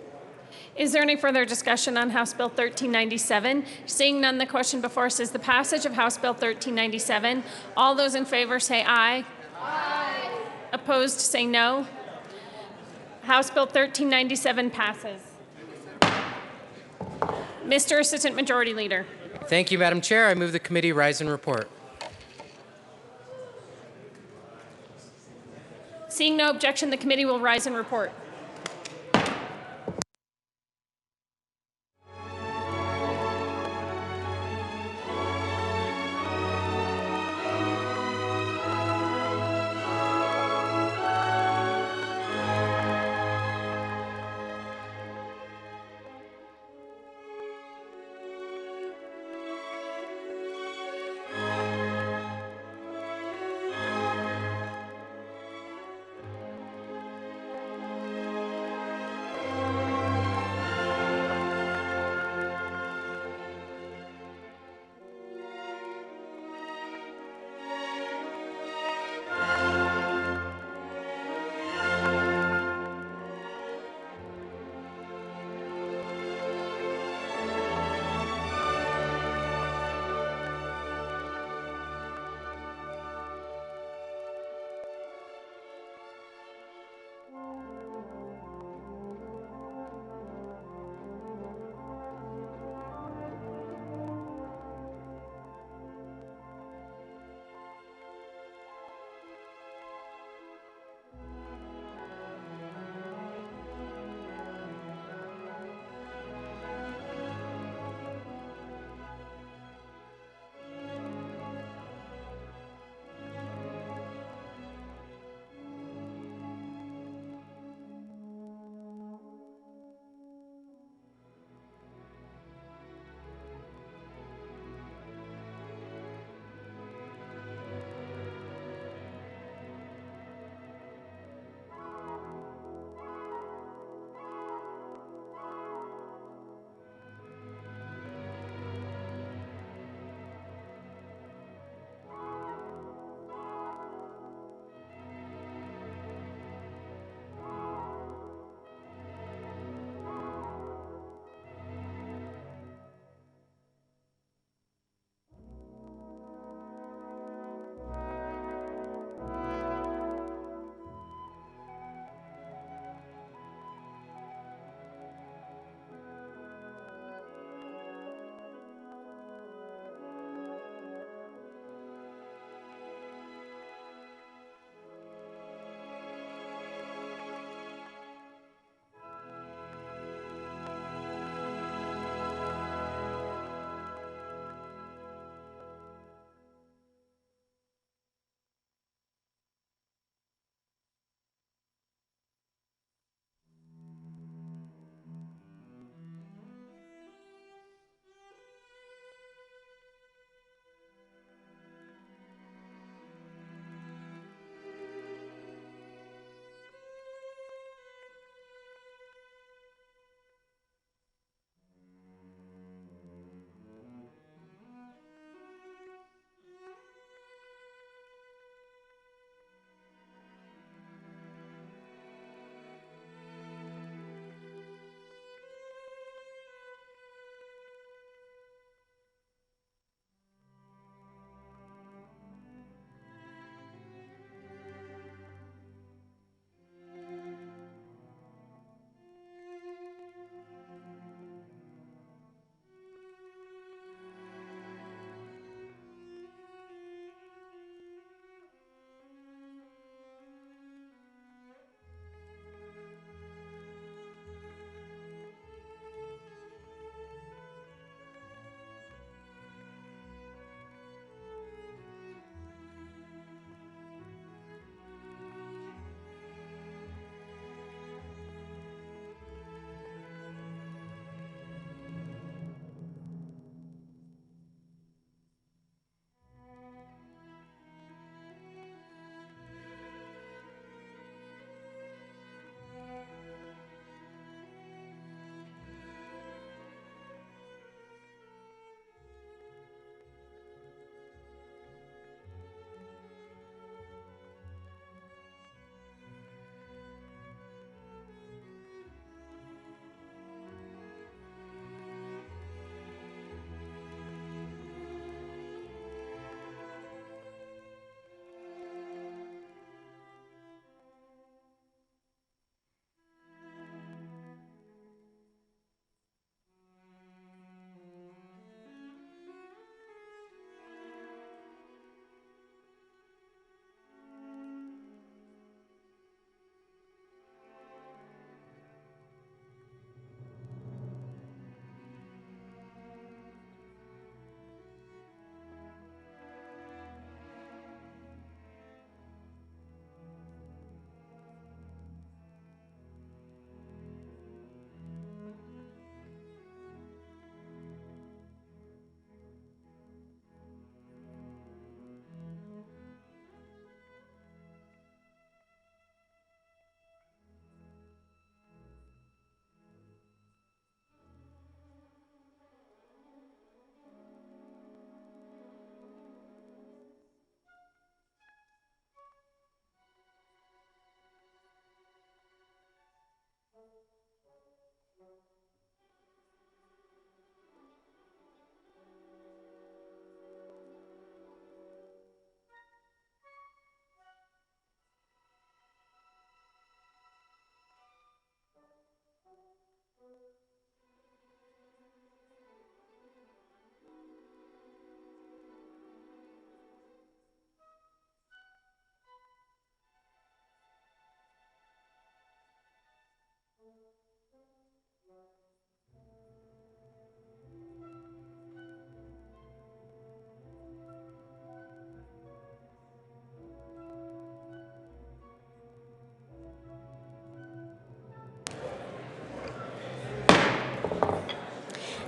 Is there any further discussion on House Bill 1397? Seeing none, the question before us is the passage of House Bill 1397. All those in favor say aye. Aye. Opposed say no. House Bill 1397 passes. Mr. Assistant Majority Leader. Thank you, Madam Chair. I move the committee rise and report. Seeing no objection, the committee will rise and report.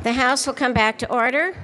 The House will come back to order.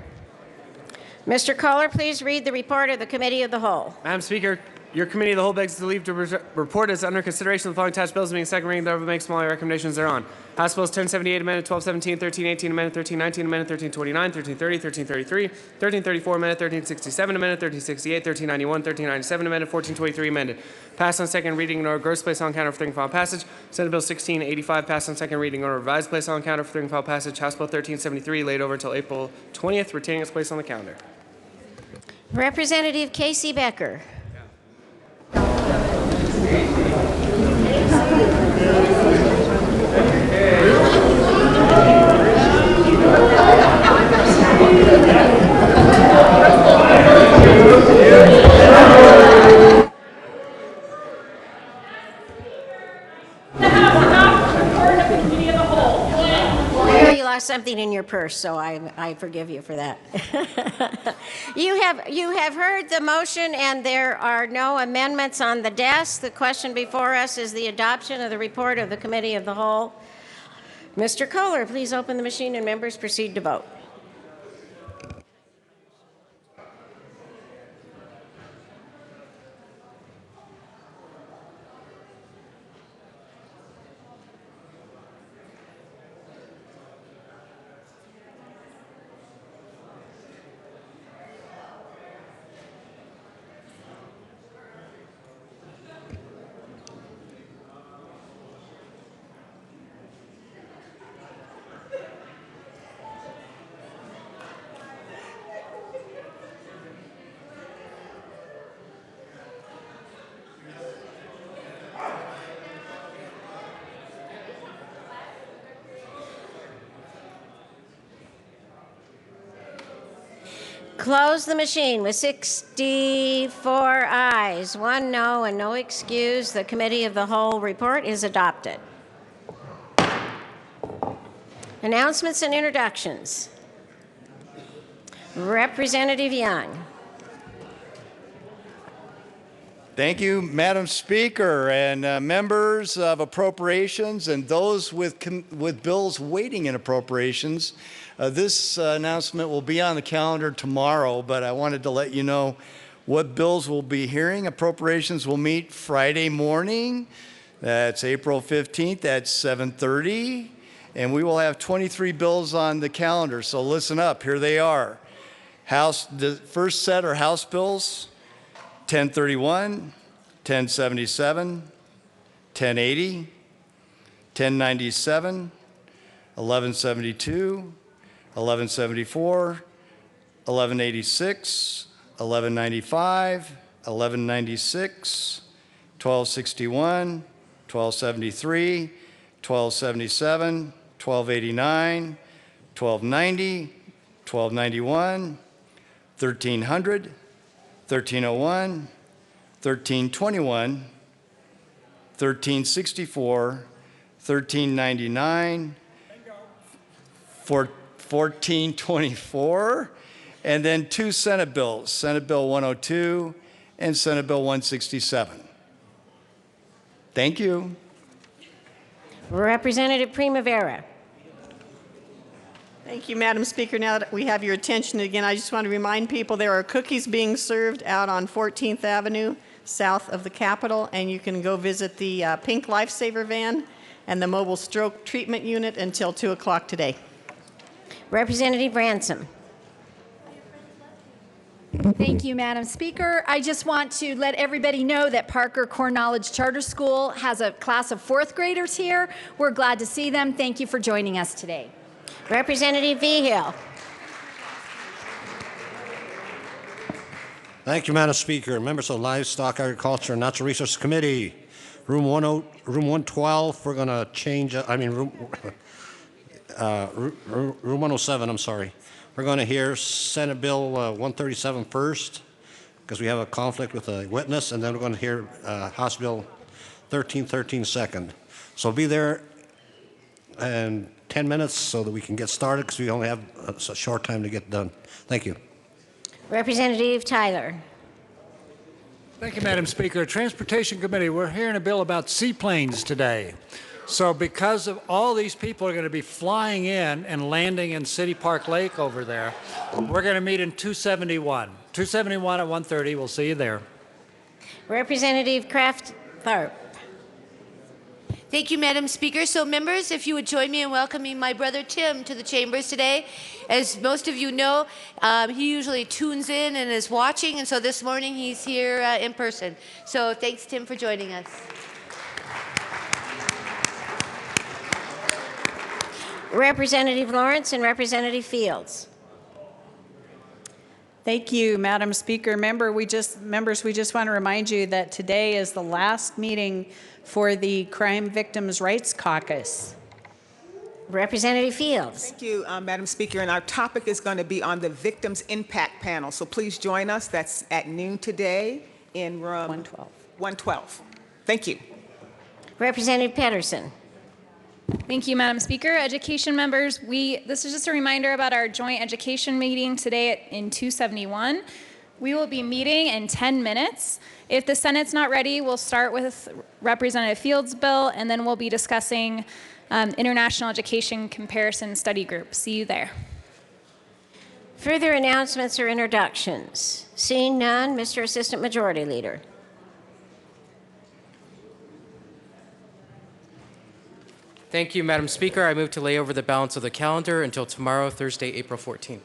Mr. Kohler, please read the report of the Committee of the Whole. Madam Speaker, your Committee of the Whole begs to leave to report as under consideration of the following attached bills being second reading, thereof make smaller recommendations thereon. House Bills 1078, Amendment 1217, 1318, Amendment 1319, Amendment 1329, 1330, 1333, 1334, Amendment 1367, Amendment 1368, 1391, 1397, Amendment 1423, amended. Passed on second reading in order of gross place on counter for third and final passage. Senate Bill 1685 passed on second reading in order of revised place on counter for third and final passage. House Bill 1373 laid over until April 20th, retaining its place on the calendar. Representative Casey Becker. You lost something in your purse, so I forgive you for that. You have heard the motion, and there are no amendments on the desk. The question before us is the adoption of the report of the Committee of the Whole. Mr. Kohler, please open the machine and members proceed to vote. Close the machine with 64 ayes, 1 no, and no excuse. The Committee of the Whole report is adopted. Announcements and introductions. Representative Young. Thank you, Madam Speaker, and members of Appropriations and those with bills waiting in Appropriations. This announcement will be on the calendar tomorrow, but I wanted to let you know what bills we'll be hearing. Appropriations will meet Friday morning. That's April 15th at 7:30, and we will have 23 bills on the calendar, so listen up. Here they are. The first set are House bills. 1031, 1077, 1080, 1097, 1172, 1174, 1186, 1195, 1196, 1261, 1273, 1277, 1289, 1290, 1291, 1300, 1301, 1321, 1364, 1399, 1424, and then 2 Senate bills, Senate Bill 102 and Senate Bill 167. Thank you. Representative Primavera. Thank you, Madam Speaker. Now that we have your attention again, I just want to remind people there are cookies being served out on 14th Avenue, south of the Capitol, and you can go visit the Pink Lifesaver van and the mobile stroke treatment unit until 2 o'clock today. Representative Ransom. Thank you, Madam Speaker. I just want to let everybody know that Parker Core Knowledge Charter School has a class of 4th graders here. We're glad to see them. Thank you for joining us today. Representative Vigil. Thank you, Madam Speaker. Members of the Livestock, Agriculture, and Natural Resources Committee, room 112, we're going to change, room 107, I'm sorry. We're going to hear Senate Bill 137 first, because we have a conflict with a witness, and then we're going to hear House Bill 1313 second. So be there in 10 minutes so that we can get started, because we only have a short time to get done. Thank you. Representative Tyler. Thank you, Madam Speaker. Transportation Committee, we're hearing a bill about seaplanes today. So because of all these people are going to be flying in and landing in City Park Lake over there, we're going to meet in 271. 271 at 1:30. We'll see you there. Representative Kraft Tharp. Thank you, Madam Speaker. So members, if you would join me in welcoming my brother Tim to the chambers today. As most of you know, he usually tunes in and is watching, and so this morning he's here in person. So thanks, Tim, for joining us. Representative Lawrence and Representative Fields. Thank you, Madam Speaker. Members, we just want to remind you that today is the last meeting for the Crime Victims' Rights Caucus. Representative Fields. Thank you, Madam Speaker. And our topic is going to be on the Victims Impact Panel. So please join us. That's at noon today in room 112. 112. Thank you. Representative Pedersen. Thank you, Madam Speaker. Education members, this is just a reminder about our joint education meeting today in 271. We will be meeting in 10 minutes. If the Senate's not ready, we'll start with Representative Fields' bill, and then we'll be discussing International Education Comparison Study Group. See you there. Further announcements or introductions? Seeing none, Mr. Assistant Majority Leader. Thank you, Madam Speaker. I move to lay over the balance of the calendar until tomorrow, Thursday, April 14th.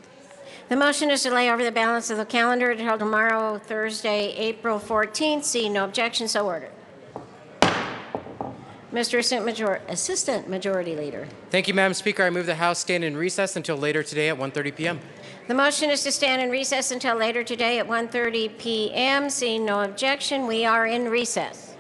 The motion is to lay over the balance of the calendar until tomorrow, Thursday, April 14th. Seeing no objection, so ordered. Mr. Assistant Majority Leader. Thank you, Madam Speaker. I move the House stand in recess until later today at 1:30 p.m. The motion is to stand in recess until later today at 1:30 p.m. Seeing no objection, we are in recess.